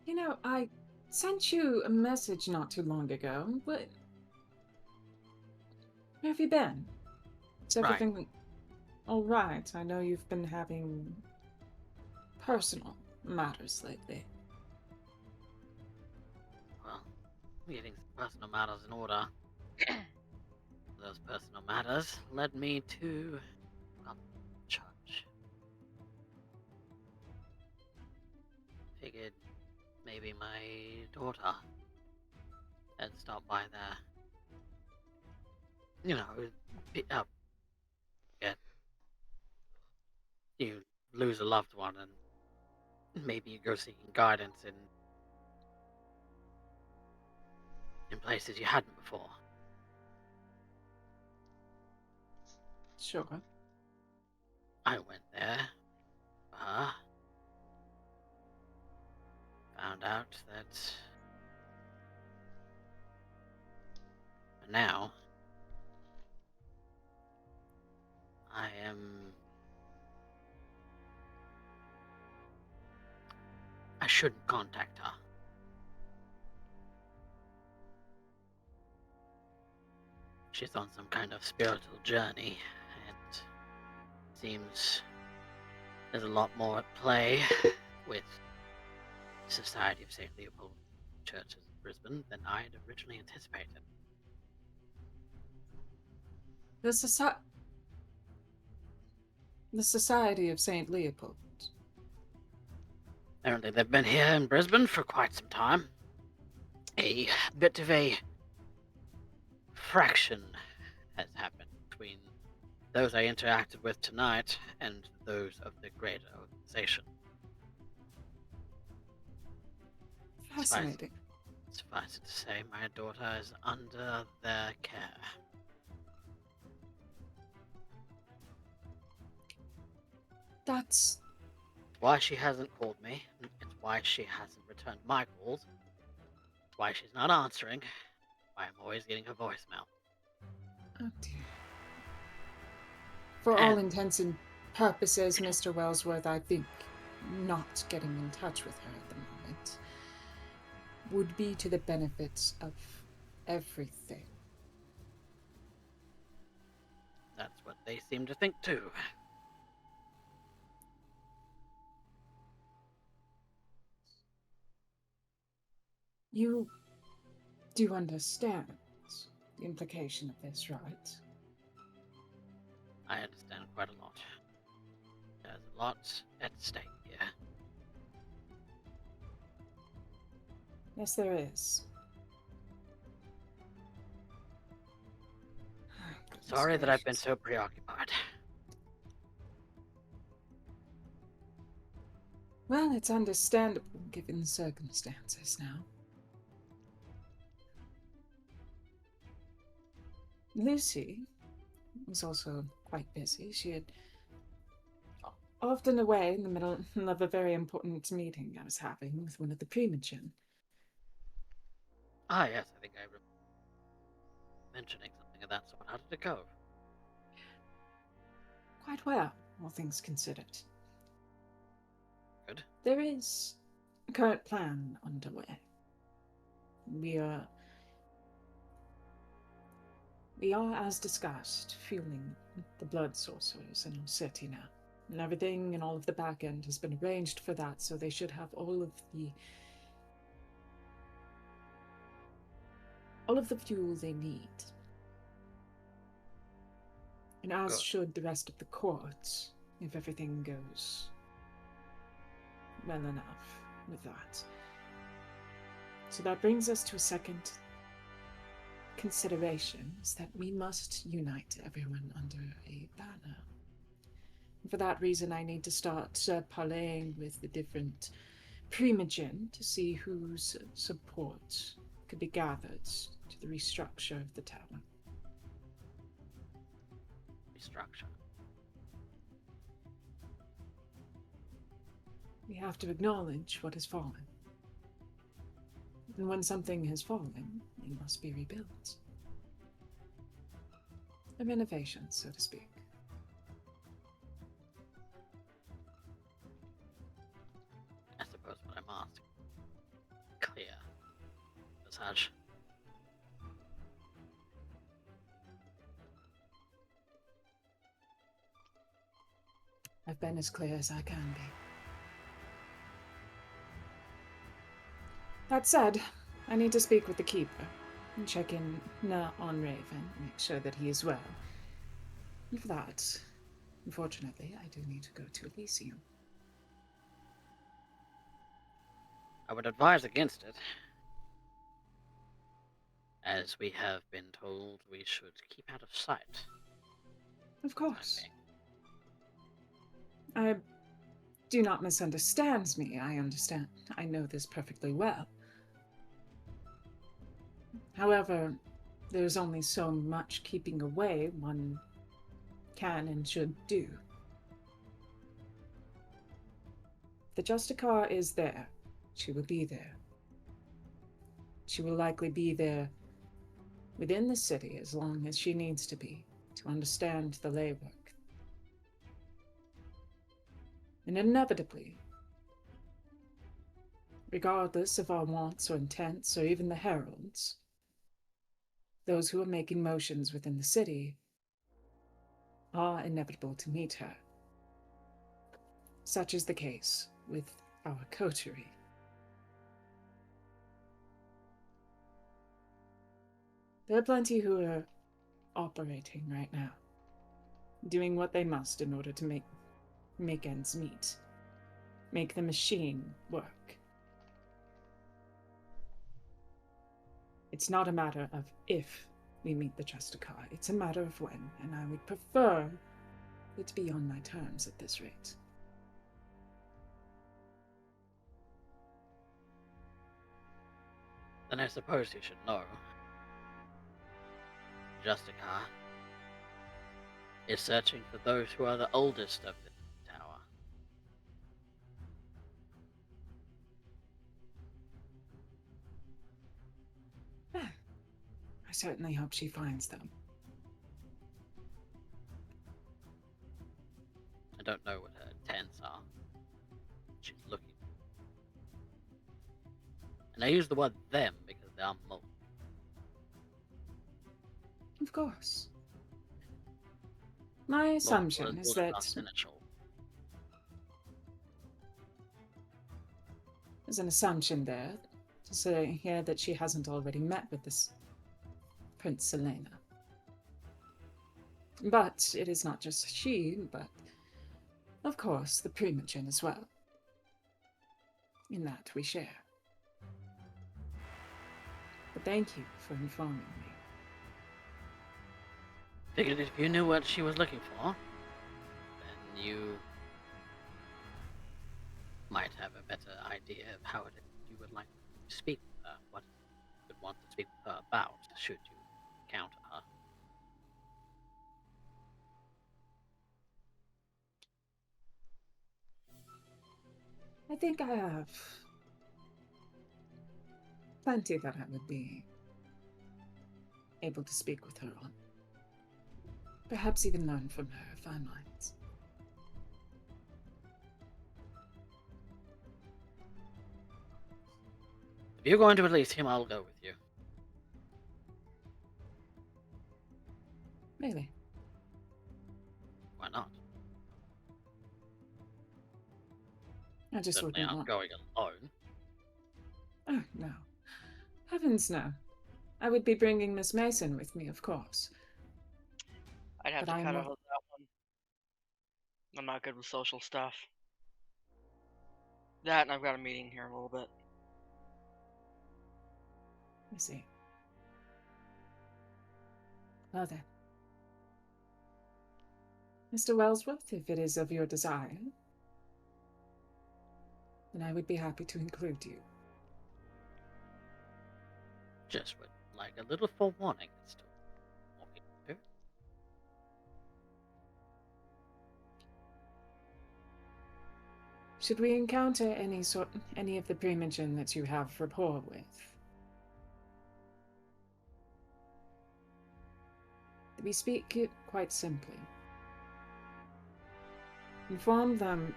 there. You know, I sent you a message not too long ago, but where have you been? Is everything all right? I know you've been having personal matters lately. Well, getting some personal matters in order. Those personal matters led me to church. Figured maybe my daughter had stopped by there. You know, you lose a loved one and maybe you go seeking guidance in places you hadn't before. Sure. I went there. Found out that now I shouldn't contact her. She's on some kind of spiritual journey, and seems there's a lot more at play with the Society of St. Leopold Churches in Brisbane than I had originally anticipated. The Society of St. Leopold. Apparently they've been here in Brisbane for quite some time. A bit of a fraction has happened between those I interacted with tonight and those of the greater organization. Fascinating. Suffice it to say, my daughter is under their care. That's Why she hasn't called me, it's why she hasn't returned my calls, why she's not answering, why I'm always getting her voicemail. oh dear. For all intents and purposes, Mr. Wellsworth, I think not getting in touch with her at the moment would be to the benefit of everything. That's what they seem to think too. You do understand the implication of this, right? I understand quite a lot. There's a lot at stake here. Yes, there is. Sorry that I've been so preoccupied. Well, it's understandable given the circumstances now. Lucy was also quite busy. She had often away in the middle of a very important meeting I was having with one of the Primogen. Ah, yes, I think I remember mentioning something of that sort. How did it go? Quite well, all things considered. Good. There is a current plan underway. We are, as discussed, fueling the blood sorcerers in our city now. And everything and all of the back end has been arranged for that, so they should have all of the fuel they need. And as Good. should the rest of the court, if everything goes well enough with that. So that brings us to a second consideration, is that we must unite everyone under a banner. And for that reason, I need to start parlaying with the different Primogen to see whose support could be gathered to the restructure of the tower. Restructure. We have to acknowledge what has fallen. And when something has fallen, it must be rebuilt. A renovation, so to speak. I suppose what I'm asking. Clear. Visage. I've been as clear as I can be. That said, I need to speak with the Keeper and check in on Raven, make sure that he is well. And for that, unfortunately, I do need to go to Elysium. I would advise against it. As we have been told, we should keep out of sight. Of course. Do not misunderstand me. I understand. I know this perfectly well. However, there's only so much keeping away one can and should do. The Justicar is there. She will be there. She will likely be there within the city as long as she needs to be to understand the lay work. And inevitably, regardless of our wants or intents or even the heralds, those who are making motions within the city are inevitable to meet her. Such is the case with our coterie. There are plenty who are operating right now, doing what they must in order to make ends meet, make the machine work. It's not a matter of if we meet the Justicar, it's a matter of when, and I would prefer it to be on my terms at this rate. Then I suppose you should know. Justicar is searching for those who are the oldest of the tower. I certainly hope she finds them. I don't know what her intents are. She's looking. And I use the word them because they are multiple. Of course. My assumption is that there's an assumption there to say here that she hasn't already met with this Prince Selena. But it is not just she, but of course the Primogen as well. In that we share. But thank you for informing me. Figured if you knew what she was looking for, then you might have a better idea of how it is you would like to speak with her, what you would want to speak with her about, should you encounter her. I think I have plenty that I would be able to speak with her on. Perhaps even learn from her fine lines. If you're going to release him, I'll go with you. Really? Why not? I just Certainly wouldn't aren't want... going alone. Oh, no. Heavens, no. I would be bringing Miss Mason with me, of course. I'd have But to I'm cut out not- that one. I'm not good with social stuff. That, and I've got a meeting here in a little bit. I see. Well then. Mr. Wellsworth, if it is of your desire, then I would be happy to include you. Just would like a little forewarning as to what we do. Should we encounter any of the Primogen that you have rapport with? We speak it quite simply. Inform them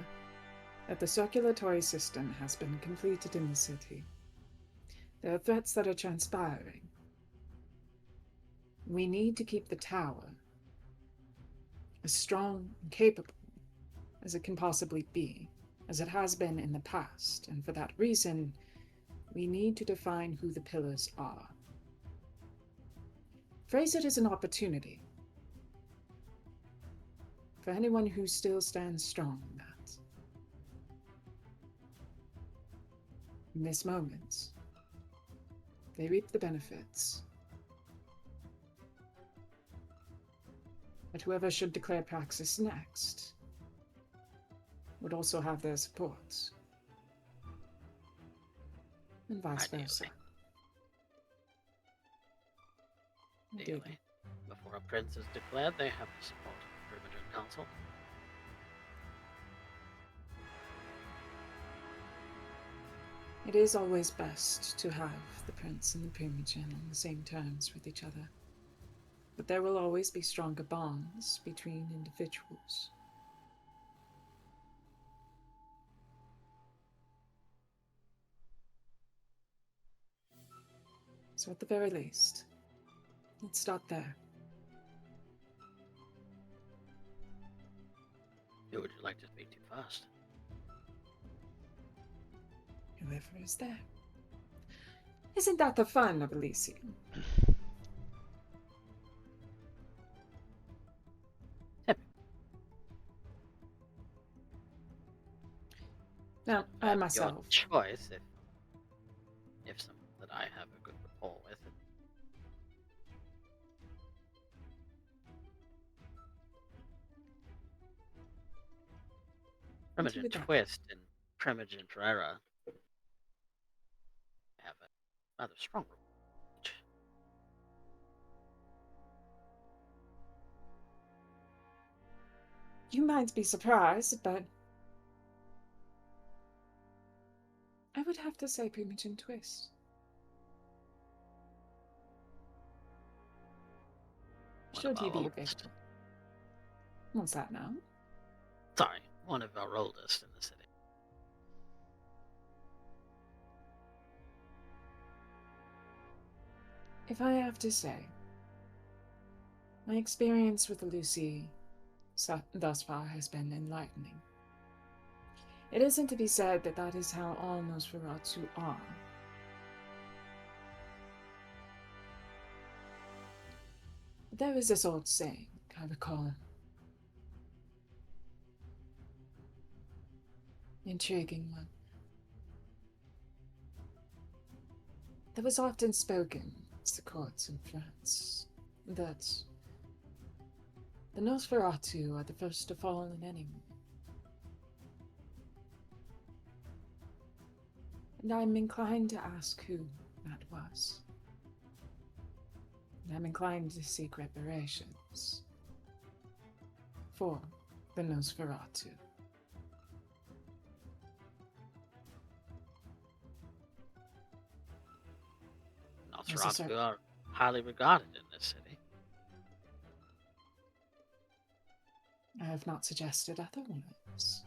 that the circulatory system has been completed in the city. There are threats that are transpiring. We need to keep the tower as strong and capable as it can possibly be, as it has been in the past, and for that reason, we need to define who the pillars are. Phrase it as an opportunity for anyone who still stands strong in that. In this moment, they reap the benefits. But whoever should declare praxis next would also have their support. And vice versa. Ideally. Before a prince is declared, they have the support of the Primogen Council. It is always best to have the prince and the Primogen on the same terms with each other. But there will always be stronger bonds between individuals. So at the very least, let's start there. Who would you like to speak to first? Whoever is there. Isn't that the fun of Elysium? Now, I myself. Your choice if someone that I have a good rapport with. Primogen Twist and Primogen Pereira have a rather strong rapport. You might be surprised, but I would have to say Primogen Twist. Should he be available? What's that now? Sorry, one of our oldest in the city. If I have to say, my experience with Lucy thus far has been enlightening. It isn't to be said that that is how all Nosferatu are, There is this old saying, I recall. Intriguing one. That was often spoken at the courts in France, that the Nosferatu are the first to fall in any war. And I'm inclined to ask who that was. And I'm inclined to seek reparations for the Nosferatu. Nosferatu are highly regarded in this city. I have not suggested otherwise.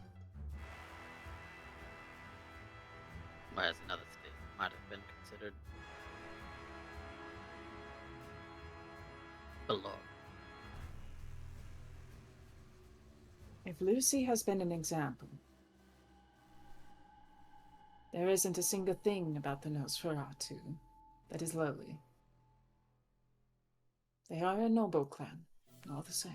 Whereas another city might have been considered below. If Lucy has been an example, there isn't a single thing about the Nosferatu that is lowly. They are a noble clan, all the same.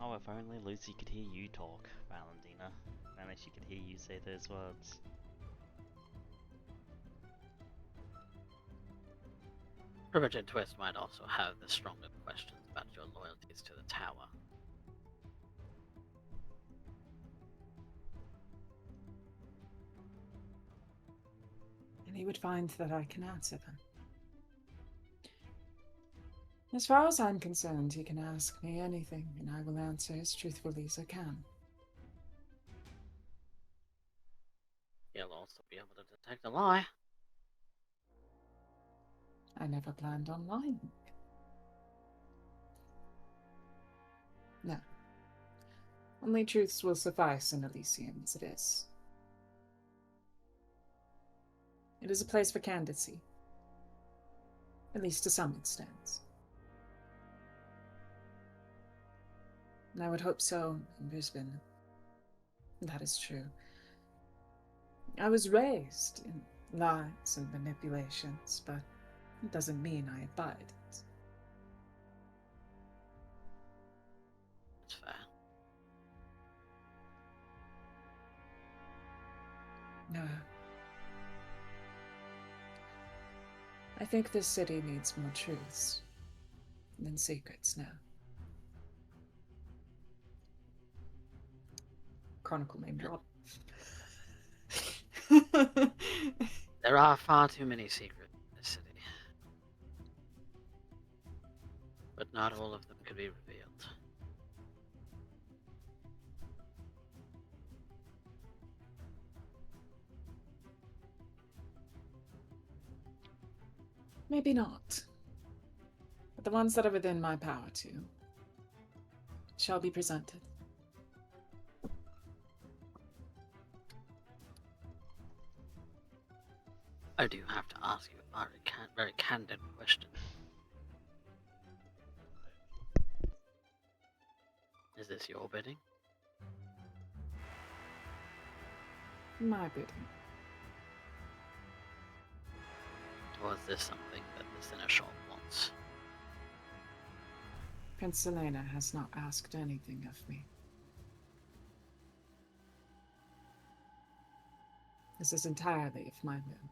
Oh, if only Lucy could hear you talk, Valentina. If only she could hear you say those words. Privilege and Twist might also have the stronger questions about your loyalties to the tower. And he would find that I can answer them. As far as I'm concerned, he can ask me anything, and I will answer as truthfully as I can. He'll also be able to detect a lie. I never planned on lying. No. Only truths will suffice in Elysium as it is. It is a place for candidacy. At least to some extent. And I would hope so in Brisbane. That is true. I was raised in lies and manipulations, but it doesn't mean I abide it. That's fair. No. I think this city needs more truths than secrets now. Chronicle name drop. There are far too many secrets in this city. But not all of them could be revealed. Maybe not. But the ones that are within my power to shall be presented. I do have to ask you a very candid question. Is this your bidding? My bidding. Or is this something that the Seneschal wants? Prince Selena has not asked anything of me. This is entirely of my will.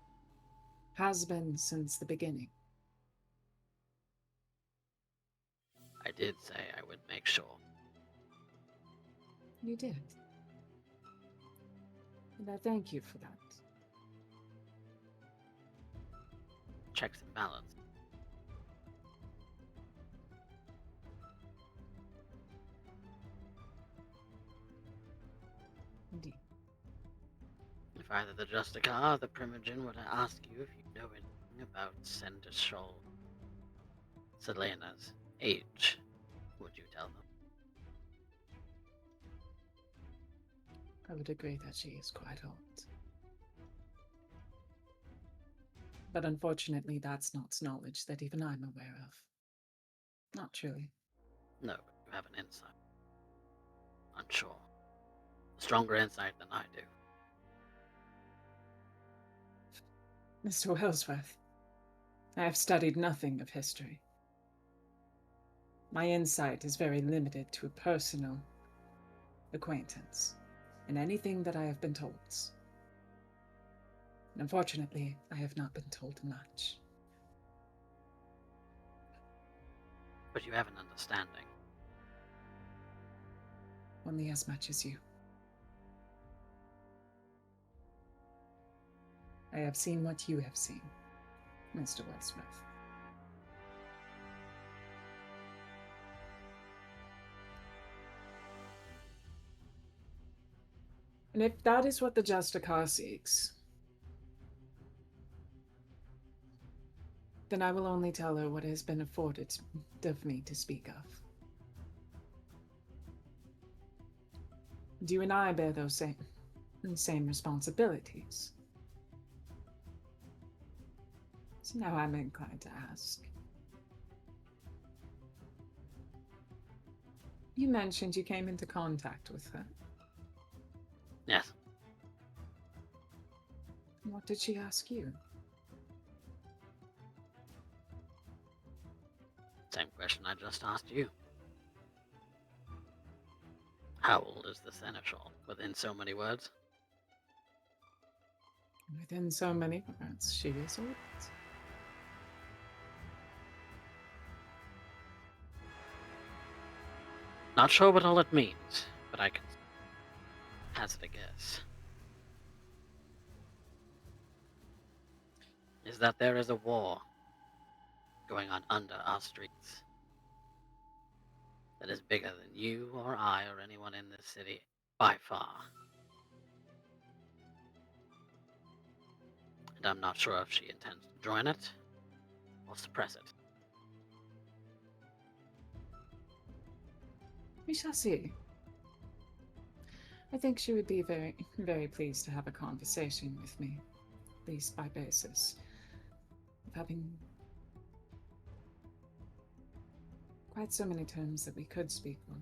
Has been since the beginning. I did say I would make sure. You did. And I thank you for that. Checks and balance. Indeed. If either the Justicar or the Primogen were to ask you if you know anything about Seneschal Selena's age, would you tell them? I would agree that she is quite old. But unfortunately, that's not knowledge that even I'm aware of. Not truly. No, but you have an insight. I'm sure. A stronger insight than I do. Mr. Wellsworth, I have studied nothing of history. My insight is very limited to a personal acquaintance in anything that I have been told. And unfortunately, I have not been told much. But you have an understanding. Only as much as you. I have seen what you have seen, Mr. Wellsworth. And if that is what the Justicar seeks, then I will only tell her what has been afforded of me to speak of. You and I bear those same responsibilities. So now I'm inclined to ask. You mentioned you came into contact with her. Yes. What did she ask you? Same question I just asked you. How old is the seneschal? Within so many words? Within so many words, she is old. Not sure what all it means, but I can hazard a guess. Is that there is a war going on under our streets that is bigger than you or I or anyone in this city, by far. And I'm not sure if she intends to join it or suppress it. We shall see. I think she would be very, very pleased to have a conversation with me, at least by basis of having quite so many terms that we could speak on.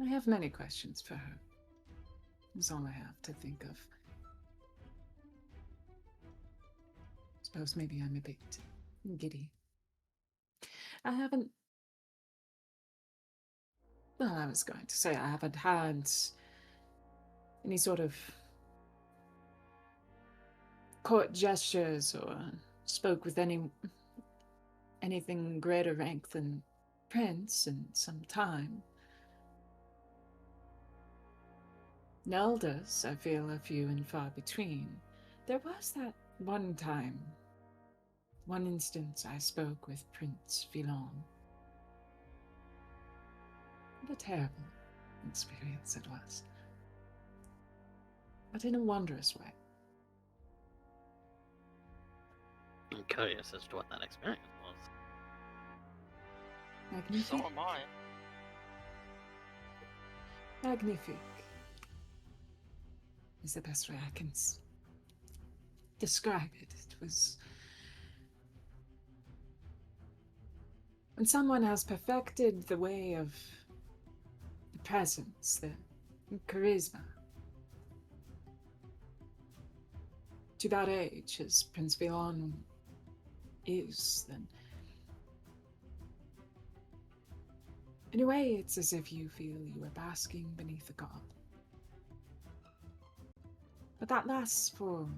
I have many questions for her. That's all I have to think of. Suppose maybe I'm a bit giddy. I haven't... Well, I was going to say I haven't had any sort of court gestures or spoke with anything greater rank than Prince in some time. Elders, I feel, are few and far between. There was that one time, one instance I spoke with Prince Theon. What a terrible experience it was. But in a wondrous way. I'm curious as to what that experience was. Magnifique. So am I. Magnifique is the best way I can describe it. It was when someone has perfected the way of the presence, the charisma, to that age, as Prince Theon is, then in a way it's as if you feel you are basking beneath a god. But that lasts for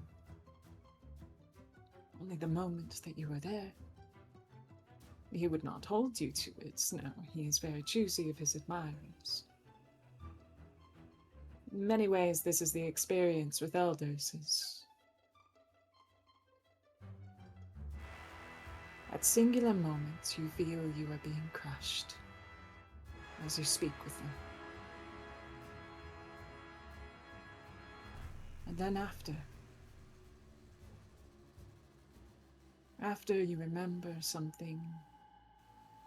only the moment that you are there. He would not hold you to it, no. He is very choosy of his admirers. In many ways, this is the experience with elders, is at singular moments you feel you are being crushed as you speak with them. And then after you remember something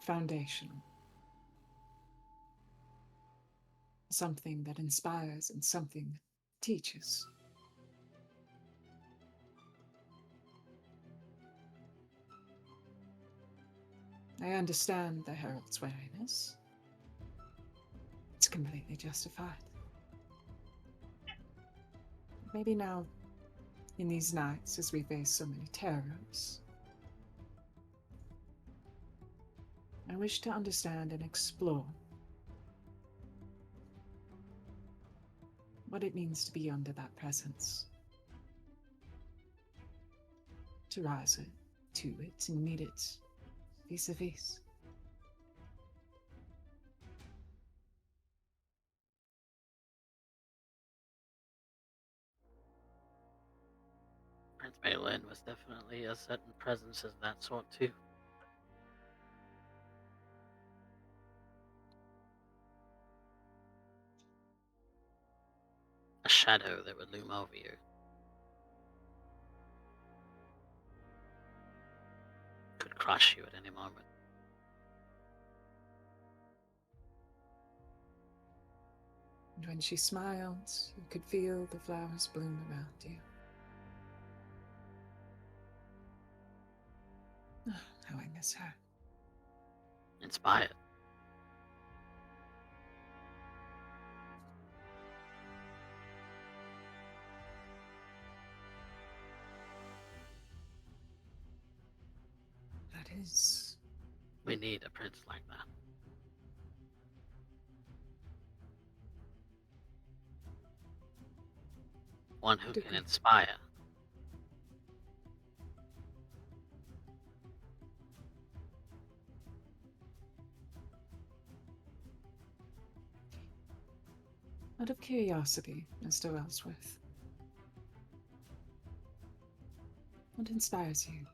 foundational, something that inspires and something that teaches. I understand the herald's wariness. It's completely justified. maybe now, in these nights, as we face so many terrors, I wish to understand and explore what it means to be under that presence. To rise to it and meet it vis-a-vis. Prince Balin was definitely a certain presence of that sort too. A shadow that would loom over you. Could crush you at any moment. And when she smiled, you could feel the flowers bloom around you. Oh, how I miss her. Inspired. That is... We need a prince like that. One who can inspire. Out of curiosity, Mr. Wellsworth, what inspires you?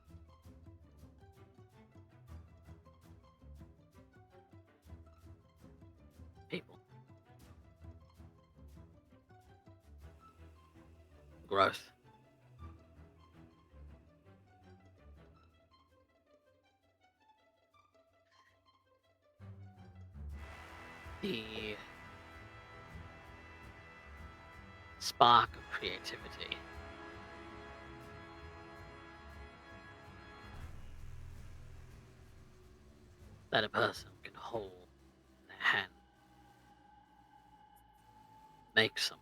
People. Growth. The spark of creativity. That a person can hold in their hand. Make some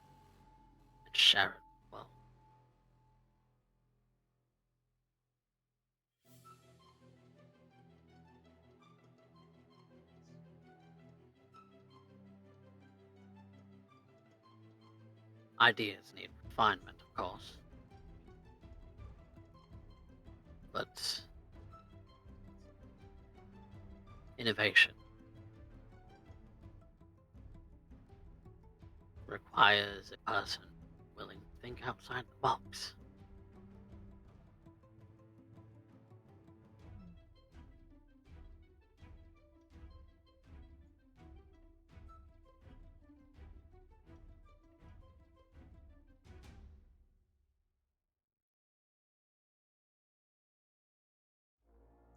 and share it well. Ideas need refinement, of course. But innovation requires a person willing to think outside the box.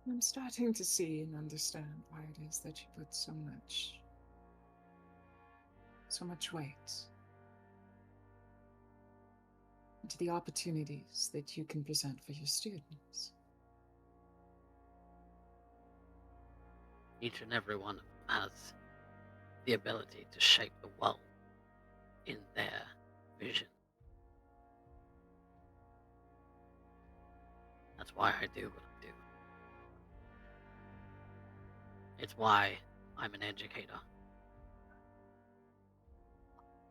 I'm starting to see and understand why it is that you put so much weight into the opportunities that you can present for your students. Each and every one of them has the ability to shape the world in their vision. That's why I do what I do. It's why I'm an educator.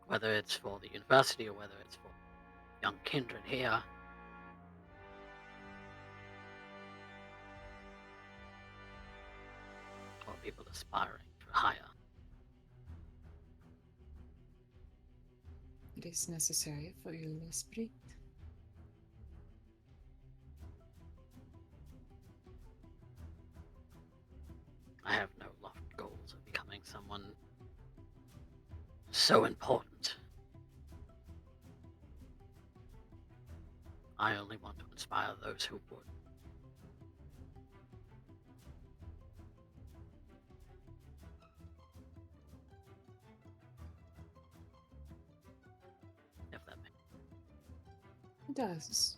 Whether it's for the university or whether it's for young kindred here. Or people aspiring for higher. It is necessary for your l'esprit. I have no lofty goals of becoming someone so important. I only want to inspire those who would. If that makes It does.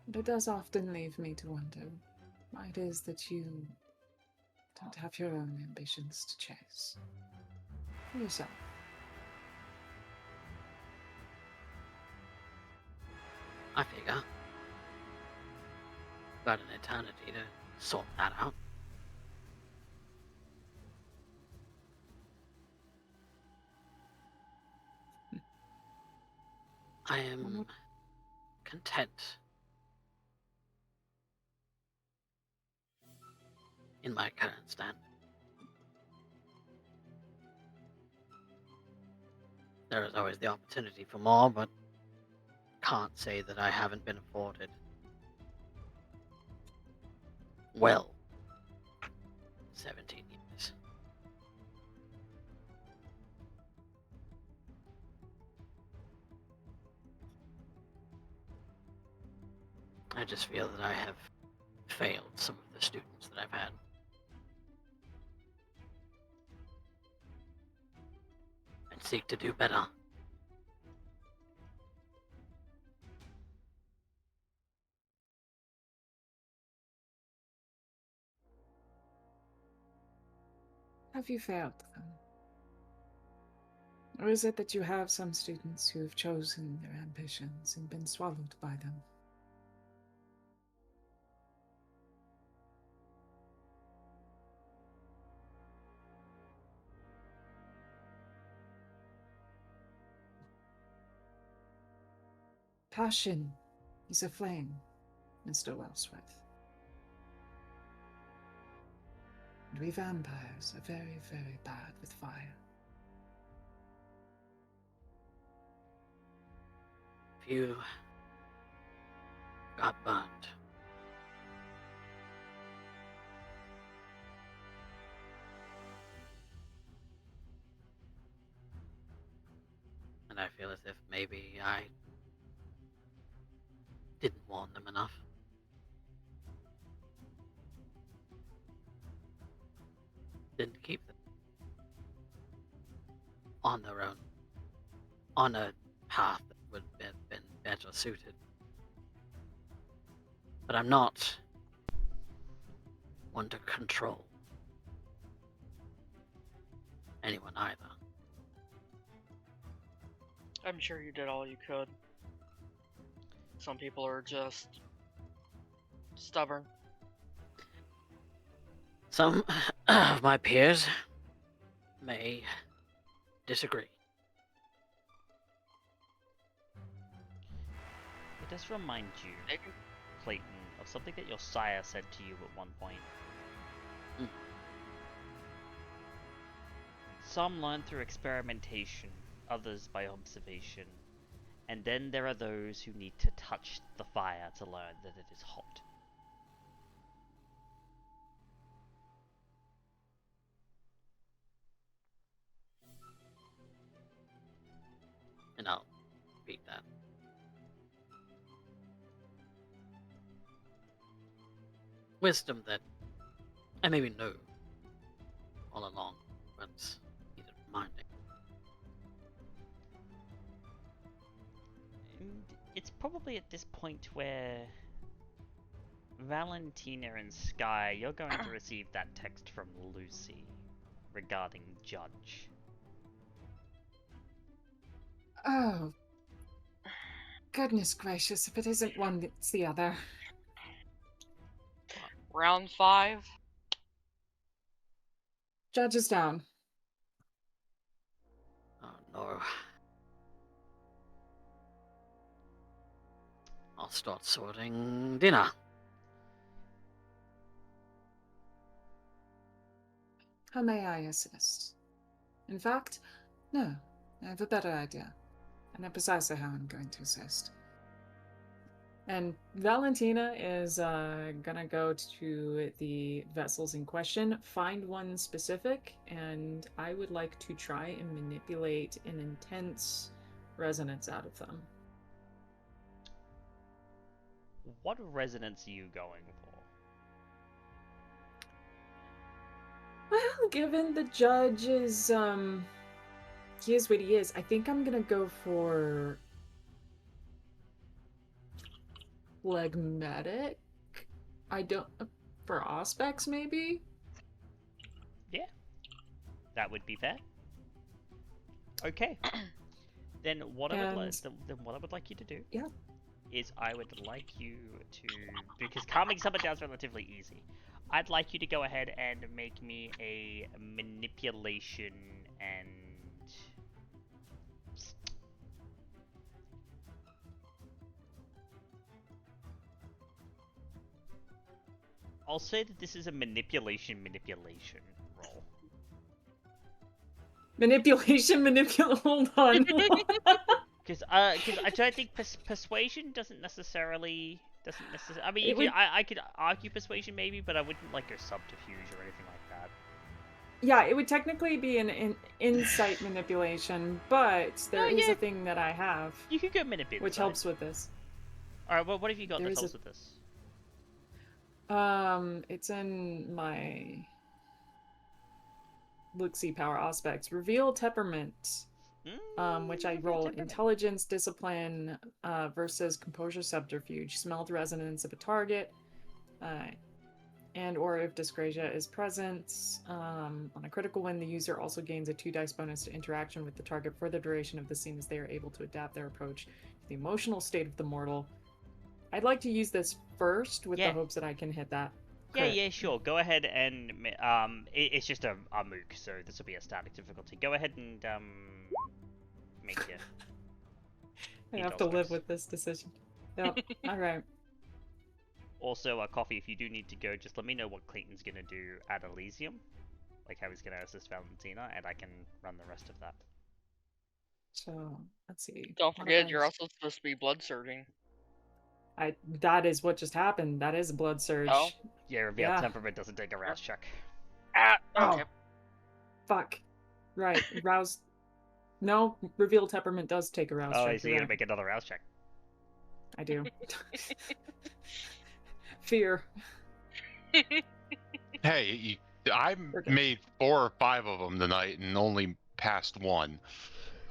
But it does often leave me to wonder why it is that you don't have your own ambitions to chase for yourself. I figure. Got an eternity to sort that out. I am content in my current stand. There is always the opportunity for more, but can't say that I haven't been afforded well 17 years. I just feel that I have failed some of the students that I've had. And seek to do better. Have you failed them? Or is it that you have some students who have chosen their ambitions and been swallowed by them? Passion is a flame, Mr. Wellsworth. And we vampires are very, very bad with fire. If you got burned, and I feel as if maybe I didn't warn them enough. Didn't keep them on their own, on a path that would have been better suited. But I'm not one to control anyone either. I'm sure you did all you could. Some people are just stubborn. Some of my peers may disagree. It does remind you, They can- Clayton, of something that your sire said to you at one point. Mm. Some learn through experimentation, others by observation, and then there are those who need to touch the fire to learn that it is hot. And I'll repeat that. Wisdom that I maybe knew all along, but needed reminding. And it's probably at this point where Valentina and Skye, you're going to receive that text from Lucy regarding Judge. Oh. Goodness gracious, if it isn't one, it's the other. Round 5. Judge is down. Oh no. I'll start sorting dinner. How may I assist? In fact, no, I have a better idea. I know precisely how I'm going to assist. And Valentina is gonna go to the vessels in question, find one specific, and I would like to try and manipulate an intense resonance out of them. What resonance are you going for? Well, given the judge is, he is what he is, I think I'm gonna go for phlegmatic. I don't, for Auspex maybe? Yeah, that would be fair. Okay. Then what I would And- then what I would like you to do Yeah. is I would like you to, because calming someone down is relatively easy. I'd like you to go ahead and make me a manipulation and I'll say that this is a manipulation roll. Hold on. Because I don't think persuasion doesn't necessarily. I mean, I could argue persuasion maybe, but I wouldn't like go subterfuge or anything like that. Yeah, it would technically be an insight manipulation, but there is a thing that I have. You could go manipulate, which helps with this. All right, well, what have you got that helps with this? It's in my look-see power aspects. Reveal temperament, which I roll intelligence, discipline, versus composure subterfuge. Smell the resonance of a target, and or if dyscrasia is present. On a critical win, the user also gains a 2 dice bonus to interaction with the target for the duration of the scene as they are able to adapt their approach to the emotional state of the mortal. I'd like to use this first with the hopes that I can hit that. Yeah, sure. Go ahead and it's just a mook, so this will be a static difficulty. Go ahead and make it. I have to live with this decision. Yep. All right. Also, Coffee, if you do need to go, just let me know what Clayton's gonna do at Elysium, like how he's gonna assist Valentina, and I can run the rest of that. So let's see. Don't forget, you're also supposed to be blood surging. That is what just happened. That is a blood surge. Oh? Yeah, reveal temperament doesn't take a rouse check. Ah, okay. Fuck. Right, rouse. No, reveal temperament does take a rouse check. Oh, so you're gonna make another rouse check. I do. Fear. Hey, I made 4 or 5 of them tonight and only passed 1.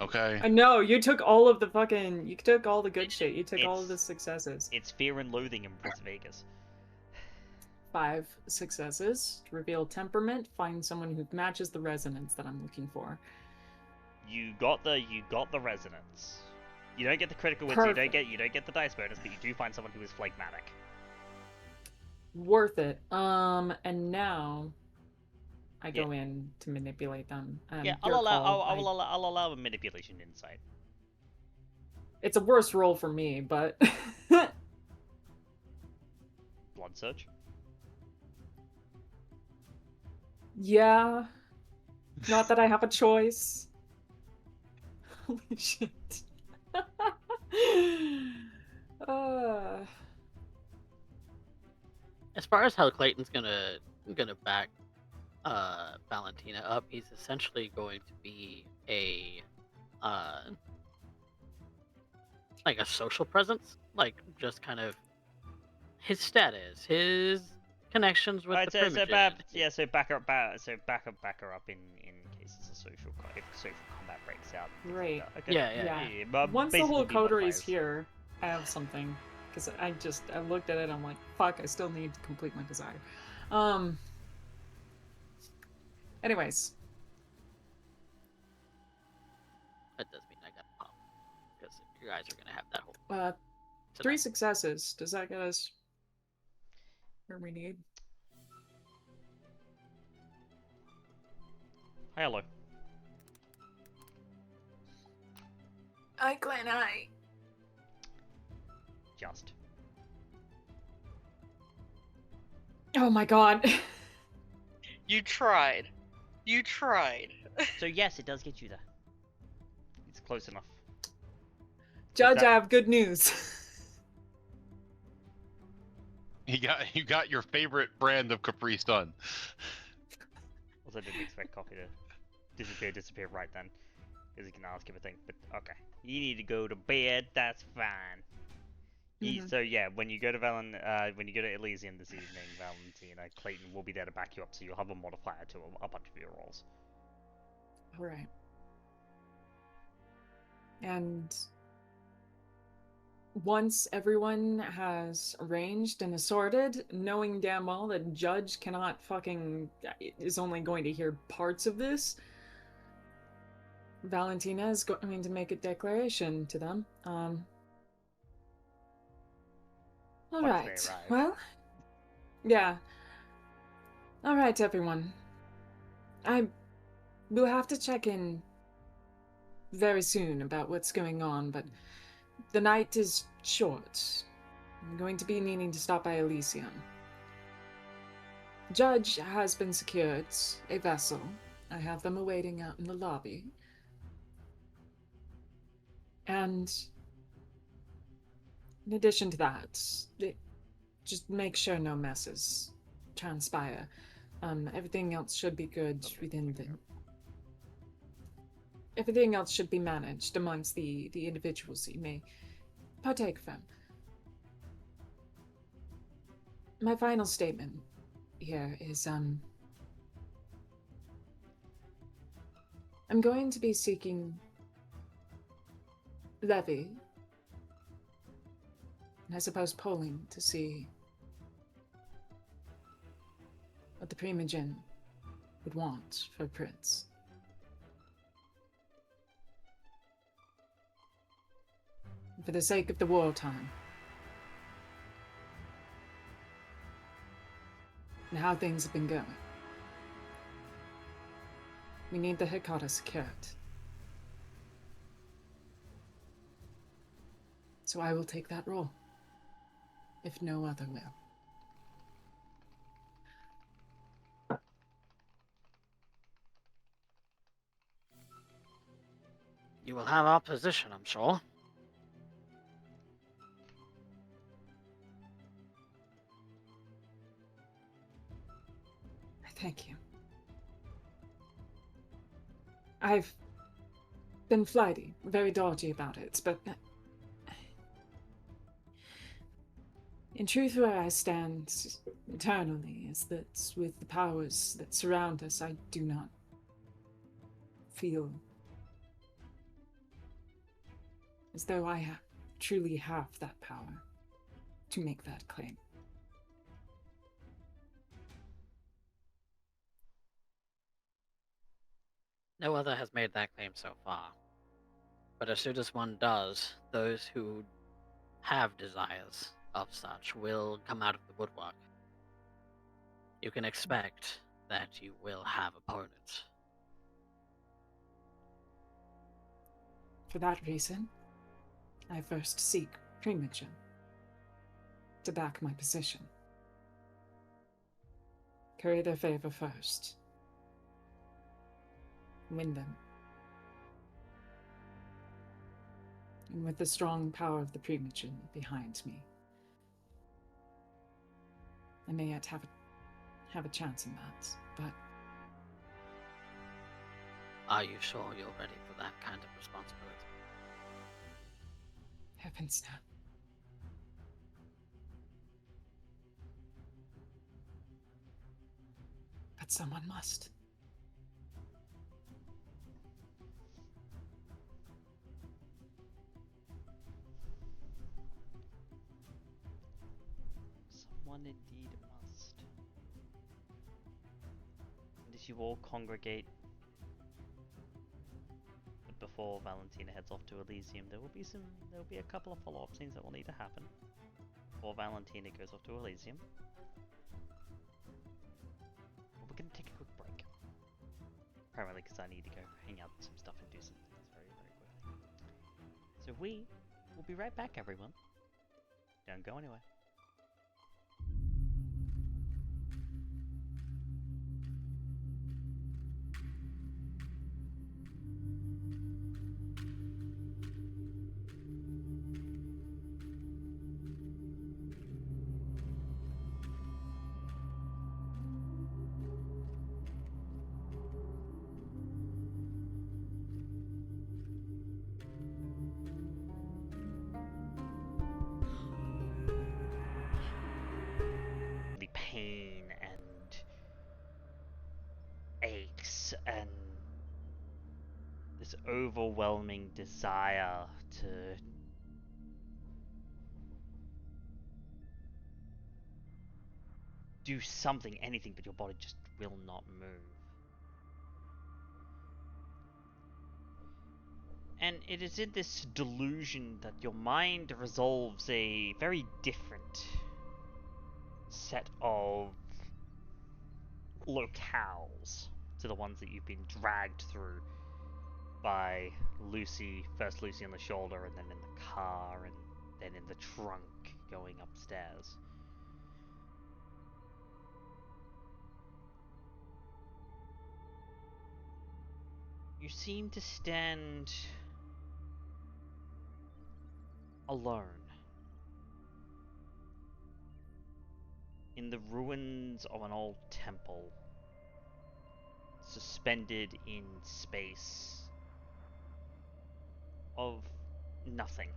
Okay. I know, you took all of the fucking. You took all the good shit. You took all of the successes. It's fear and loathing in Las Vegas. 5 successes. Reveal temperament. Find someone who matches the resonance that I'm looking for. You got the resonance. You don't get the critical wins. You don't get the dice bonus, but you do find someone who is phlegmatic. Worth it. And now I go in to manipulate them. Yeah, I'll allow a manipulation insight. It's a worse roll for me, but blood surge. Yeah, not that I have a choice. Holy shit. As far as how Clayton's gonna back Valentina up, he's essentially going to be a like a social presence, like just kind of his status, his connections with the primitive. So back her up in case it's a social combat breaks out. Right. Like okay. Yeah. But once the whole coterie is here, I have something because I looked at it. I'm like, fuck. I still need to complete my desire. Anyways. That does mean I got to pump because you guys are gonna have that whole. 3 successes. Does that get us where we need? Hello. Hi, Glenn. Hi. Just. Oh my god. You tried. You tried. So yes, it does get you there. It's close enough. Judge, I have good news. You got your favorite brand of Capri Sun. Also, didn't expect Coffee to disappear right then, because he can ask everything. But okay, you need to go to bed. That's fine. So yeah, when you go to Elysium this evening, Valentina, Clayton will be there to back you up, so you'll have a modifier to a bunch of your rolls. All right. And once everyone has arranged and assorted, knowing damn well that Judge is only going to hear parts of this, Valentina is going to make a declaration to them. All once they right. arrive. Well, yeah. All right, everyone. I will have to check in very soon about what's going on, but the night is short. I'm going to be needing to stop by Elysium. Judge has been secured a vessel. I have them awaiting out in the lobby. And in addition to that, just make sure no messes transpire. Everything else should be good within the... Everything else should be managed amongst the individuals you may partake from. My final statement here is, I'm going to be seeking Levy, and I suppose polling to see what the Primogen would want for a prince. For the sake of the wartime, and how things have been going, we need the Hecata secured. So I will take that role, if no other will. You will have our position, I'm sure. Thank you. I've been flighty, very dodgy about it, but in truth where I stand eternally is that with the powers that surround us, I do not feel as though I truly have that power to make that claim. No other has made that claim so far. But as soon as one does, those who have desires of such will come out of the woodwork. You can expect that you will have opponents. For that reason, I first seek Primogen to back my position. Curry their favor first. Win them. And with the strong power of the Primogen behind me, I may yet have a chance in that, but... Are you sure you're ready for that kind of responsibility? Heavens no. But someone must. Someone indeed must. And as you all congregate, but before Valentina heads off to Elysium, there will be a couple of follow-up scenes that will need to happen before Valentina goes off to Elysium. But we're gonna take a quick break. Primarily because I need to go hang out some stuff and do some things very, very quickly. So we will be right back, everyone. Don't go anywhere. The pain and aches and this overwhelming desire to do something, anything, but your body just will not move. And it is in this delusion that your mind resolves a very different set of locales to the ones that you've been dragged through by Lucy, first Lucy on the shoulder, and then in the car, and then in the trunk going upstairs. You seem to stand alone in the ruins of an old temple, suspended in space of nothing.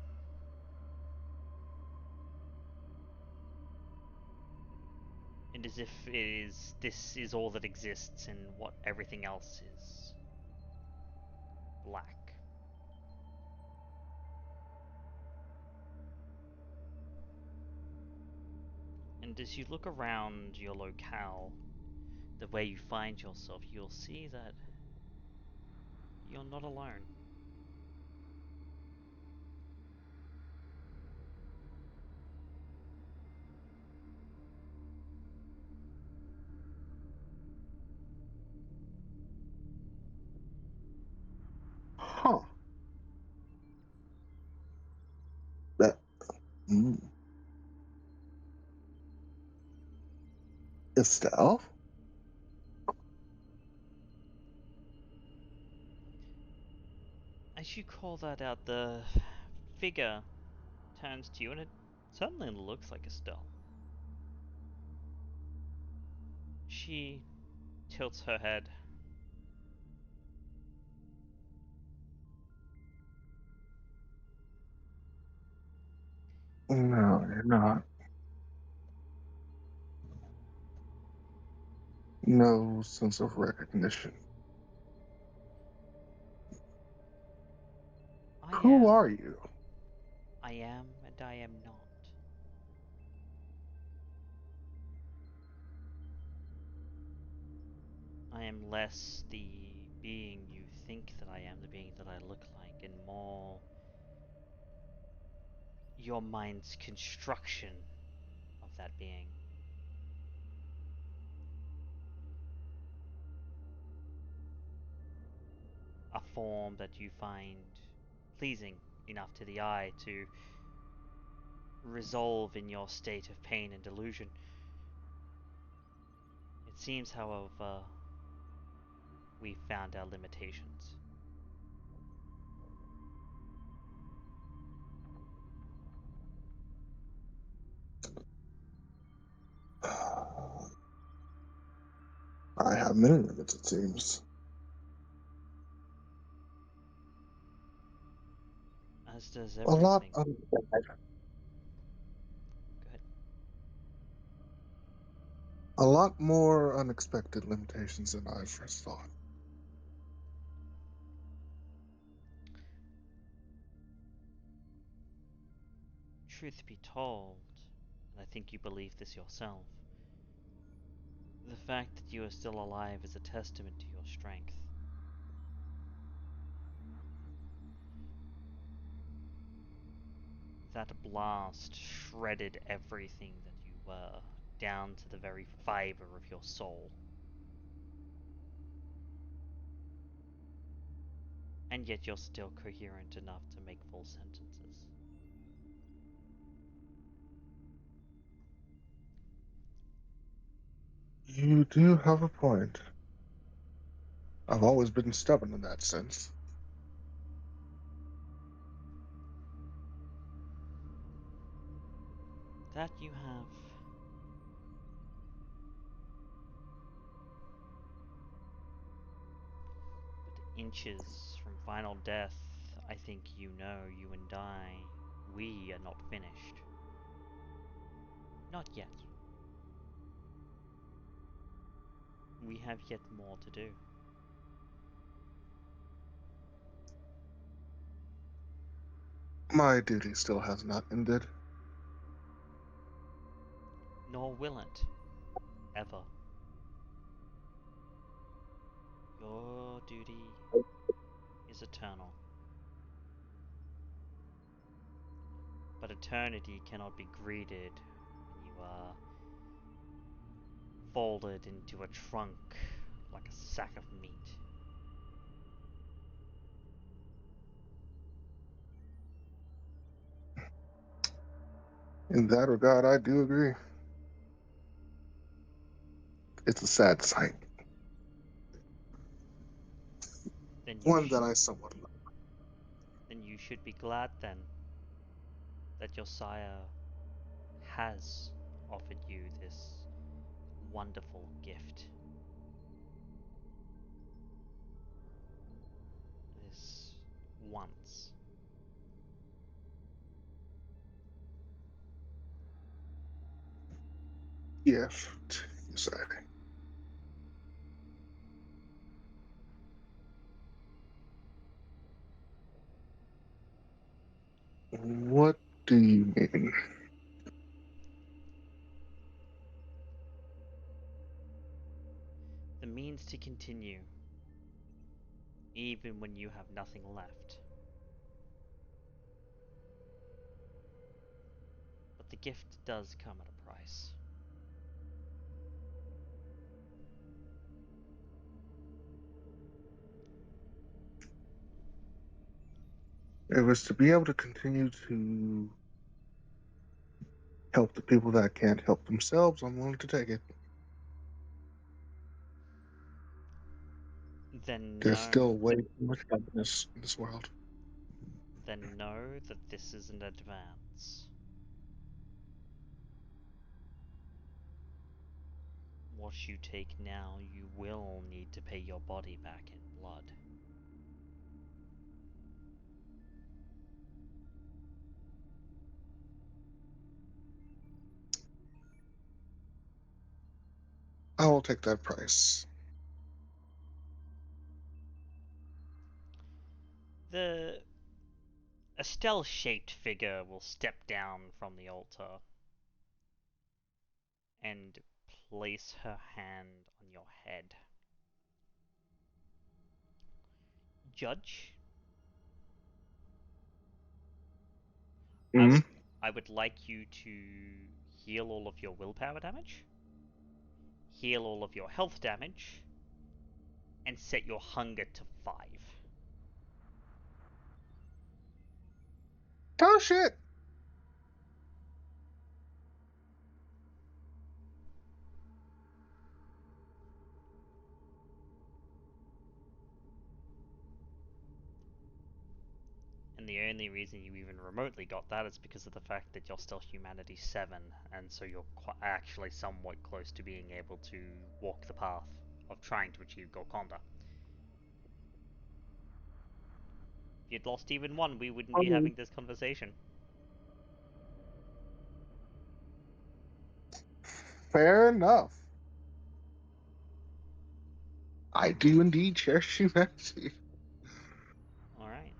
And as if this is all that exists, and what everything else is black. And as you look around your locale, the way you find yourself, you'll see that you're not alone. Huh. That. Mm. Estelle? As you call that out, the figure turns to you, and it certainly looks like Estelle. She tilts her head. No, you're not. No sense of recognition. Who are you? I am, and I am not. I am less the being you think that I am, the being that I look like, and more your mind's construction of that being. A form that you find pleasing enough to the eye to resolve in your state of pain and delusion. It seems, however, we found our limitations. I have many limits, it seems. As does A lot everything. of Go ahead. a lot more unexpected limitations than I first thought. Truth be told, and I think you believe this yourself, the fact that you are still alive is a testament to your strength. That blast shredded everything that you were, down to the very fiber of your soul. And yet you're still coherent enough to make full sentences. You do have a point. I've always been stubborn in that sense. That you have. But inches from final death, I think you know, you and I, we are not finished. Not yet. We have yet more to do. My duty still has not ended. Nor will it. Ever. Your duty is eternal. But eternity cannot be greeted when you are folded into a trunk like a sack of meat. In that regard, I do agree. It's a sad sight. Then you, One that I somewhat love. then you should be glad then that your sire has offered you this wonderful gift. This once. Gift, you say. What do you mean? The means to continue, even when you have nothing left. But the gift does come at a price. It was to be able to continue to help the people that can't help themselves. I'm willing to take it. Then There's know, still way too much darkness in this world. then know that this is an advance. What you take now, you will need to pay your body back in blood. I will take that price. The Estelle-shaped figure will step down from the altar and place her hand on your head. Judge, Hmm? I would like you to heal all of your willpower damage, heal all of your health damage, and set your hunger to 5. Oh shit! And the only reason you even remotely got that is because of the fact that you're still Humanity 7, and so you're actually somewhat close to being able to walk the path of trying to achieve Golconda. If you'd lost even one, we wouldn't be having this conversation. Fair enough. I do indeed cherish humanity. Alright.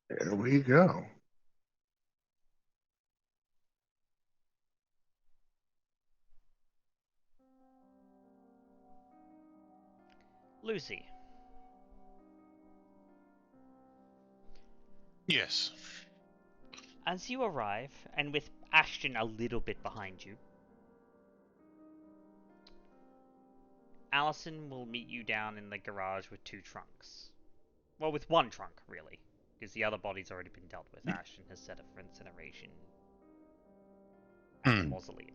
There we go. Lucy, Yes. as you arrive, and with Ashton a little bit behind you, Allison will meet you down in the garage with 2 trunks. Well, with 1 trunk, really, because the other body's already been dealt with. Ashton has set up for incineration at the mausoleum.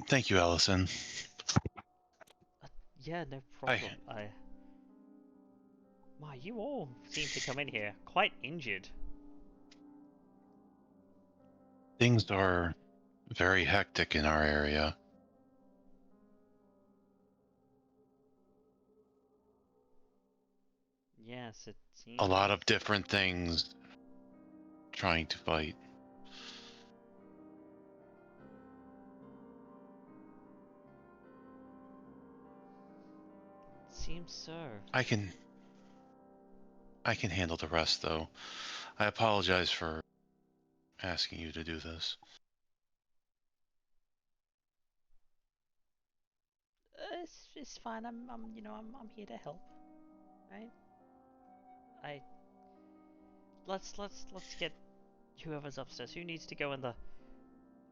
Thank you, Allison. Yeah, no problem. My, you all seem to come in here quite injured. Things are very hectic in our area. Yes, it seems. A lot of different things trying to fight. Seems so. I can I can handle the rest, though. I apologize for asking you to do this. It's fine. I'm here to help. Right? Let's get whoever's upstairs. Who needs to go in the?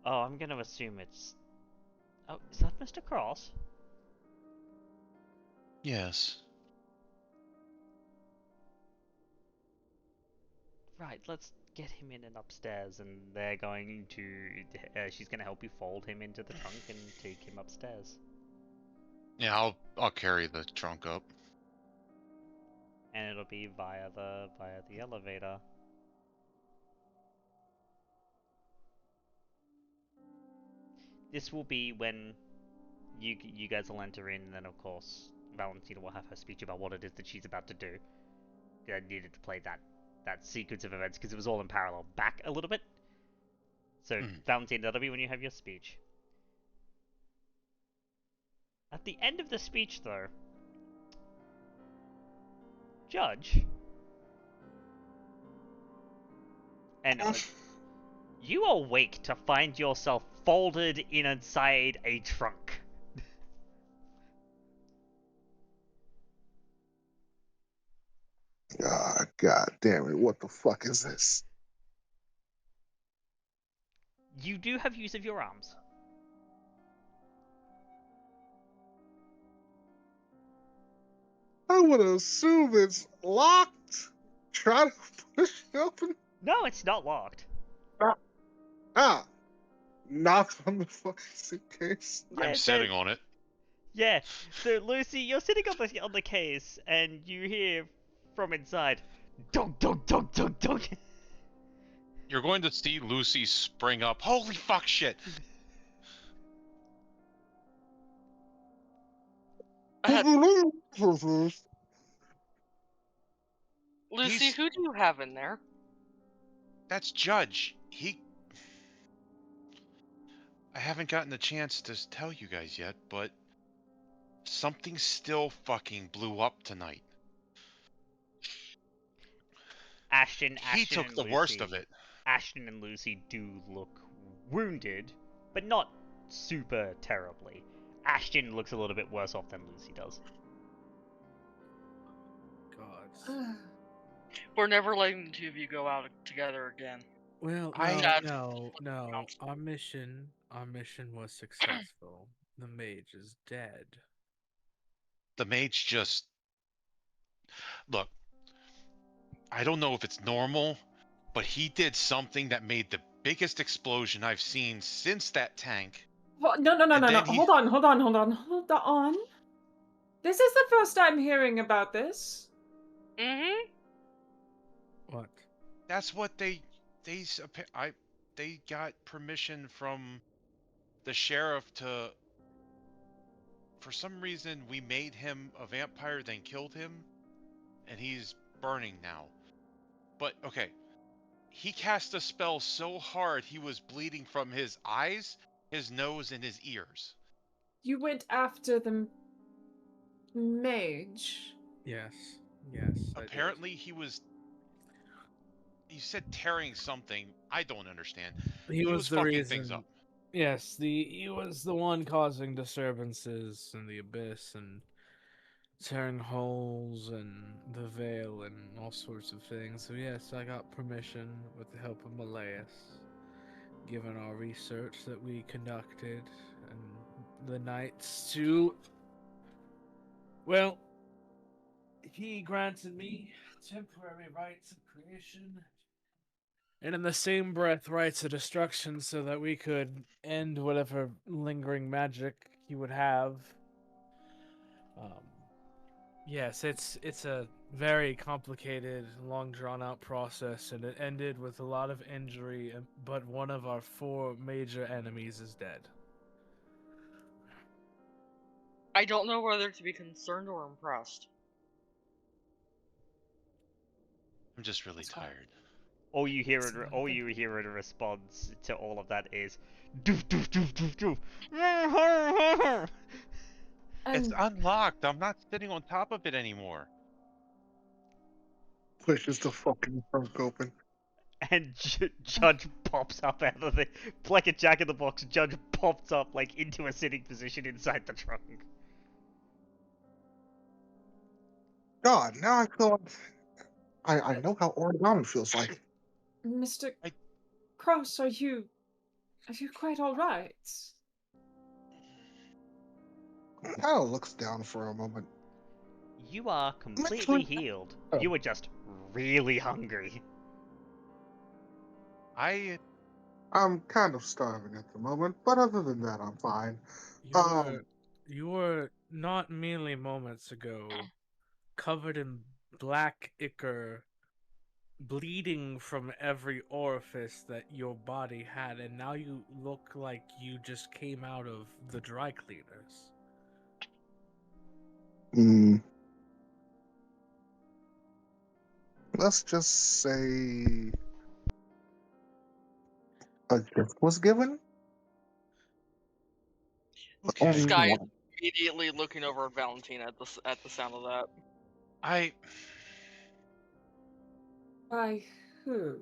Oh, I'm gonna assume it's. Oh, is that Mr. Cross? Yes. Right. Let's get him in and upstairs, and they're going to. She's gonna help you fold him into the trunk and take him upstairs. Yeah, I'll carry the trunk up. And it'll be via the elevator. This will be when you guys will enter in, and then of course Valentina will have her speech about what it is that she's about to do. I needed to play that sequence of events because it was all in parallel. Back a little bit. So Valentina, that'll be when you have your speech. At the end of the speech, though, Judge, and you awake to find yourself folded inside a trunk. God damn it! What the fuck is this? You do have use of your arms. I would assume it's locked. Try to push it open. No, it's not locked. Knock on the fucking suitcase. I'm sitting on it. Yeah. So Lucy, you're sitting on the case, and you hear from inside, dunk, dunk, dunk, dunk, dunk. You're going to see Lucy spring up. Holy fuck shit! Lucy, who do you have in there? That's Judge. I haven't gotten the chance to tell you guys yet, but something still fucking blew up tonight. Ashton took and the Lucy, worst of it. Ashton and Lucy do look wounded, but not super terribly. Ashton looks a little bit worse off than Lucy does. God. We're never letting the two of you go out together again. Well, I- no. Our mission was successful. The mage is dead. The mage just... Look, I don't know if it's normal, but he did something that made the biggest explosion I've seen since that tank. No. Hold on. This is the first time hearing about this. Mm-hmm. What? That's what they got permission from the sheriff to... For some reason, we made him a vampire, then killed him, and he's burning now. But, okay, he cast a spell so hard he was bleeding from his eyes, his nose, and his ears. You went after the mage. Yes. Apparently, he was... You said tearing something. I don't understand. He was the fucking reason. things up. Yes, he was the one causing disturbances in the abyss and tearing holes in the veil and all sorts of things. So yes, I got permission with the help of Malleus, given our research that we conducted and the knights to... Well, he granted me temporary rights of creation, and in the same breath rights of destruction, so that we could end whatever lingering magic he would have. Yes, it's a very complicated, long drawn out process, and it ended with a lot of injury, but one of our 4 major enemies is dead. I don't know whether to be concerned or impressed. I'm just really tired. All you hear in response to all of that is doof doof doof doof doof. It's unlocked. I'm not sitting on top of it anymore. pushes the fucking trunk open. And Judge pops up out of the like a Jack in the Box. Judge pops up like into a sitting position inside the trunk. God, now I feel like I know how origami feels like. Mr. I- Cross, are you quite all right? Kind of looks down for a moment. You are completely Actually- healed. Oh. You were just really hungry. I'm kind of starving at the moment, but other than that, I'm fine. You were not merely moments ago covered in black ichor, bleeding from every orifice that your body had, and now you look like you just came out of the dry cleaners. Let's just say a gift was given. But only Skye is one. immediately looking over at Valentina at the sound of that. By who?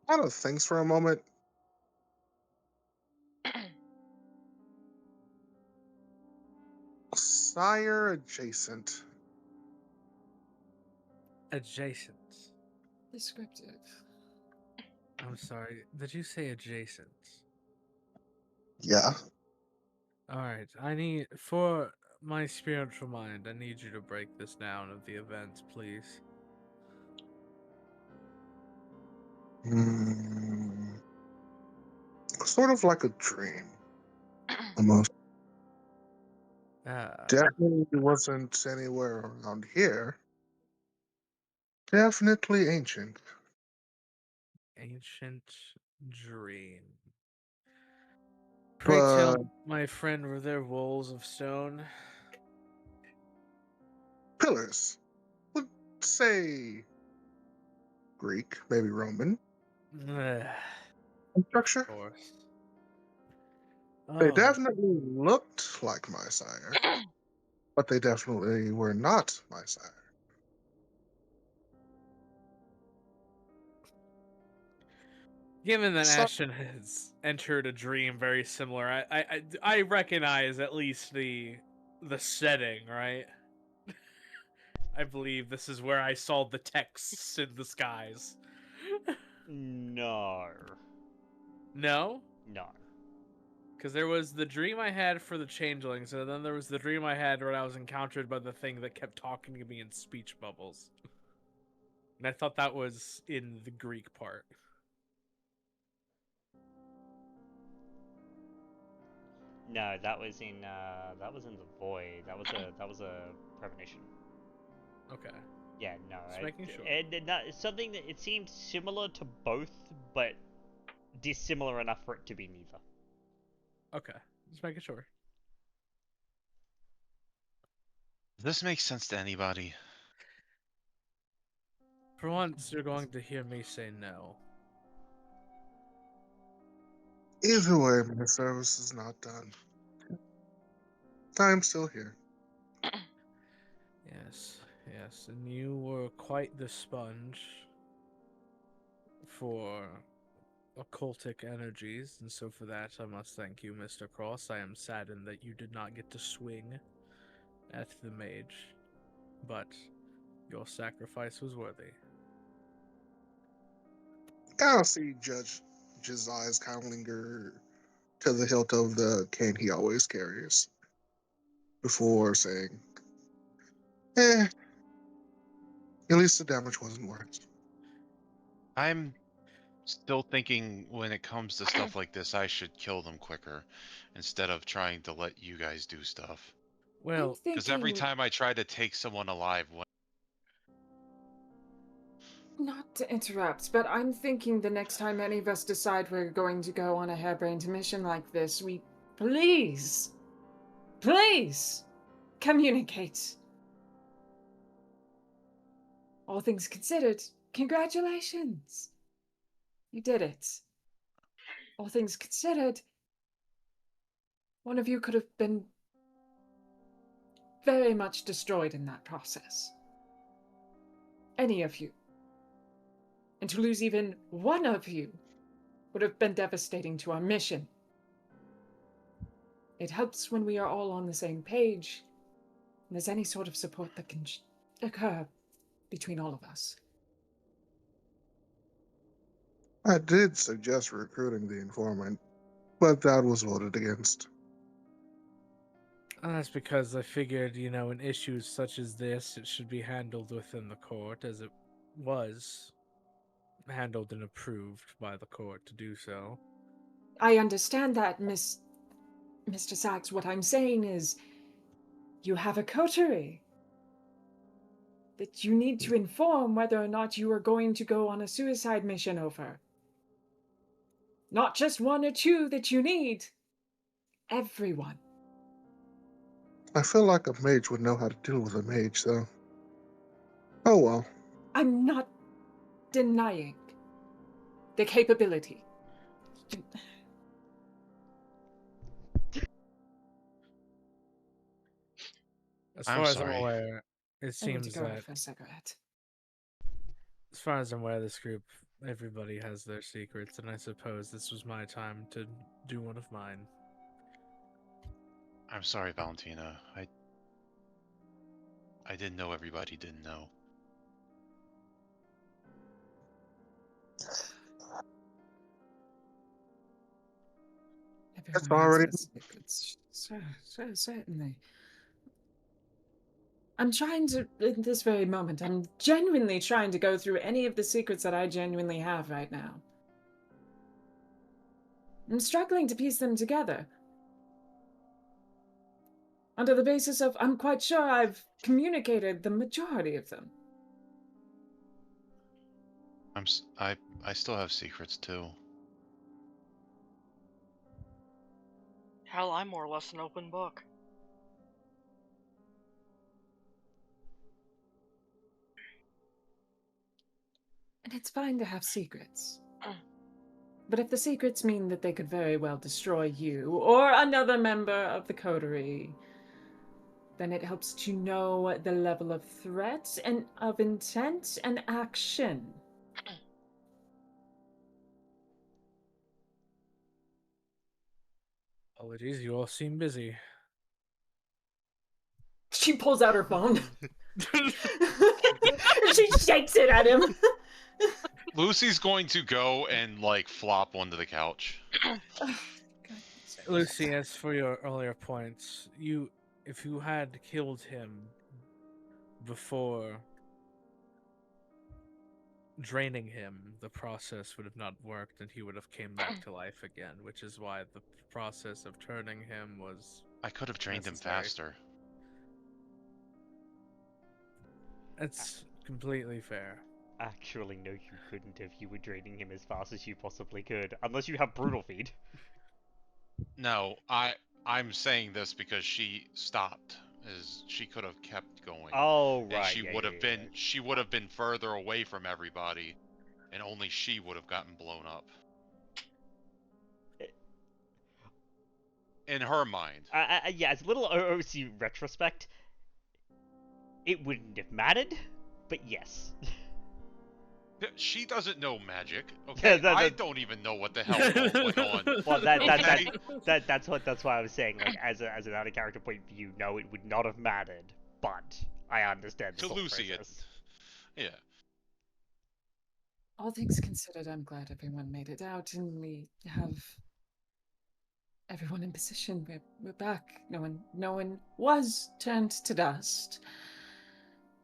Kind of thinks for a moment. Sire adjacent. Adjacent. Descriptive. I'm sorry, did you say adjacent? Yeah. Alright, I need, for my spiritual mind, I need you to break this down of the event, please. Sort of like a dream. Almost. Definitely wasn't anywhere around here. Definitely ancient. Ancient dream. Pray tell, my friend, were there walls of stone? Pillars. Would say Greek, maybe Roman. Structure. Of course. They Oh, definitely looked like my sire, but they definitely were not my sire. given that So- Ashton has entered a dream very similar, I recognize at least the setting, right? I believe this is where I saw the texts in the skies. No. No? No. Because there was the dream I had for the changelings, and then there was the dream I had where I was encountered by the thing that kept talking to me in speech bubbles. And I thought that was in the Greek part. No, that was in the void. That was a premonition. Okay. Yeah, no. Just making sure. It's something that it seemed similar to both, but dissimilar enough for it to be neither. Okay. Just making sure. Does this make sense to anybody? For once, you're going to hear me say no. Either way, my service is not done. I'm still here. Yes, yes, and you were quite the sponge for occultic energies, and so for that I must thank you, Mr. Cross. I am saddened that you did not get to swing at the mage, but your sacrifice was worthy. I'll see Judge's eyes kind of linger to the hilt of the cane he always carries before saying, at least the damage wasn't worse. I'm still thinking when it comes to stuff like this, I should kill them quicker instead of trying to let you guys do stuff. Well, Because every time I try to take someone alive, Not to interrupt, but I'm thinking the next time any of us decide we're going to go on a harebrained mission like this, we please communicate. All things considered, congratulations. You did it. All things considered, one of you could have been very much destroyed in that process. Any of you. And to lose even one of you would have been devastating to our mission. It helps when we are all on the same page, and there's any sort of support that can occur between all of us. I did suggest recruiting the informant, but that was voted against. And that's because I figured, in issues such as this, it should be handled within the court, as it was handled and approved by the court to do so. I understand that, Mr. Sacks. What I'm saying is, you have a coterie that you need to inform whether or not you are going to go on a suicide mission over. Not just one or two that you need. Everyone. I feel like a mage would know how to deal with a mage, though. Oh well. I'm not denying the capability. As I'm far as I'm sorry. aware, it I need to seems go that, for a cigarette. as far as I'm aware, this group, everybody has their secrets, and I suppose this was my time to do one of mine. I'm sorry, Valentina. I didn't know everybody didn't know. That's Everyone already. has their secrets. Certainly. I'm trying to, in this very moment, I'm genuinely trying to go through any of the secrets that I genuinely have right now. I'm struggling to piece them together. Under the basis of, I'm quite sure I've communicated the majority of them. I still have secrets too. Hell, I'm more or less an open book. And it's fine to have secrets. But if the secrets mean that they could very well destroy you or another member of the coterie, then it helps to know the level of threat and of intent and action. Apologies, you all seem busy. She pulls out her phone. She shakes it at him. Lucy's going to go and flop onto the couch. Lucy, as for your earlier points, if you had killed him before draining him, the process would have not worked and he would have came back to life again, which is why the process of turning him was I could have drained necessary. him faster. It's completely fair. Actually, no, you couldn't if you were draining him as fast as you possibly could. Unless you have Brutal Feed. No, I'm saying this because she stopped. She could have kept going. Oh, right. And she yeah, would yeah, have yeah, been she would have been further away from everybody, and only she would have gotten blown up. In her mind. Yeah, as a little OOC retrospect, it wouldn't have mattered, but yes. She doesn't know magic. Okay, Yeah, I don't even know what the hell went on. Well, Okay? that's why I was saying, as an out of character point of view, no, it would not have mattered, but I understand the To thought Lucy, process. Yeah. All things considered, I'm glad everyone made it out, and we have everyone in position. We're back. No one was turned to dust.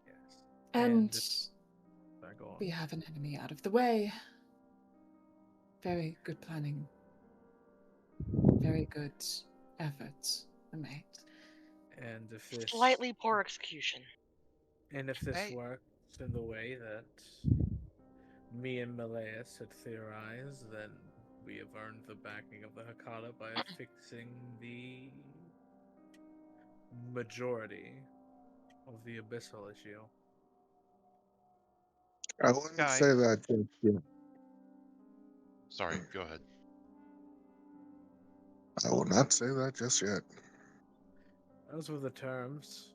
Yes. And Go on. we have an enemy out of the way. Very good planning. Very good efforts were made. And if this Slightly poor execution. And if this Hey. works in the way that me and Malaeus had theorized, then we have earned the backing of the Hakata by fixing the majority of the abyssal issue. I wouldn't Skye. say that just yet. Sorry, go ahead. I will not say that just yet. Those were the terms.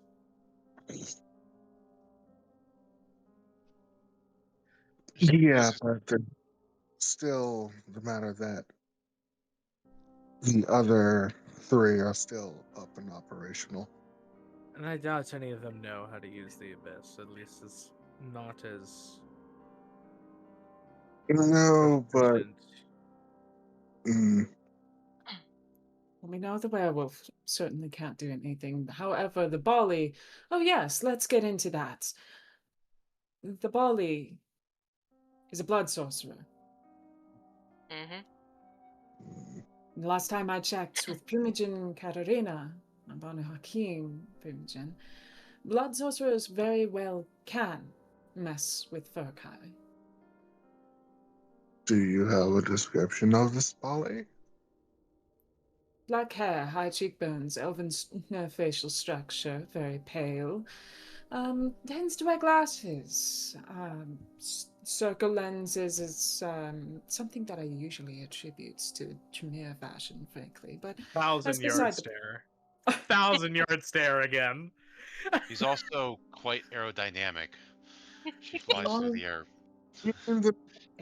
Yeah, but still the matter that the other three are still up and operational. And I doubt any of them know how to use the Abyss. At least it's not as No, but efficient. mm, We know the werewolf certainly can't do anything. However, the Bali. Oh, yes, let's get into that. The Bali is a blood sorcerer. Mm-hmm. The last time I checked with Primogen Katarina, Banu Hakim Primogen, blood sorcerers very well can mess with Furkai. do you have a description of this Bali? Black hair, high cheekbones, elven facial structure, very pale. Tends to wear glasses. Circle lenses is something that I usually attribute to Tremere fashion, frankly. But that's 1,000-yard beside the... stare. 1,000-yard stare again. He's also quite aerodynamic. She flies through the air.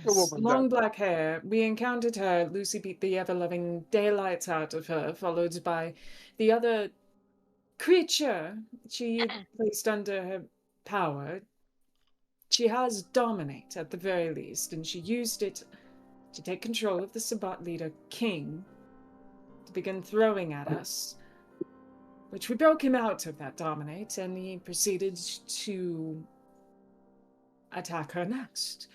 Yes, long black hair. We encountered her. Lucy beat the ever-loving daylights out of her, followed by the other creature she had placed under her power. She has dominate, at the very least, and she used it to take control of the Sabbat leader, King, to begin throwing at us, which we broke him out of that dominate, and he proceeded to attack her next.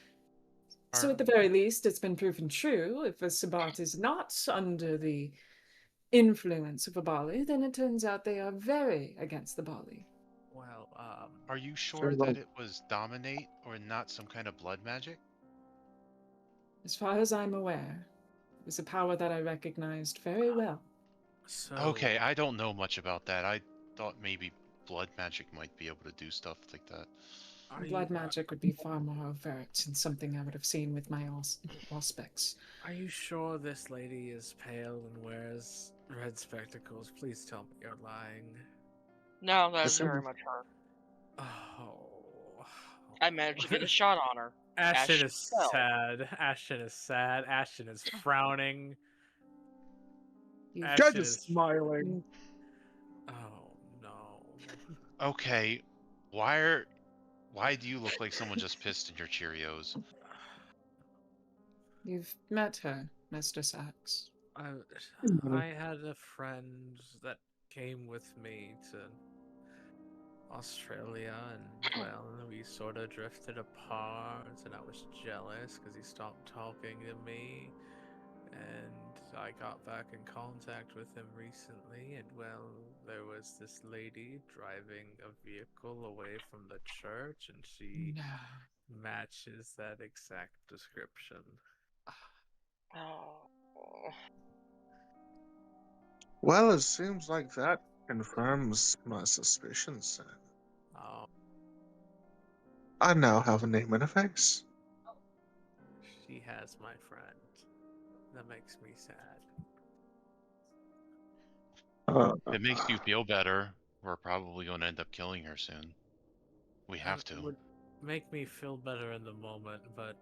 So at the very least, it's been proven true. If a Sabbat is not under the influence of a Bali, then it turns out they are very against the Bali. Well, Are you sure that it was dominate or not some kind of blood magic? As far as I'm aware, it was a power that I recognized very well. so Okay, I don't know much about that. I thought maybe blood magic might be able to do stuff like that. Blood magic would be far more overt and something I would have seen with my aspects. Are you sure this lady is pale and wears red spectacles? Please tell me you're lying. No, that is very much her. Oh. I managed to get a shot on her. Ashton is fell. sad. Ashton is sad. Ashton is frowning. You Ashton Judge is is smiling. Oh no. Okay, why do you look like someone just pissed in your Cheerios? You've met her, Mr. Sacks. I had a friend that came with me to Australia, and well, we sort of drifted apart, and I was jealous because he stopped talking to me, and I got back in contact with him recently, and well, there was this lady driving a vehicle away from the church, and she matches that exact description. Oh. Well, it seems like that confirms my suspicions, then. Oh, I now have a name and a face. she has my friend. That makes me sad. If it makes you feel better, we're probably going to end up killing her soon. We have It to. would make me feel better in the moment, but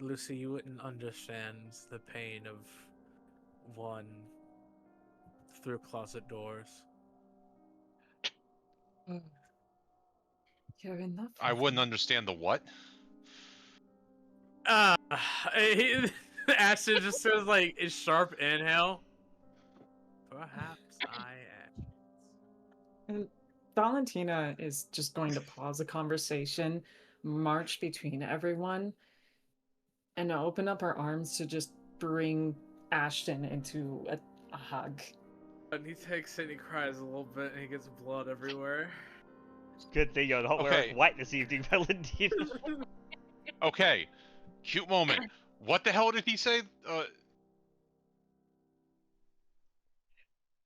Lucy, you wouldn't understand the pain of one through closet doors. You're in love. I wouldn't understand the what? Ashton just says like a sharp inhale. Perhaps I am. And Valentina is just going to pause the conversation, march between everyone, and open up her arms to just bring Ashton into a hug. And he takes it and he cries a little bit and he gets blood everywhere. Good thing you're not wearing white this evening, Valentina. Okay, cute moment. What the hell did he say?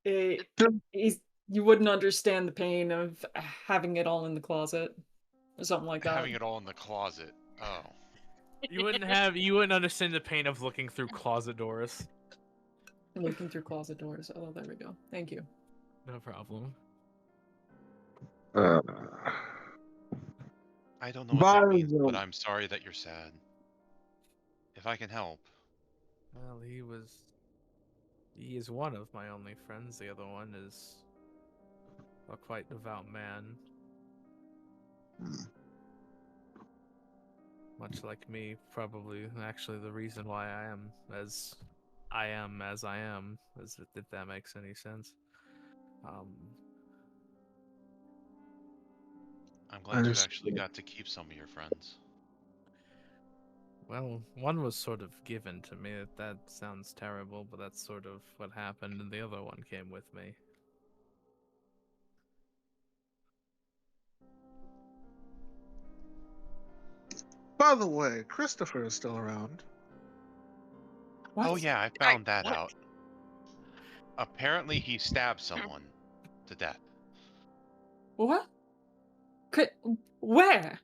You wouldn't understand the pain of having it all in the closet, or something like that. Having it all in the closet. Oh. You wouldn't understand the pain of looking through closet doors. Looking through closet doors. Oh, there we go. Thank you. No problem. Uh, I don't know what by that means, but the I'm sorry that you're sad. If I can help. Well, he is one of my only friends. The other one is a quite devout man. Much like me, probably actually the reason why I am as I am, if that makes any sense. I'm glad you actually got to keep some of your friends. Well, one was sort of given to me. That sounds terrible, but that's sort of what happened, and the other one came with me. By the way, Christopher is still around. What? Oh yeah, I found that what? out. Apparently he stabbed someone to death. What? Where?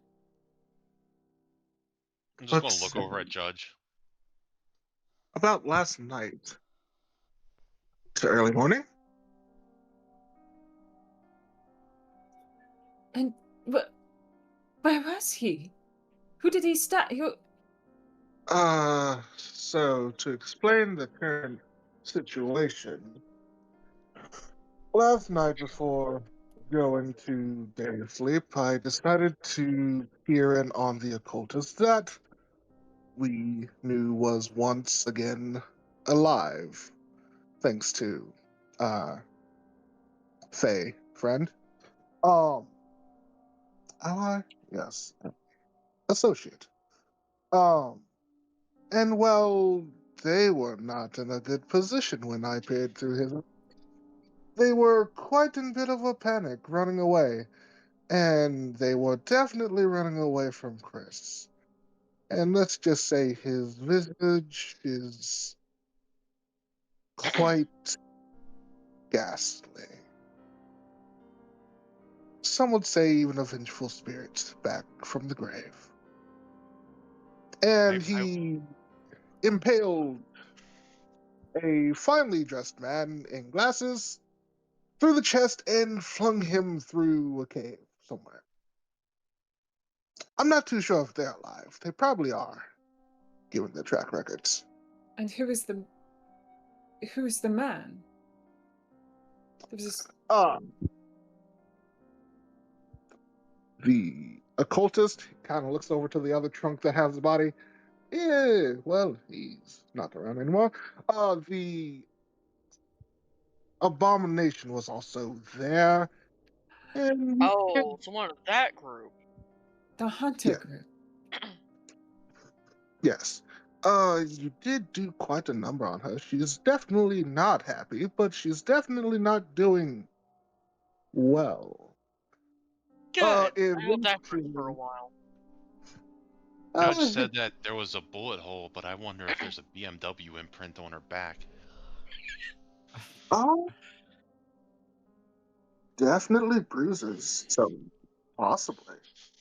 I'm just Let's gonna look see. over at Judge. About last night to early morning. And where was he? Who did he stab? So to explain the current situation, last night before going to day of sleep, I decided to peer in on the occultist that we knew was once again alive, thanks to Faye friend. Ally? Yes. Associate. Um and well, they were not in a good position when I peered through his. They were quite in a bit of a panic, running away. And they were definitely running away from Chris. And let's just say his visage is quite ghastly. Some would say even a vengeful spirit back from the grave. And he impaled a finely dressed man in glasses through the chest and flung him through a cave somewhere. I'm not too sure if they're alive. They probably are, given their track records. And who is the man? There was this... The occultist kind of looks over to the other trunk that has the body. Yeah, well, he's not around anymore. The abomination was also there. And Oh, someone of that group. The hunter Yeah. group. Yes. You did do quite a number on her. She's definitely not happy, but she's definitely not doing well. Good. I held Eventually, that group for a while. Judge said that there was a bullet hole, but I wonder if there's a BMW imprint on her back. Definitely bruises. So, possibly.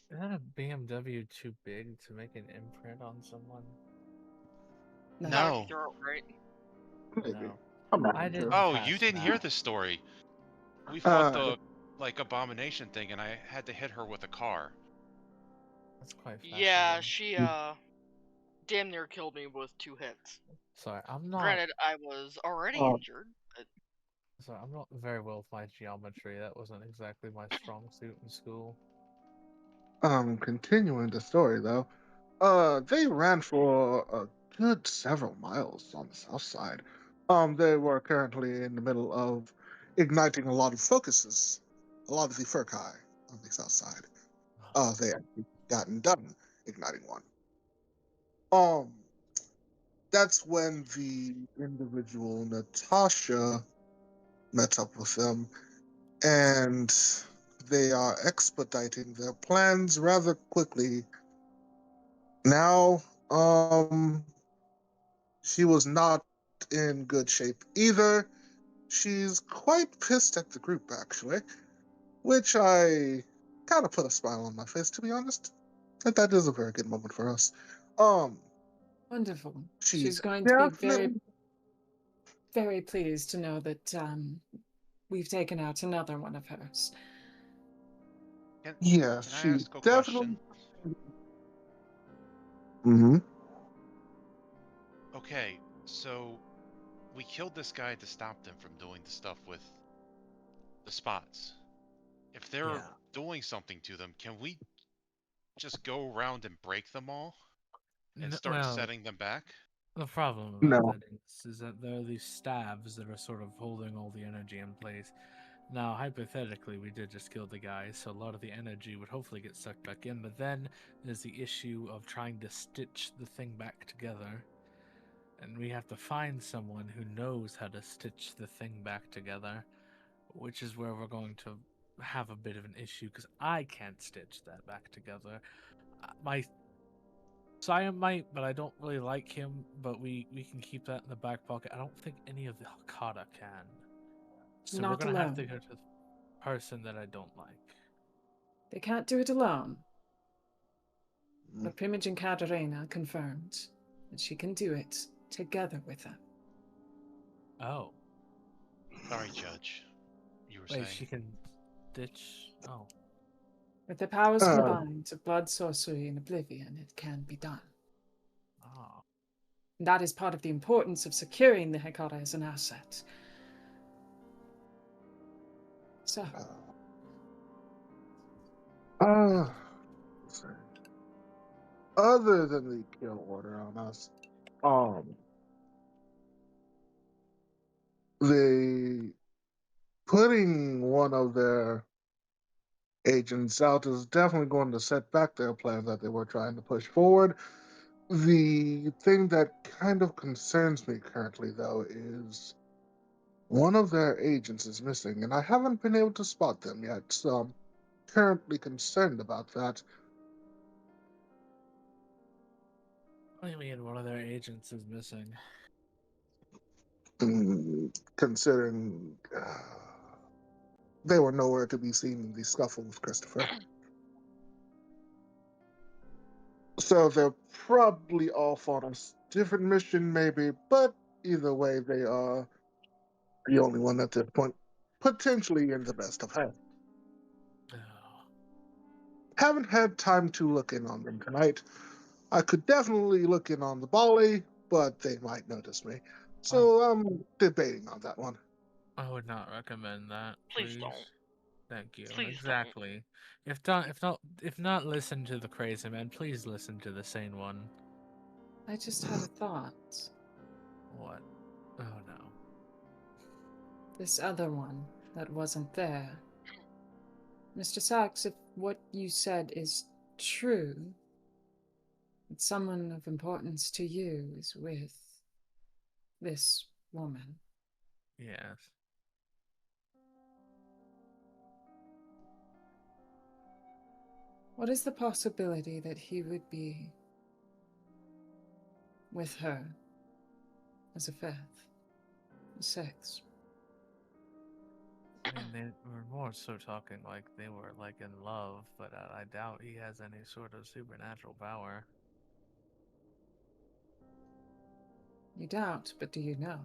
Is that a BMW too big to make an imprint on someone? Not No. if you're right. Maybe. No. I'm not I sure. didn't. Oh, pass you didn't hear that. the story. We fought the abomination thing, and I had to hit her with a car. That's quite Yeah, fascinating. she damn near killed me with 2 hits. Sorry, I'm not. Granted, I was already injured, but Sorry, I'm not very well with my geometry. That wasn't exactly my strong suit in school. Continuing the story though, they ran for a good several miles on the south side. They were currently in the middle of igniting a lot of focuses, a lot of the Furkai on the south side. They had gotten done igniting one. That's when the individual Natasha met up with them, and they are expediting their plans rather quickly. Now, she was not in good shape either. She's quite pissed at the group, actually, which I kind of put a smile on my face, to be honest. That is a very good moment for us. Wonderful. She's She's going to be very, definitely very pleased to know that we've taken out another one of hers. Yeah, Can I she ask a definitely. question? Mm-hmm. Okay, so we killed this guy to stop them from doing the stuff with the spots. If they're Yeah. doing something to them, can we just go around and break them all and start Well, setting them back? the problem about No. that is that there are these stabs that are sort of holding all the energy in place. Now, hypothetically, we did just kill the guy, so a lot of the energy would hopefully get sucked back in, but then there's the issue of trying to stitch the thing back together. And we have to find someone who knows how to stitch the thing back together, which is where we're going to have a bit of an issue, because I can't stitch that back together. My Scion might, but I don't really like him, but we can keep that in the back pocket. I don't think any of the Hakata can. So we're Not going to have to alone. go to the person that I don't like. They can't do it alone. But Primogen Katarina confirmed that she can do it together with them. Oh. Sorry, Judge. You were Wait, saying? she can ditch. Oh. With the powers Uh. combined of blood, sorcery, and oblivion, it can be done. Oh. And that is part of the importance of securing the Hekara as an asset. So, Let's see. Other than the kill order on us, they putting one of their agents out is definitely going to set back their plan that they were trying to push forward. The thing that kind of concerns me currently, though, is one of their agents is missing, and I haven't been able to spot them yet, so I'm currently concerned about that. What do you mean one of their agents is missing? Considering they were nowhere to be seen in the scuffle with Christopher. So they're probably off on a different mission, maybe, but either way, they are the only one at this point, potentially in the best of health. Oh. Haven't had time to look in on them tonight. I could definitely look in on the Bali, but they might notice me. So I'm debating on that one. I would not recommend that. Please don't. Thank you. Please don't. Exactly. If not, listen to the crazy man. Please listen to the sane one. I just had a thought. What? Oh no. This other one that wasn't there. Mr. Sacks, if what you said is true, that someone of importance to you is with this woman. Yes. What is the possibility that he would be with her as a fifth, a sixth? I mean, they were more so talking like they were like in love, but I doubt he has any sort of supernatural power. You doubt, but do you know?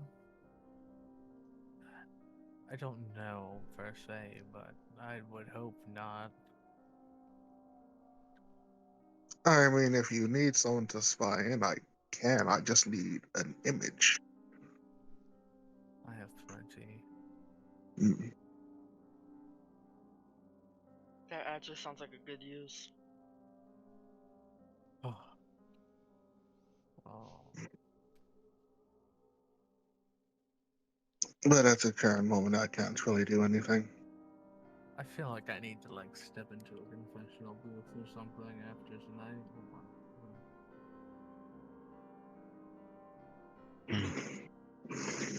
I don't know per se, but I would hope not. I mean, if you need someone to spy in, I can. I just need an image. I have plenty. Mm. That actually sounds like a good use. Oh. Oh. But at the current moment, I can't really do anything. I feel like I need to like step into a confessional booth or something after tonight.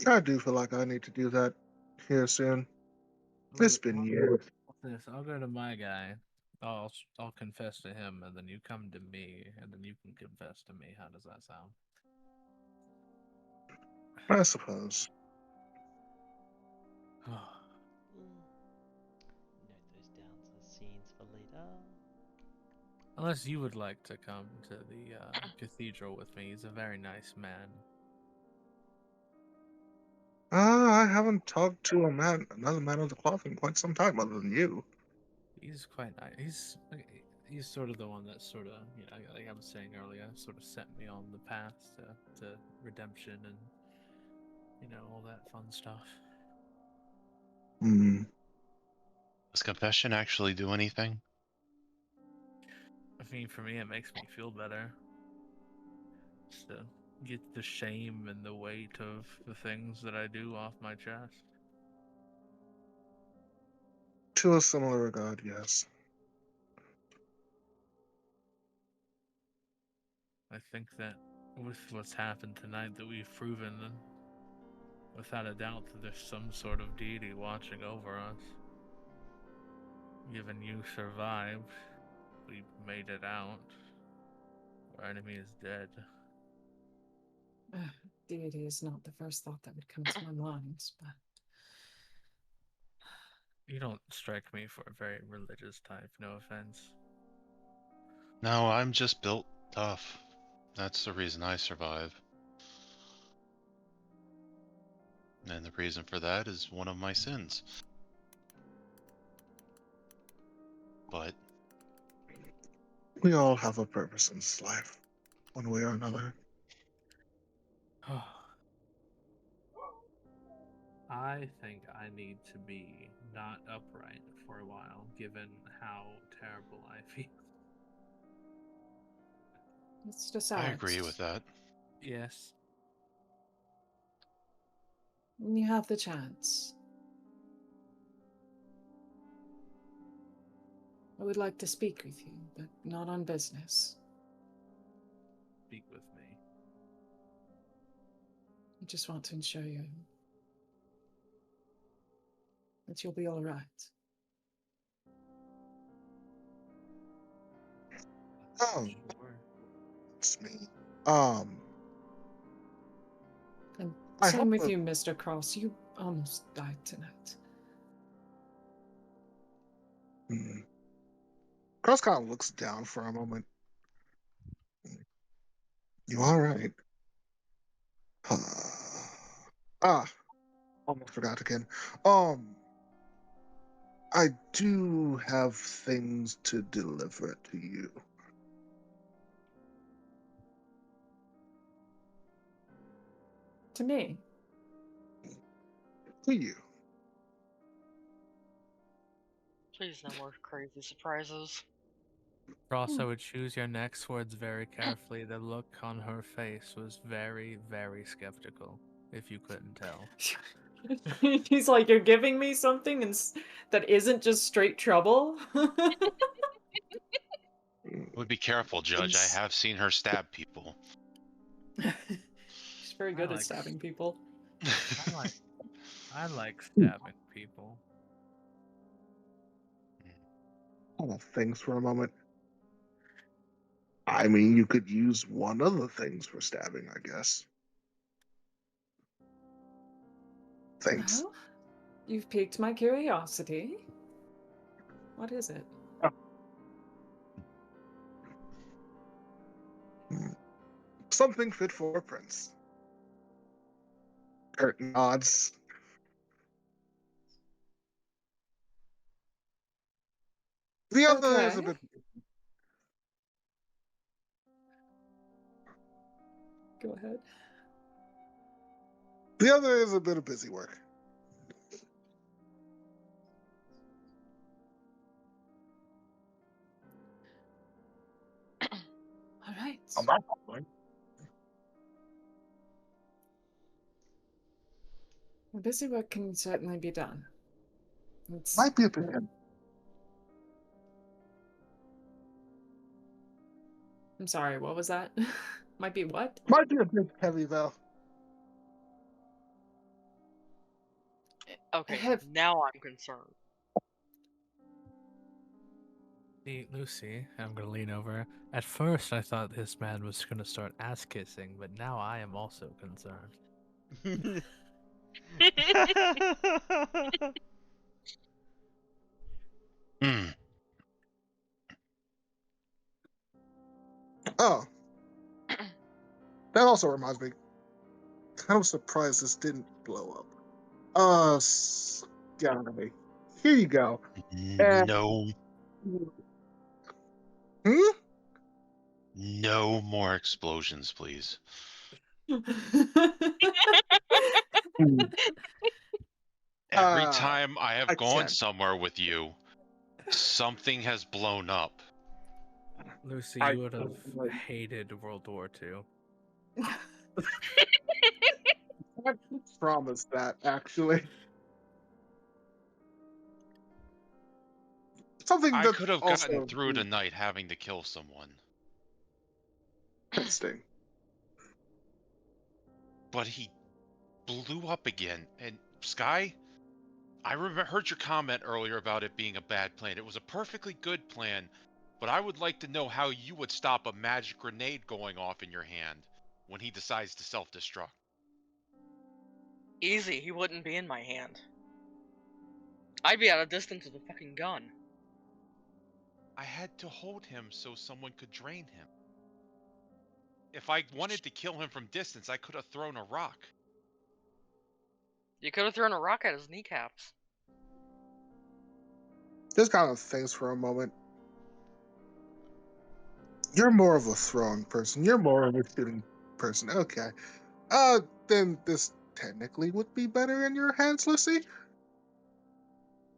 I do feel like I need to do that here soon. It's been years. This, I'll go to my guy. I'll confess to him, and then you come to me, and then you can confess to me. How does that sound? I suppose. Note those down to scenes for later. Unless you would like to come to the cathedral with me. He's a very nice man. I haven't talked to another man of the cloth in quite some time, other than you. He's quite nice. He's sort of the one that sort of, like I was saying earlier, sort of set me on the path to redemption and, all that fun stuff. Hmm. Does confession actually do anything? I mean, for me, it makes me feel better. Just to get the shame and the weight of the things that I do off my chest. To a similar regard, yes. I think that with what's happened tonight, that we've proven, without a doubt, that there's some sort of deity watching over us. Given you survived, we made it out. Our enemy is dead. Deity is not the first thought that would come to my mind, but You don't strike me for a very religious type, no offense. No, I'm just built tough. That's the reason I survive. And the reason for that is one of my sins. But We all have a purpose in this life, one way or another. I think I need to be not upright for a while, given how terrible I feel. let's decide. I agree with that. Yes. When you have the chance. I would like to speak with you, but not on business. Speak with me. I just want to ensure you that you'll be all right. Oh, Sure. it's me. And I same hope with that- you, Mr. Cross. You almost died tonight. Cross kind of looks down for a moment. You all right? Almost forgot again. I do have things to deliver to you. To me. To you. Please, no more crazy surprises. Cross, I would choose your next words very carefully. The look on her face was very, very skeptical, if you couldn't tell. He's like, you're giving me something that isn't just straight trouble? Would be careful, Judge. I It's- have seen her stab people. She's very good at stabbing people. I like stabbing people. Hold on, things for a moment. I mean, you could use one of the things for stabbing, I guess. Thanks. Well, you've piqued my curiosity. What is it? Something fit for a prince. Kurt nods. The other is a Okay. bit. Go ahead. The other is a bit of busy work. All right. I'm not following. The busy work can certainly be done. It's Might be a bit. I'm sorry, what was that? Might be what? Might be a bit heavy though. Okay, have- now I'm concerned. See, Lucy, I'm gonna lean over. At first, I thought this man was gonna start ass kissing, but now I am also concerned. Hmm. Oh. That also reminds me. Kind of surprised this didn't blow up. Skye. Here you go. No. Hmm? No more explosions, please. Every time I have I gone can't. somewhere with you, something has blown up. Lucy, I you would have hated World War II. can't promise that, actually. Something I that could have gotten also through the night having to kill someone, interesting. but he blew up again. And Skye, I heard your comment earlier about it being a bad plan. It was a perfectly good plan, but I would like to know how you would stop a magic grenade going off in your hand when he decides to self-destruct. Easy, he wouldn't be in my hand. I'd be at a distance of the fucking gun. I had to hold him so someone could drain him. If I wanted to kill him from distance, I could have thrown a rock. You could have thrown a rock at his kneecaps. Just kind of thinks for a moment. You're more of a throwing person. You're more of a shooting person. Okay. Then this technically would be better in your hands, Lucy.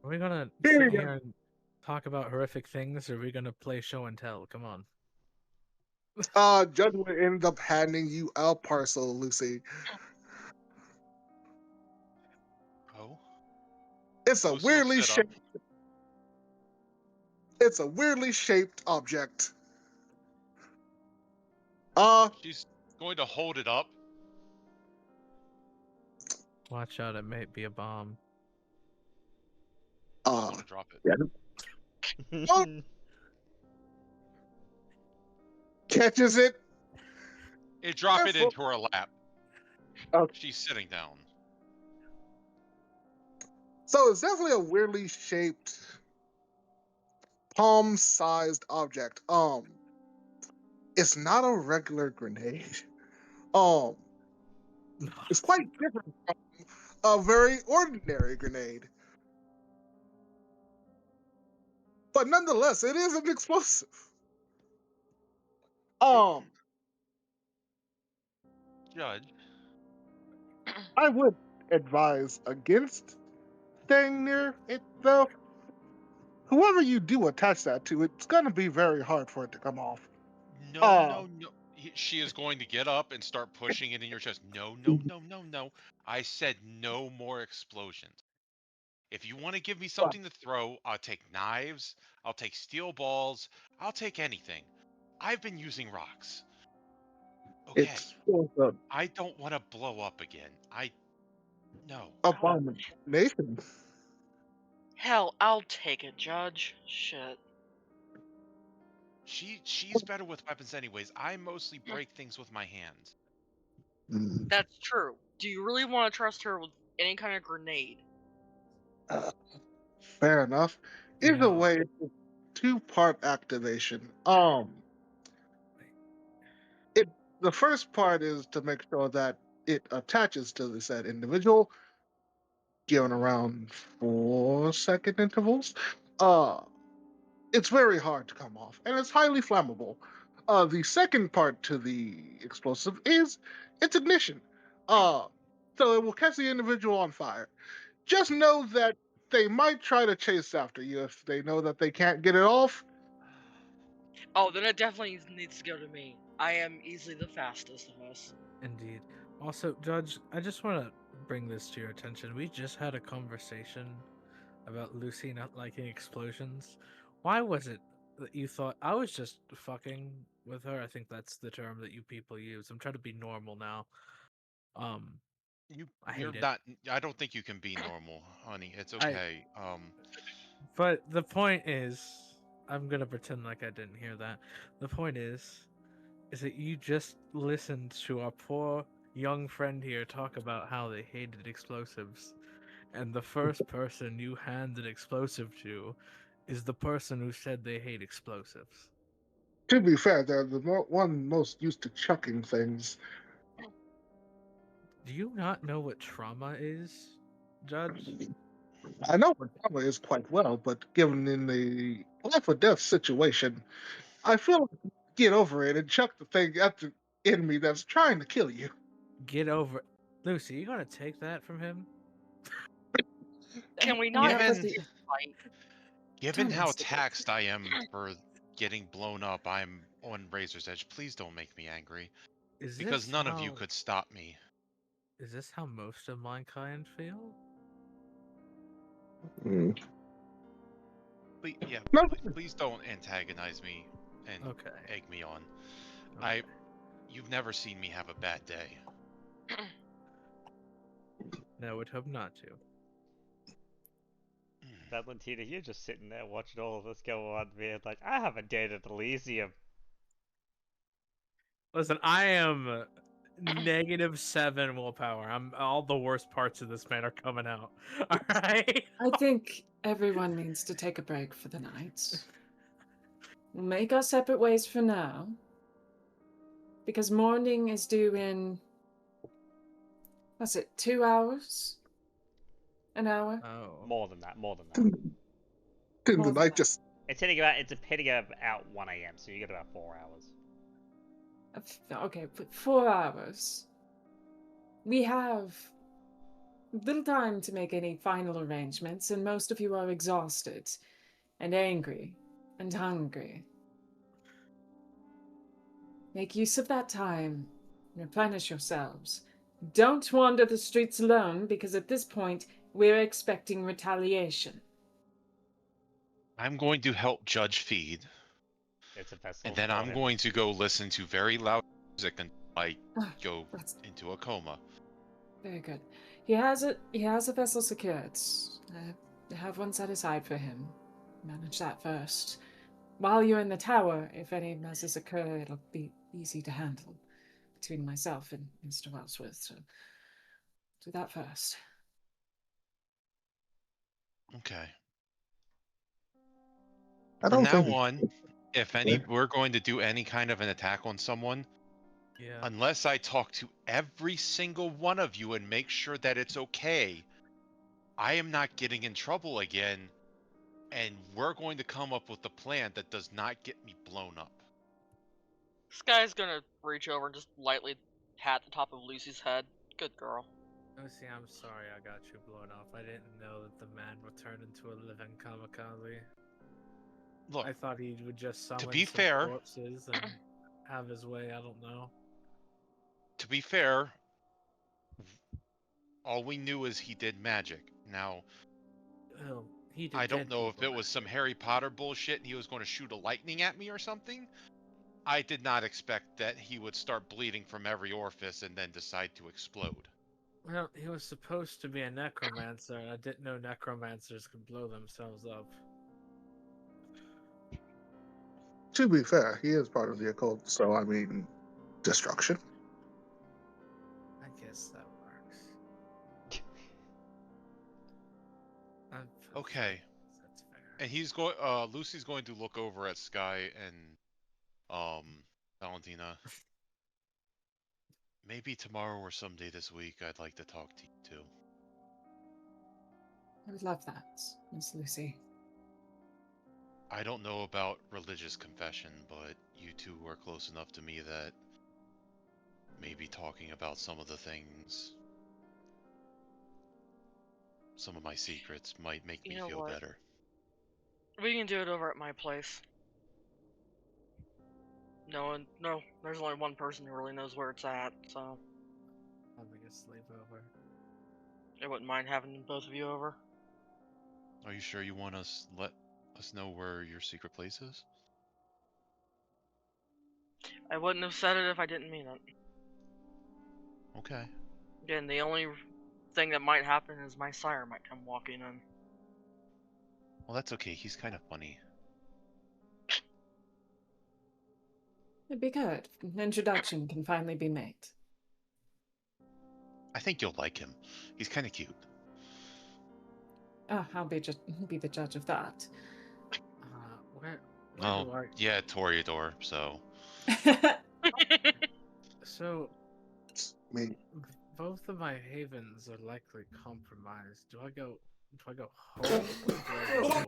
Are we gonna Here sit you go. here and talk about horrific things, or are we gonna play show and tell? Come on. Judge would end up handing you a parcel, Lucy. Oh? It's a Lucy will weirdly sit up. shaped. It's a weirdly shaped object. She's going to hold it up. Watch out, it might be a bomb. I want to drop it. Yeah. Oh! Catches it. Drop it Careful. into her lap. Oh. She's sitting down. So it's definitely a weirdly shaped, palm-sized object. It's not a regular grenade. It's quite different from a very ordinary grenade. But nonetheless, it is an explosive. Judge, I would advise against staying near it, though. Whoever you do attach that to, it's gonna be very hard for it to come off. no. She is going to get up and start pushing it in your chest. No. I said no more explosions. If you want to give me something to throw, I'll take knives, I'll take steel balls, I'll take anything. I've been using rocks. Okay. It's an I don't want to blow up again. No. abomination. Hell, I'll take it, Judge. Shit. She's better with weapons anyways. I mostly break things with my hands. That's true. Do you really want to trust her with any kind of grenade? Fair enough. Either Yeah. way, it's a two-part activation. The first part is to make sure that it attaches to the said individual, given around 4-second intervals. It's very hard to come off, and it's highly flammable. The second part to the explosive is its ignition. So it will catch the individual on fire. Just know that they might try to chase after you if they know that they can't get it off. Oh, then it definitely needs to go to me. I am easily the fastest of us. Indeed. Also, Judge, I just want to bring this to your attention. We just had a conversation about Lucy not liking explosions. Why was it that you thought I was just fucking with her? I think that's the term that you people use. I'm trying to be normal now. I You're hate it. not. I don't think you can be normal, honey. It's okay. But the point is, I'm gonna pretend like I didn't hear that. The point is that you just listened to our poor young friend here talk about how they hated explosives, and the first person you hand an explosive to is the person who said they hate explosives. To be fair, they're the one most used to chucking things. Do you not know what trauma is, Judge? I know what trauma is quite well, but given in the life or death situation. I feel like get over it and chuck the thing at the enemy that's trying to kill you. Get over. Lucy, you gonna take that from him? Can we And not that was Given- the- fight? Given Don't how instigate. taxed I am for getting blown up, I'm on razor's edge. Please don't make me angry. Is Because this none of you how- could stop me. Is this how most of mankind feel? Mm. Yeah, No. please don't antagonize me and Okay. egg me on. okay. You've never seen me have a bad day. No, would hope not to. Valentina, you're just sitting there watching all of this go on, being like, I haven't dated Elysium. Listen, I am -7 willpower. I'm all the worst parts of this man are coming out. All right. I think everyone needs to take a break for the night. We'll make our separate ways for now. Because morning is due in... What's it, 2 hours? An hour? Oh. More than that. More Didn't the than night that. just It's hitting about 1 a.m., so you get about 4 hours. Okay, but 4 hours. We have little time to make any final arrangements, and most of you are exhausted and angry and hungry. Make use of that time. Replenish yourselves. Don't wander the streets alone, because at this point, we're expecting retaliation. I'm going to help Judge feed, It's a vessel. and then for I'm him. going to go listen to very loud music until I Ah, go that's into a coma. very good. He has a vessel secured. I have one set aside for him. Manage that first. While you're in the tower, if any messes occur, it'll be easy to handle between myself and Mr. Wellsworth. So do that first. Okay. I From don't now think on, if we're going to do any kind of an attack on someone, Yeah. unless I talk to every single one of you and make sure that it's okay, I am not getting in trouble again, and we're going to come up with a plan that does not get me blown up. Skye's gonna reach over and just lightly pat the top of Lucy's head. Good girl. Lucy, I'm sorry I got you blown off. I didn't know that the man would turn into a living kamikaze. Look, I thought he would just summon be some fair- corpses and have his way. I don't know. to be fair, all we knew is he did magic. Now, Oh, he did I don't dead know if people it was some magic. Harry Potter bullshit and he was going to shoot a lightning at me or something. I did not expect that he would start bleeding from every orifice and then decide to explode. Well, he was supposed to be a necromancer, and I didn't know necromancers could blow themselves up. to be fair, he is part of the occult, so I mean, destruction. I guess that works. Okay. That's fair. And Lucy's going to look over at Skye and Valentina. Maybe tomorrow or someday this week I'd like to talk to you too. I would love that, Miss Lucy. I don't know about religious confession, but you two are close enough to me that maybe talking about some of the things, some of my secrets might make me You know feel what? better. We can do it over at my place. No, there's only one person who really knows where it's at, so Having a sleepover. I wouldn't mind having both of you over. Are you sure you want us let us know where your secret place is? I wouldn't have said it if I didn't mean it. Okay. Again, the only thing that might happen is my sire might come walking in. Well, that's okay. He's kind of funny. It'd be good. An introduction can finally be made. I think you'll like him. He's kind of cute. Oh, I'll be the judge of that. Where Oh, do I... yeah, Toreador, so... So, Me. both of my havens are likely compromised. Do I go home? Or do I go...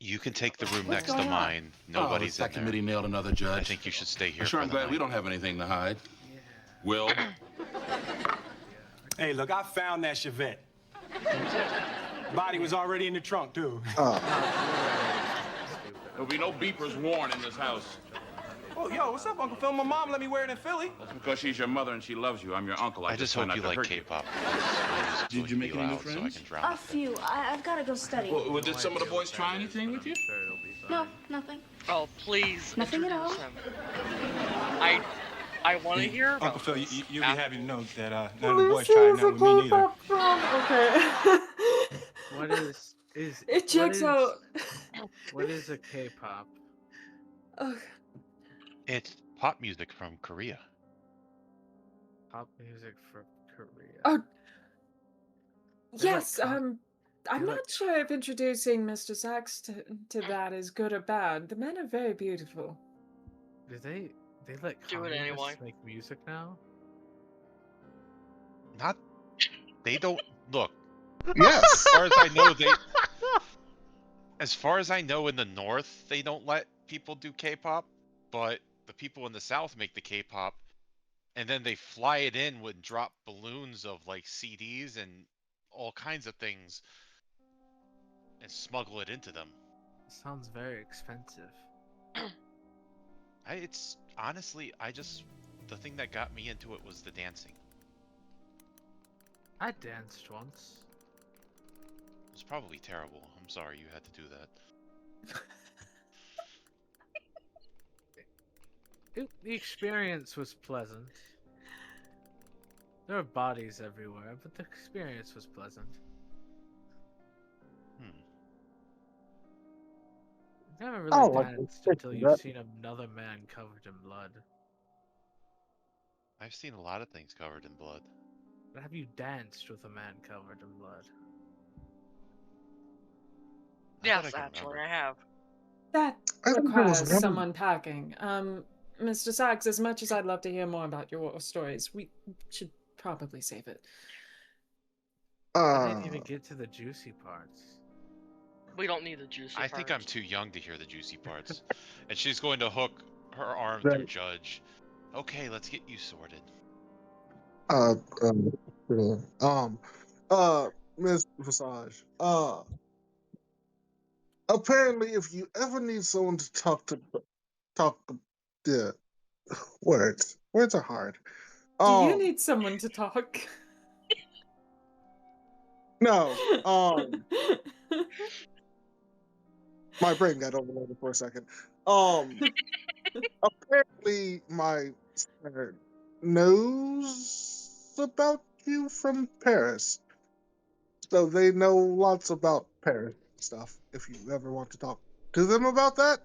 You can take the room What's next to going on? mine. Nobody's that in there. committee nailed another judge. I think you should stay here I'm sure for I'm the glad night. we don't have anything to hide. Yeah. Will, Hey, look, I found that Chevette. Body was already in the trunk, too. there'll be no beepers worn in this house. Oh, yo, what's up, Uncle Phil? My mom let me wear it in Philly. That's because she's your mother and she loves you. I'm your uncle. I just try hope not you to like hurt you. K-pop. Did you make any new So I friends? can drown A it. few. I've got to go study. Well, did some of the boys try anything with you? No, nothing. Oh, please Nothing at introduce all. him. I want to hear about Uncle Phil, this. you'll be happy to know that none of the boys tried nothing with me neither. Okay. What is It checks out. What is a K-pop? Ugh. It's pop music from Korea. Pop music from Korea. Oh, They're like yes. con- I'm they're not like- sure if introducing Mr. Sacks to that is good or bad. The men are very beautiful. Do they let Do it communists anyway. make music now? Not. They don't look. Yes. As far as I know, As far as I know, in the North, they don't let people do K-pop, but the people in the South make the K-pop, and then they fly it in with drop balloons of like CDs and all kinds of things, and smuggle it into them. Sounds very expensive. It's honestly, the thing that got me into it was the dancing. I danced once. It was probably terrible. I'm sorry you had to do that. The experience was pleasant. There were bodies everywhere, but the experience was pleasant. You never really Oh, like danced the until stick, you've that- seen another man covered in blood. I've seen a lot of things covered in blood. But have you danced with a man covered in blood? Not that I Yes, can actually, remember. I have. That I think there was requires one- some unpacking. Mr. Sacks, as much as I'd love to hear more about your stories, we should probably save it. I didn't even get to the juicy parts. We don't need the juicy I think I'm parts. too young to hear the juicy parts. And she's going to hook her arm Right. through Judge. Okay, let's get you sorted. Miss Visage. Apparently, if you ever need someone to talk, yeah, words are hard. Do you need someone to talk? No. My brain got overloaded for a second. Apparently, my sister knows about you from Paris, so they know lots about Paris stuff. If you ever want to talk to them about that,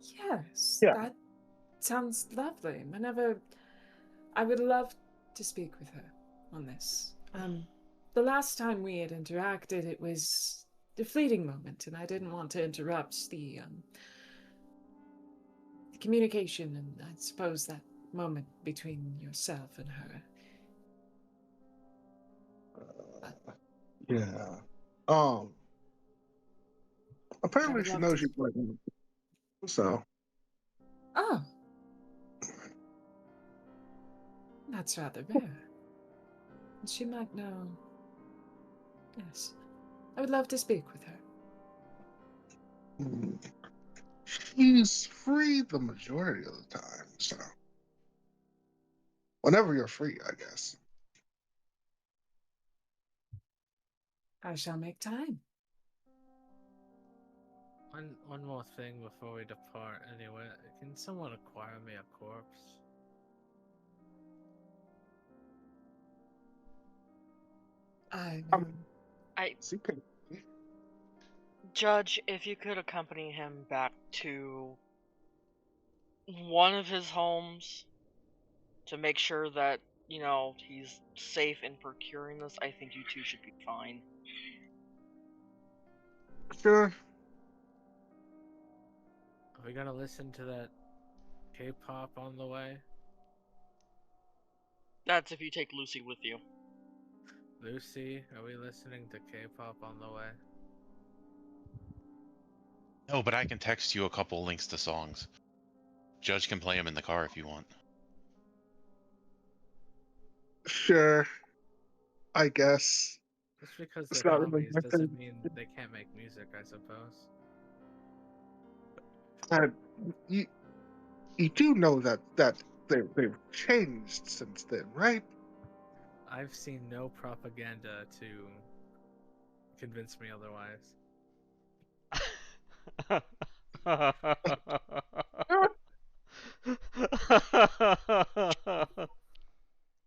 Yes, Yeah. that sounds lovely. I would love to speak with her on this. The last time we had interacted, it was a fleeting moment, and I didn't want to interrupt the communication, and I suppose that moment between yourself and her. yeah. Apparently, she knows you're pregnant. So. Oh. That's rather rare. She might know. Yes. I would love to speak with her. She's free the majority of the time, so. Whenever you're free, I guess. I shall make time. One more thing before we depart. Anyway, can someone acquire me a corpse? I Judge, if you could accompany him back to one of his homes to make sure that, he's safe in procuring this, I think you two should be fine. Sure. Are we gonna listen to that K-pop on the way? That's if you take Lucy with you. Lucy, are we listening to K-pop on the way? No, but I can text you a couple links to songs. Judge can play them in the car if you want. Sure, I guess. Just because It's they're not really homies my doesn't thing. mean they can't make music, I suppose. You do know that they've changed since then, right? I've seen no propaganda to convince me otherwise.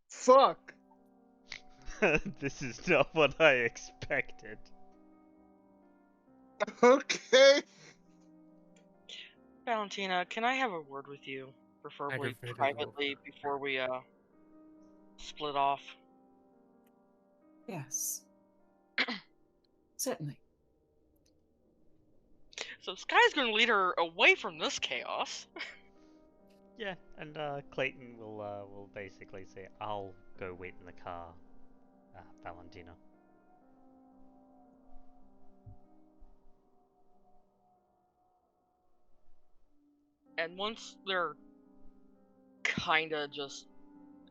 Fuck. This is not what I expected. Okay. Valentina, can I have a word with you, preferably Aggravated privately, wolf. before we split off? Yes. Certainly. So Skye's going to lead her away from this chaos. Yeah, and Clayton will basically say, "I'll go wait in the car, Valentina." And once they're kinda just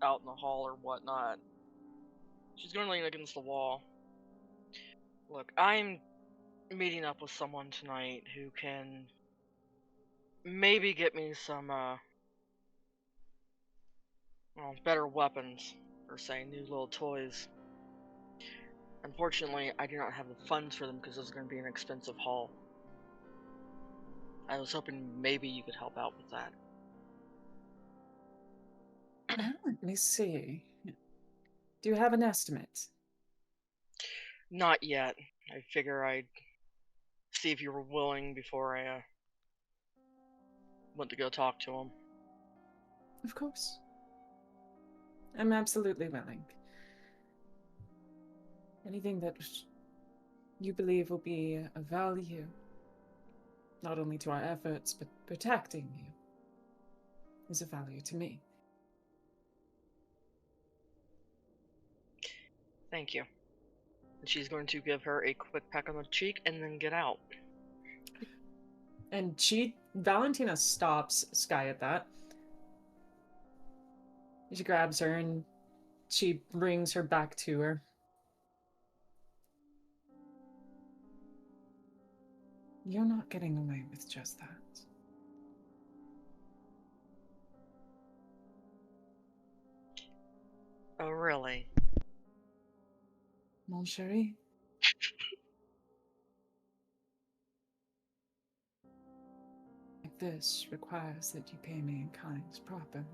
out in the hall or whatnot, she's going to lean against the wall. Look, I'm meeting up with someone tonight who can maybe get me some better weapons, or say new little toys. Unfortunately, I do not have the funds for them because this is going to be an expensive haul. I was hoping maybe you could help out with that. Let me see. Do you have an estimate? Not yet. I figure I'd see if you were willing before I went to go talk to him. Of course. I'm absolutely willing. Anything that you believe will be of value, not only to our efforts, but protecting you, is of value to me. Thank you. And she's going to give her a quick peck on the cheek and then get out. And Valentina stops Skye at that. She grabs her and she brings her back to her. You're not getting away with just that. Oh, really? Mon chéri? Like this requires that you pay me in kind properly.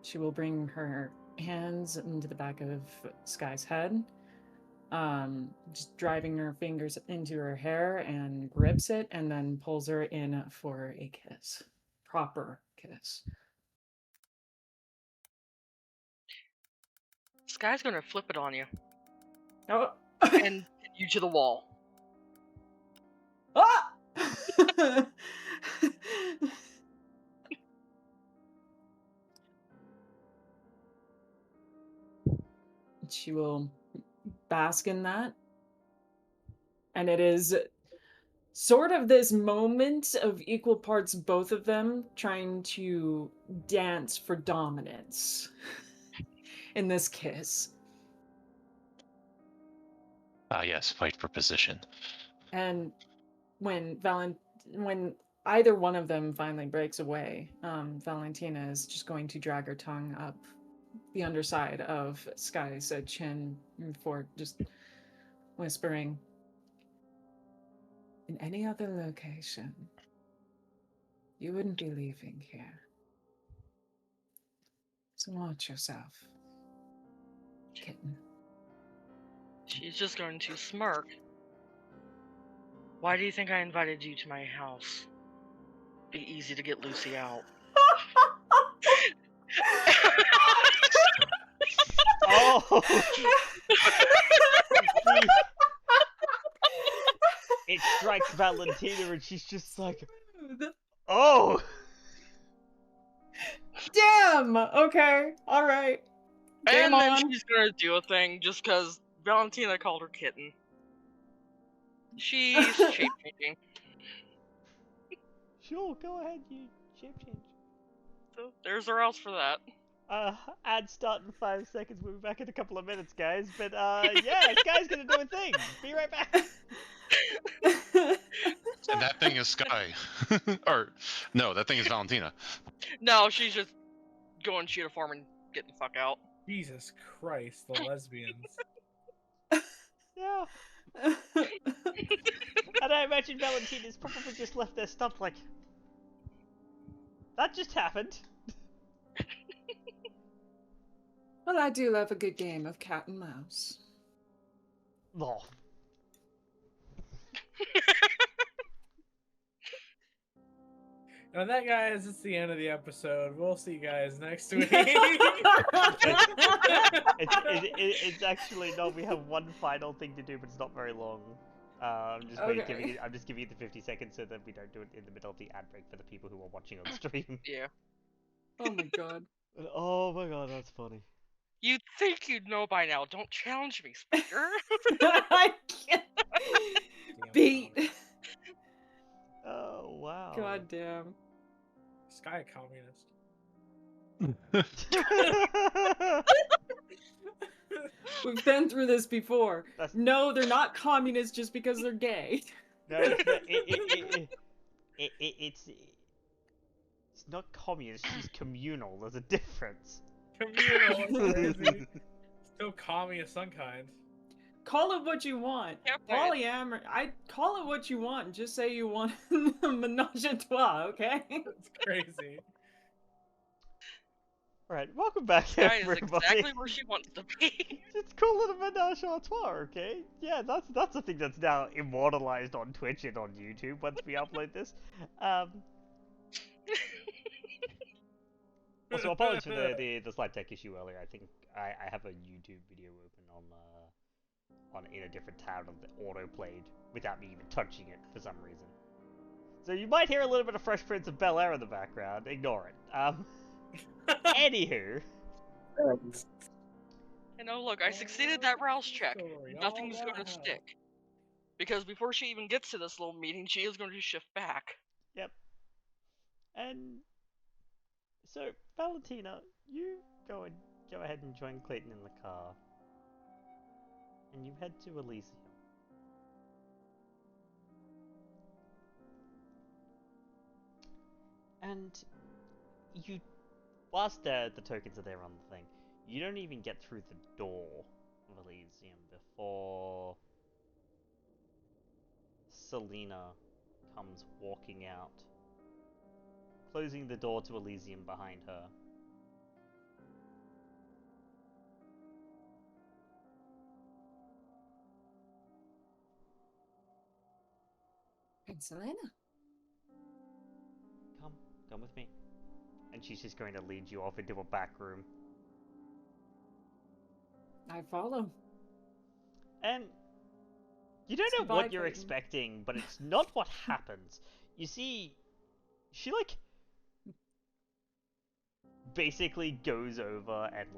She will bring her hands into the back of Skye's head, just driving her fingers into her hair and grips it, and then pulls her in for a kiss. Proper kiss. Skye's gonna flip it on you. Oh. And pin you to the wall. Ah! She will bask in that. And it is sort of this moment of equal parts, both of them trying to dance for dominance in this kiss. Ah, yes, fight for position. And when either one of them finally breaks away, Valentina is just going to drag her tongue up the underside of Skye's chin for just whispering, in any other location, you wouldn't be leaving here. So watch yourself, kitten. She's just going to smirk. Why do you think I invited you to my house? Be easy to get Lucy out. Oh! It strikes Valentina and she's just like, oh! Damn! Okay, alright. Game And then on. she's gonna do a thing just because Valentina called her kitten. She's shape-changing. Sure, go ahead, you shape change. So there's her else for that. Ad start in 5 seconds. We'll be back in a couple of minutes, guys. But yeah, Skye's gonna do a thing. Be right back. And that thing is Skye. Or, no, that thing is Valentina. No, she's just going shoot a form and getting the fuck out. Jesus Christ, the lesbians. Yeah. And I imagine Valentina's probably just left their stuff like, that just happened. Well, I do love a good game of cat and mouse. Oh. And on that, guys, it's the end of the episode. We'll see you guys next week. It's actually no. We have one final thing to do, but it's not very long. I'm just giving you the 50 seconds so that we don't do it in the middle of the ad break for the people who are watching on stream. Yeah. Oh my god. Oh my god, that's funny. You'd think you'd know by now. Don't challenge me, Spectre. I can't. Beat. Oh wow. God damn. Skye communist. We've been through this before. No, they're not communists just because they're gay. No, it's not communist. She's communal. There's a difference. Communal. Crazy. Still commie of some kind. Call it what you want. Polyamory. I call it what you want. Just say you want a menage a trois, okay? It's crazy. Alright, welcome back, Skye is everybody. exactly where she wants to be. Just call it a menage a trois, okay? Yeah, that's a thing that's now immortalized on Twitch and on YouTube once we upload this. Also, apologies for the slight tech issue earlier. I think I have a YouTube video open on in a different tab that auto played without me even touching it for some reason. So you might hear a little bit of Fresh Prince of Bel-Air in the background. Ignore it. Anywho. You know, look, I succeeded that rouse check. Nothing's going to stick. Because before she even gets to this little meeting, she is going to shift back. Yep. And so, Valentina, you go ahead and join Clayton in the car. And you head to Elysium. And you, whilst the tokens are there on the thing, you don't even get through the door of Elysium before Selena comes walking out, closing the door to Elysium behind her. And Selena. Come with me. And she's just going to lead you off into a back room. I follow. And you don't know Goodbye, what you're Clayton. expecting, but it's not what happens. You see, she basically goes over and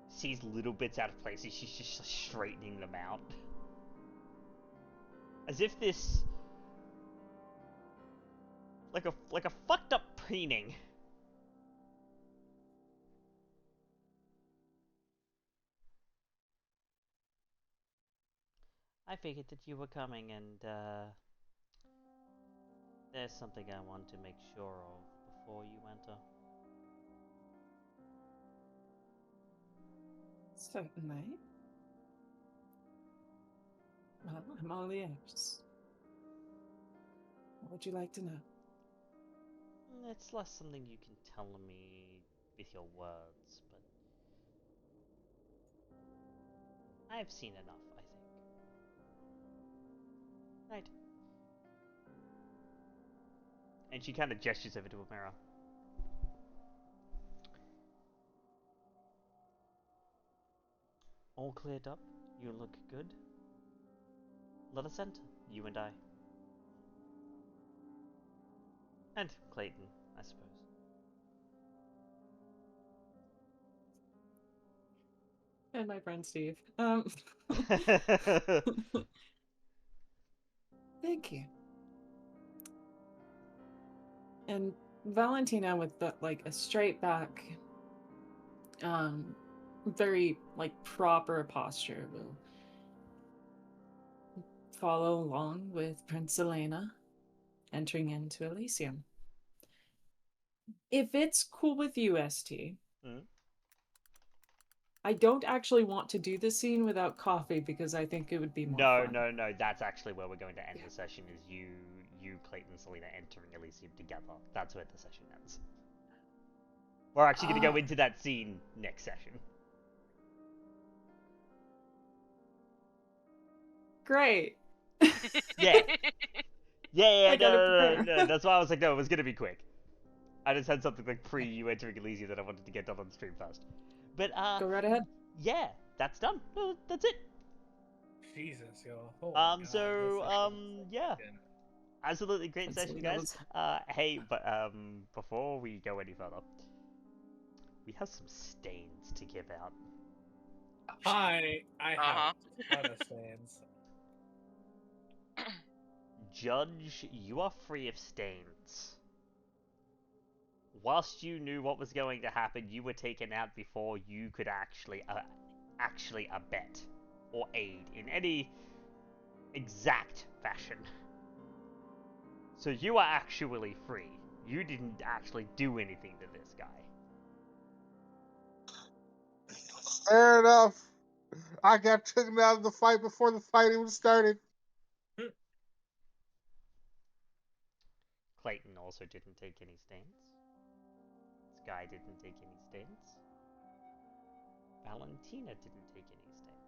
sees little bits out of place and she's just straightening them out. As if this like a fucked up preening. I figured that you were coming and there's something I want to make sure of before you enter. Certainly. Well, I'm all ears. What would you like to know? It's less something you can tell me with your words, but I've seen enough, I think. Right. And she kind of gestures over to a mirror. All cleared up. You look good. Let us enter, you and I. And Clayton, I suppose. And my friend Steve. Thank you. And Valentina with the, like, a straight back, very, like, proper posture will follow along with Prince Elena, entering into Elysium. If it's cool with you, ST, I don't actually want to do the scene without coffee because I think it would be more fun. No. That's actually where we're going to end the session. Is you, Clayton, Selena entering Elysium together. That's where the session ends. We're actually going to go into that scene next session. Great. Yeah. I gotta No. That's why I was like, no, it was going to be quick. I just had something like pre you entering Elysium that I wanted to get done on the stream first. But go right ahead. Yeah, that's done. No, that's it. Jesus, yo. Oh my God, yeah. Absolutely great session, guys. Hey, but before we go any further, we have some stains to give out. I have a lot of stains. Judge, you are free of stains. Whilst you knew what was going to happen, you were taken out before you could actually abet or aid in any exact fashion. So you are actually free. You didn't actually do anything to this guy. Fair enough. I got taken out of the fight before the fight even started. Clayton also didn't take any stains. Skye didn't take any stains. Valentina didn't take any stains.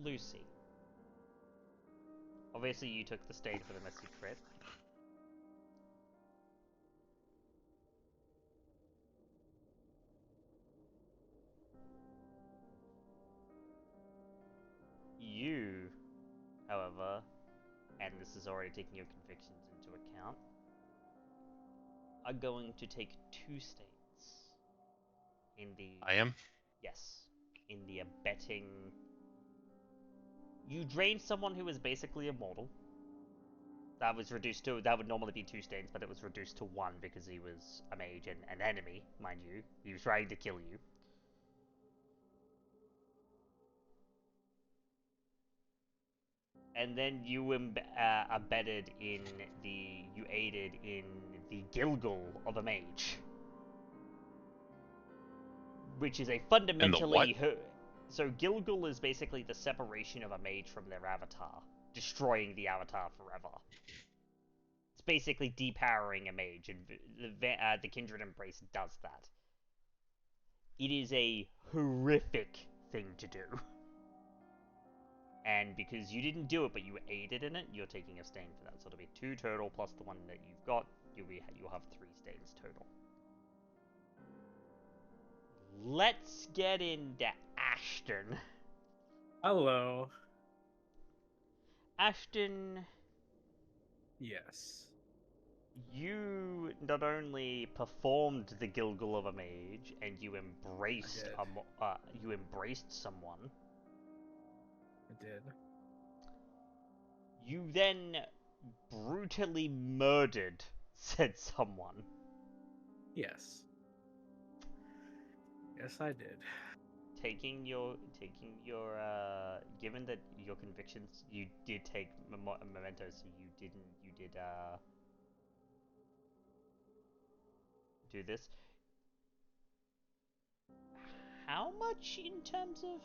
Lucy. Obviously you took the stain for the messy crit. You, however, and this is already taking your convictions into account, are going to take 2 stains in the... I am? Yes. In the abetting... You drained someone who was basically immortal. That was reduced to... That would normally be 2 stains, but it was reduced to 1 because he was a mage and an enemy, mind you. He was trying to kill you. And then you abetted in the... You aided in the Gilgal of a mage. Which is a fundamentally... So Gilgal is basically the separation of a mage from their avatar. Destroying the avatar forever. It's basically depowering a mage, and the Kindred Embrace does that. It is a horrific thing to do. And because you didn't do it, but you aided in it, you're taking a stain for that. So it'll be 2 total plus the 1 that you've got. You'll have 3 stains total. Let's get into Ashton. Hello. Ashton. Yes. You not only performed the Gilgal of a mage, and you embraced someone. I did. You then brutally murdered said someone. Yes. Yes, I did. Given that your convictions, you did take mementos, so you did do this. How much in terms of?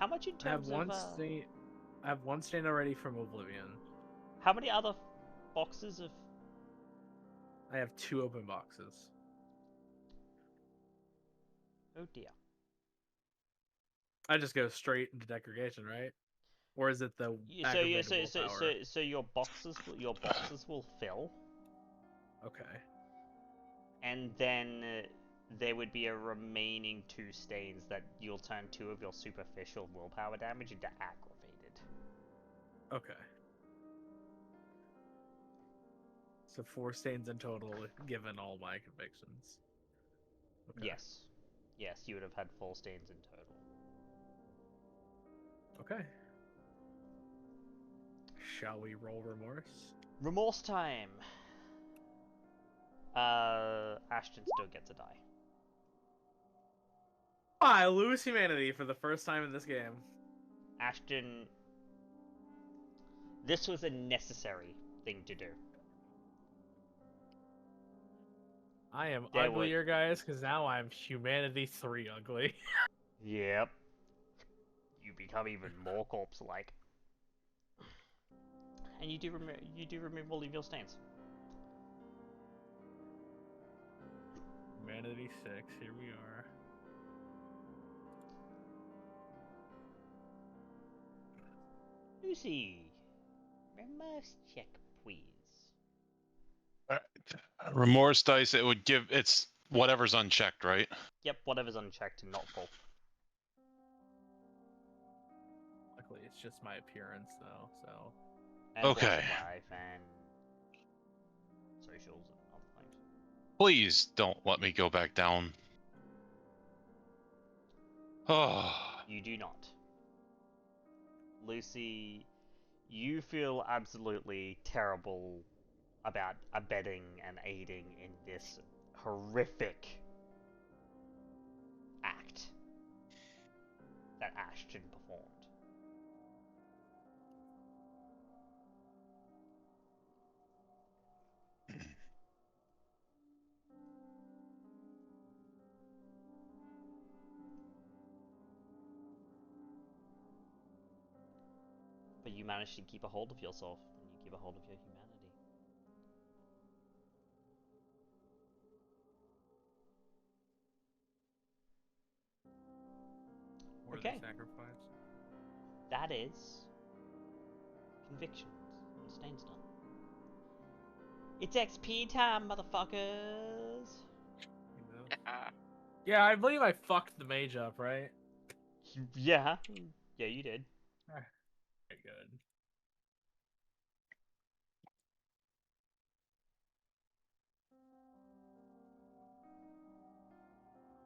I have one stain. I have 1 stain already from Oblivion. How many other boxes of? I have 2 open boxes. Oh dear. I just go straight into degradation, right? Or is it the so your boxes will fill. Okay. And then there would be a remaining 2 stains that you'll turn 2 of your superficial willpower damage into aggravated. Okay. So 4 stains in total, given all my convictions. Okay. Yes. Yes, you would have had 4 stains in total. Okay. Shall we roll remorse? Remorse time! Ashton still gets a die. I lose humanity for the first time in this game. Ashton... This was a necessary thing to do. I am There uglier, guys, because now I'm humanity 3 ugly. Yep. You become even more corpse-like. And you do remove all of your stains. Humanity 6, here we are. Lucy, remorse check, please. Remorse dice, it would give it's whatever's unchecked, right? Yep, whatever's unchecked and not full. Luckily, it's just my appearance, though, so... And Okay. walk of life and socials and other things. Please don't let me go back down. Oh. You do not. Lucy, you feel absolutely terrible about abetting and aiding in this horrific act that Ashton performed. But you managed to keep a hold of yourself, and you keep a hold of your humanity. What Okay. are they sacrificed? That is convictions and stains done. It's XP time, motherfuckers! Yeah, I believe I fucked the mage up, right? Yeah. Yeah, you did. Very good.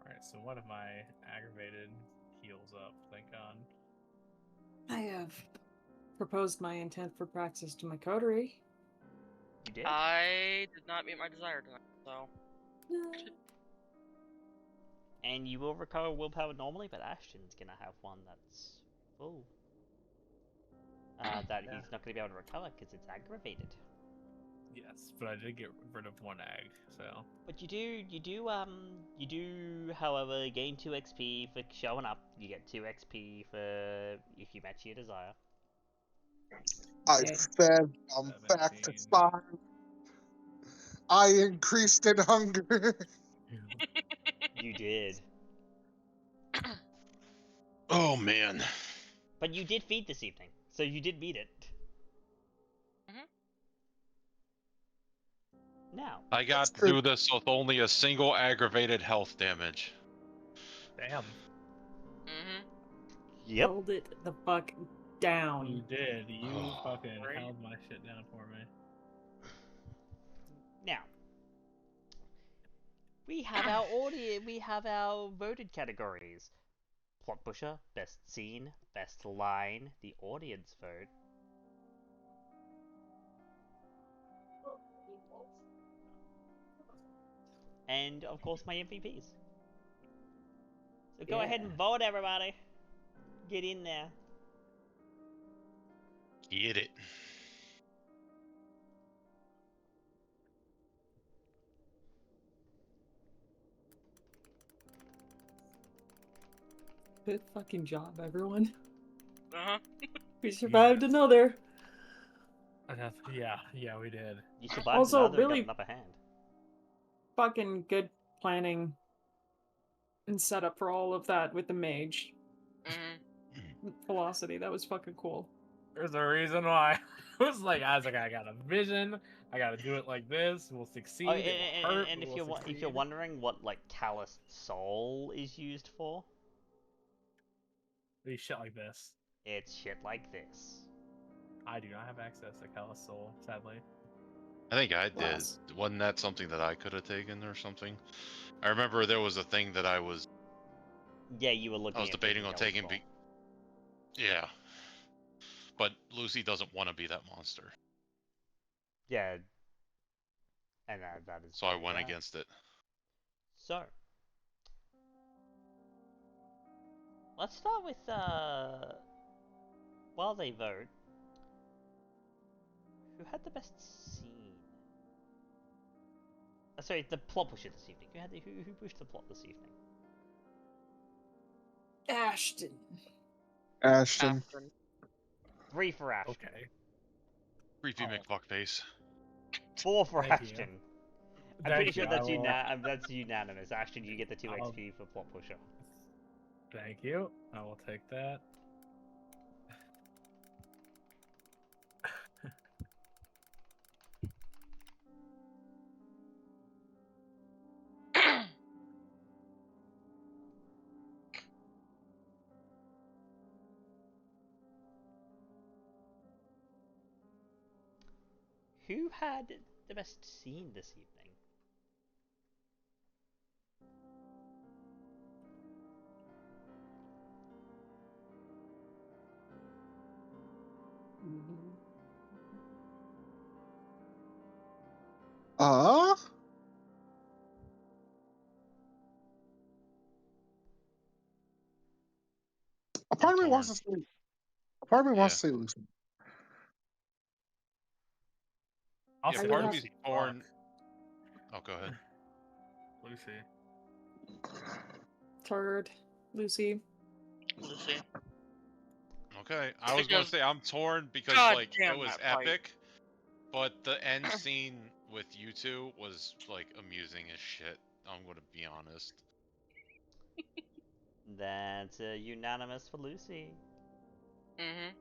Alright, so one of my aggravated heals up, thank God. I have proposed my intent for praxis to my coterie. You did? I did not meet my desire tonight, so. And you will recover willpower normally, but Ashton's gonna have one that's full. That Yeah. he's not gonna be able to recover because it's aggravated. Yes, but I did get rid of one ag, so... But you do, however, gain 2 XP for showing up. You get 2 XP for if you match your desire. I Okay. fed I'm back to 17. 5. I increased in hunger. You did. Oh man. But you did feed this evening, so you did beat it. Now. I got through this with only a single aggravated health damage. Damn. Yep. Hold it the fuck down. You did. You fucking Right. held my shit down for me. Now. We have our audio. We have our voted categories. Plot pusher, best scene, best line, the audience vote. And of course my MVPs. So go ahead and vote, everybody. Get in there. Get it. Good fucking job, everyone. Uh-huh. We survived another. Yeah, we did. You survived Also, another and really- got an upper hand. Fucking good planning and setup for all of that with the mage. Velocity, that was fucking cool. There's a reason why. I was like, I got a vision. I gotta do it like this. We'll succeed. Oh, It will hurt, and but if we'll you're if you're succeed. wondering what like calloused soul is used for, Be shit like this. it's shit like this. I do not have access to Callous Soul, sadly. I think I did. class. Wasn't that something that I could have taken or something? I remember there was a thing that I was Yeah, you were looking. debating on taking. Yeah, but Lucy doesn't want to be that monster, Yeah, and that is. so I very went fair. against it. So, let's start with while they vote, who had the best scene? Sorry, the plot pusher this evening. Who pushed the plot this evening? Ashton. Ashton. 3 for Ashton. Okay. Creepy McFuckface. 4 for Thank you. Ashton. I'm Thank pretty sure you, that's that's unanimous. Ashton, you get the 2 I'll- XP for plot pusher. Thank you. I will take that. Who had the best scene this evening? A part of me torn. wants to say. A part of me wants Yeah. to say Lucy. I'll Yeah, say part of Lucy. me's torn. Oh, go ahead. Lucy. Turd. Lucy. Lucy. Okay, I was gonna Because- say I'm torn because God like damn it was that fight. epic, but the end scene with you two was like amusing as shit. I'm gonna be honest. That's unanimous for Lucy. Mhm.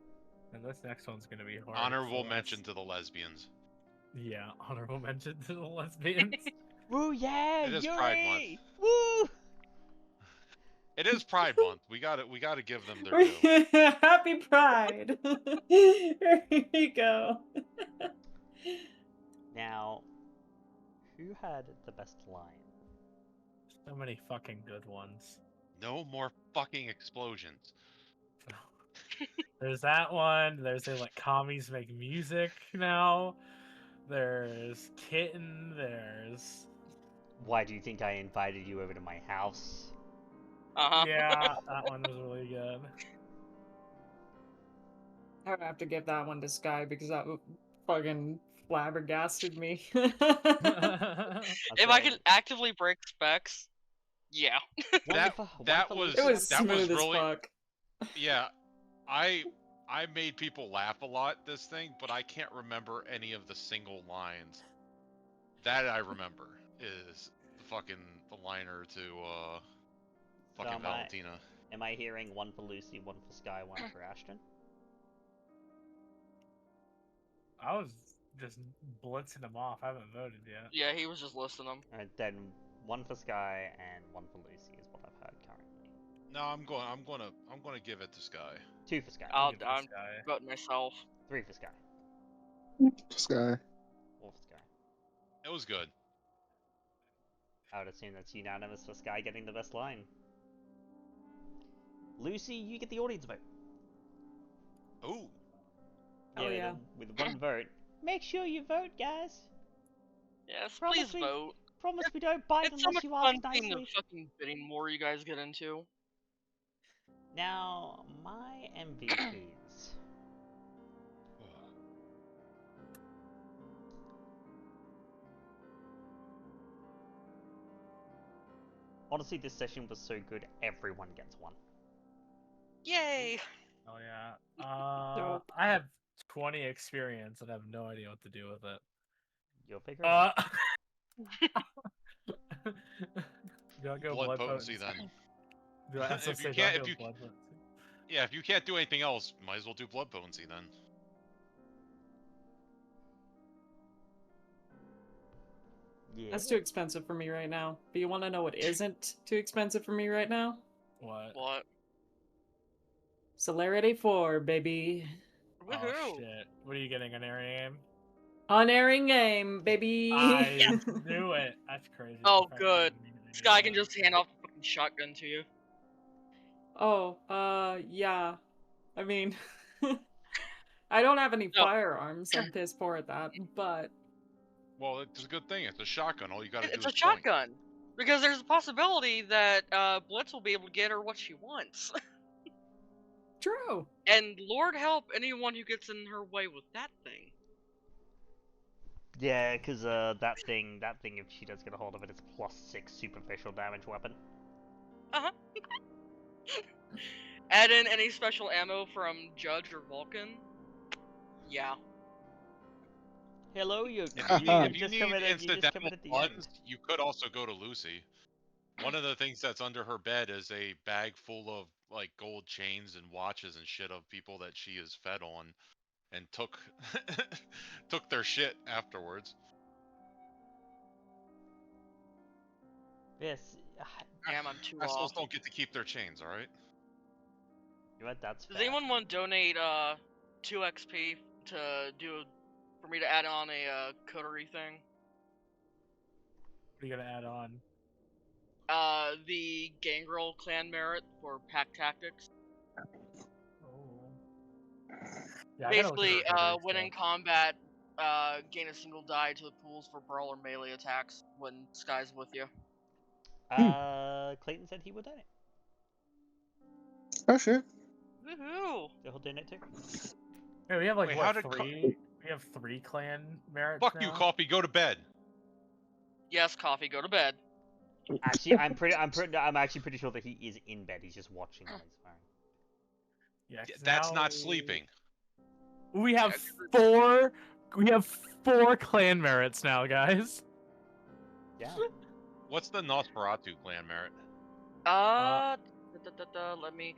And this next one's gonna be hard. Honorable so mention let's- to the lesbians. Yeah, honorable mention to the lesbians. Woo, yeah, It is Yuri! Pride Month. Woo! It is Pride Month. We gotta give them their due. Happy Pride. Here you go. Now, who had the best line? So many fucking good ones. No more fucking explosions. There's that one. There's the like commies make music now. There's Kitten. There's Why do you think I invited you over to my house? yeah, that one was really good. I would have to give that one to Skye because that fucking flabbergasted me. If I could actively break specs, yeah. That was It was that was smooth as really fuck. yeah. I made people laugh a lot this thing, but I can't remember any of the single lines. That I remember is the liner to fucking So Valentina. Am I hearing 1 for Lucy, 1 for Skye, 1 for Ashton? I was just blitzing them off. I haven't voted yet. Yeah, he was just listing them. Alright, then 1 for Skye and 1 for Lucy is what I've heard currently. No, I'm gonna give it to Skye. 2 for Skye. I'm Give it to Skye. voting myself. 3 for Skye. Skye. 4 for Skye. It was good. I would assume that's unanimous for Skye getting the best line. Lucy, you get the audience vote. Ooh. Oh, yeah. With 1 vote. Make sure you vote, guys. Yes, Promise please we- vote. Promise we don't bite It's so unless much you fun ask seeing the nicely. fucking bidding war you guys get into. Now, my MVPs. Honestly, this session was so good, everyone gets 1. Yay! Oh yeah. Dope. I have 20 experience and I have no idea what to do with it. You'll figure it out. Do I go Blood potency then. Do I, If you can't- if you- Yeah, if you can't do anything else, might as well do blood potency then. Yeah. That's too expensive for me right now. But you want to know what isn't too expensive for me right now? What? What? Celerity 4, baby. Oh Woohoo! shit. What are you getting, an area aim? Unerring game, baby. I knew it. That's crazy. Oh, The fact that good. I didn't even Skye know can that. just hand off the fucking shotgun to you. Oh, yeah. I mean, I don't have any No. firearms. I'm piss poor at that, but Well, it's a good thing. It's a shotgun. All you gotta do It's is a point. shotgun. Because there's a possibility that Blitz will be able to get her what she wants. true. And Lord help anyone who gets in her way with that thing. Yeah, because that thing, if she does get a hold of it, it's +6 superficial damage weapon. Uh-huh. Add in any special ammo from Judge or Vulcan. Yeah. Hello, you. If you just need committed, you instant just ammo committed the funds, end. you could also go to Lucy. One of the things that's under her bed is a bag full of like gold chains and watches and shit of people that she is fed on, and took took their shit afterwards. Yes. Damn, I'm too Assholes off. don't get to keep their chains, all right? You know what? That's Does fair. anyone want to donate 2 XP for me to add on a coterie thing? What are you gonna add on? The Gangrel clan merit for pack tactics. Oh. Yeah, I gotta look at Basically, the coterie when in stuff. combat, gain a single die to the pools for brawl or melee attacks when Skye's with you. Clayton said he would donate. Oh shit. Woohoo! So he'll donate too. Yeah, we have like Wait, what, how did 3? We have 3 clan merits Fuck now? you, Coffee. Go to bed. Yes, Coffee, go to bed. Actually, I'm actually pretty sure that he is in bed. He's just watching on his phone. Yeah, 'cause That's now not sleeping. We have 4. We have 4 clan merits now, guys. Yeah. What's the Nosferatu clan merit? Let me.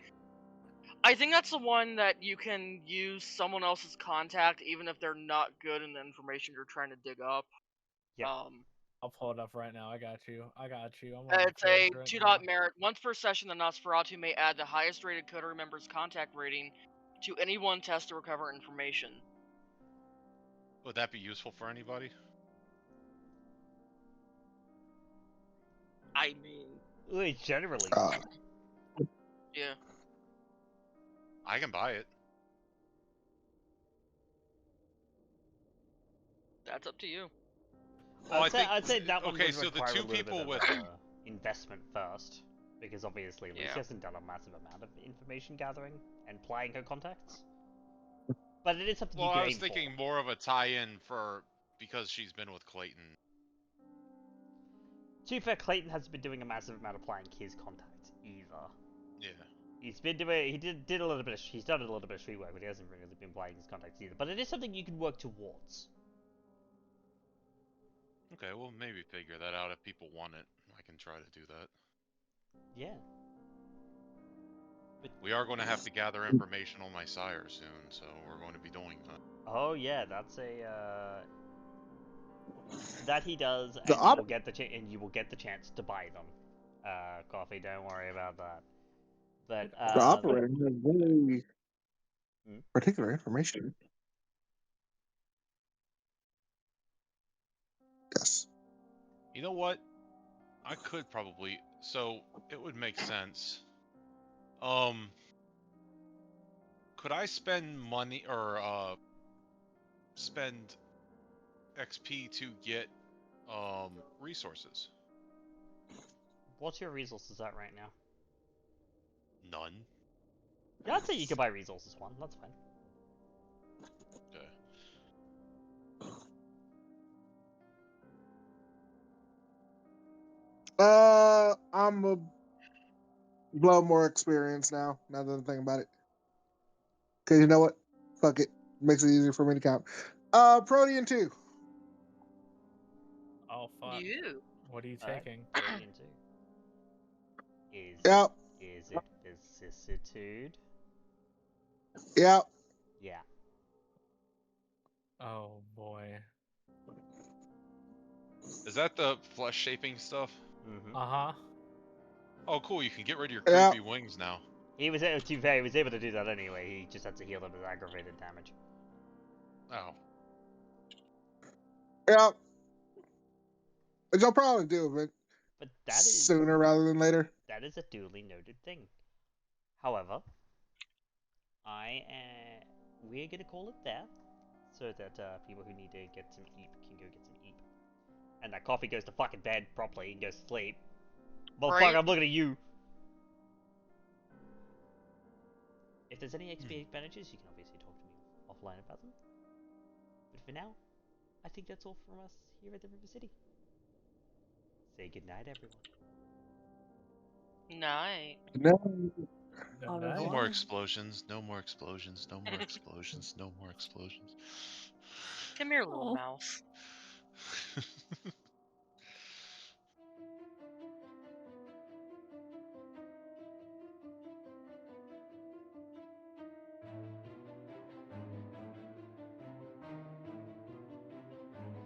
I think that's the one that you can use someone else's contact even if they're not good in the information you're trying to dig up. Yeah. I'll pull it up right now. I got you. I'm on It's the a page right 2 now. dot merit. Once per session, the Nosferatu may add the highest rated coterie member's contact rating to any one test to recover information. Would that be useful for anybody? I mean, Well, generally. yeah. I can buy it. That's up to you. Well, I'd say that one okay, would so the require two a little people bit with of investment first, because obviously Lucy hasn't done a massive amount of information gathering and plying her contacts. But it is something you can I was aim thinking for. more of a tie-in for because she's been with Clayton. To be fair, Clayton hasn't been doing a massive amount of plying his contacts either. Yeah. He's been doing. Did a little bit. He's done a little bit of street work, but he hasn't really been plying his contacts either. But it is something you can work towards. Okay, we'll maybe figure that out if people want it. I can try to do that. Yeah. But we are going to have to gather information on my sire soon, so we're going to be doing that. Oh yeah, that's a that he does, and you will get the chance to buy them. Coffee, don't worry about that. But The operator has very particular information. Yes. You know what? I could probably. So it would make sense. Could I spend money or spend XP to get resources? What's your resources at right now? None. Yeah, I'd say you could buy resources one. That's fine. Okay. I'm a blow more experience now. Now that I'm thinking about it, because you know what? Fuck it. Makes it easier for me to count. Protean 2. Oh fuck. You. What are you taking? Protean 2. Is it vicissitude? Yep. Yeah. Oh boy. Is that the flesh shaping stuff? Mm-hmm. Uh-huh. Oh, cool. You can get rid of your creepy wings now. He was able to do that anyway. He just had to heal them with aggravated damage. Oh. Yeah. Which I'll probably do, but that is sooner rather than later. That is a duly noted thing. However, we're gonna call it there, so that people who need to get some eep can go get some eep, and that coffee goes to fucking bed properly and goes to sleep. Motherfucker, Right. I'm looking at you. If there's any XP expenditures, you can obviously talk to me offline about them. But for now, I think that's all from us here at the River City. Say goodnight, everyone. Night. No. All No right. more explosions. No more explosions. No more explosions. No more explosions. Come here, little Oh. mouse.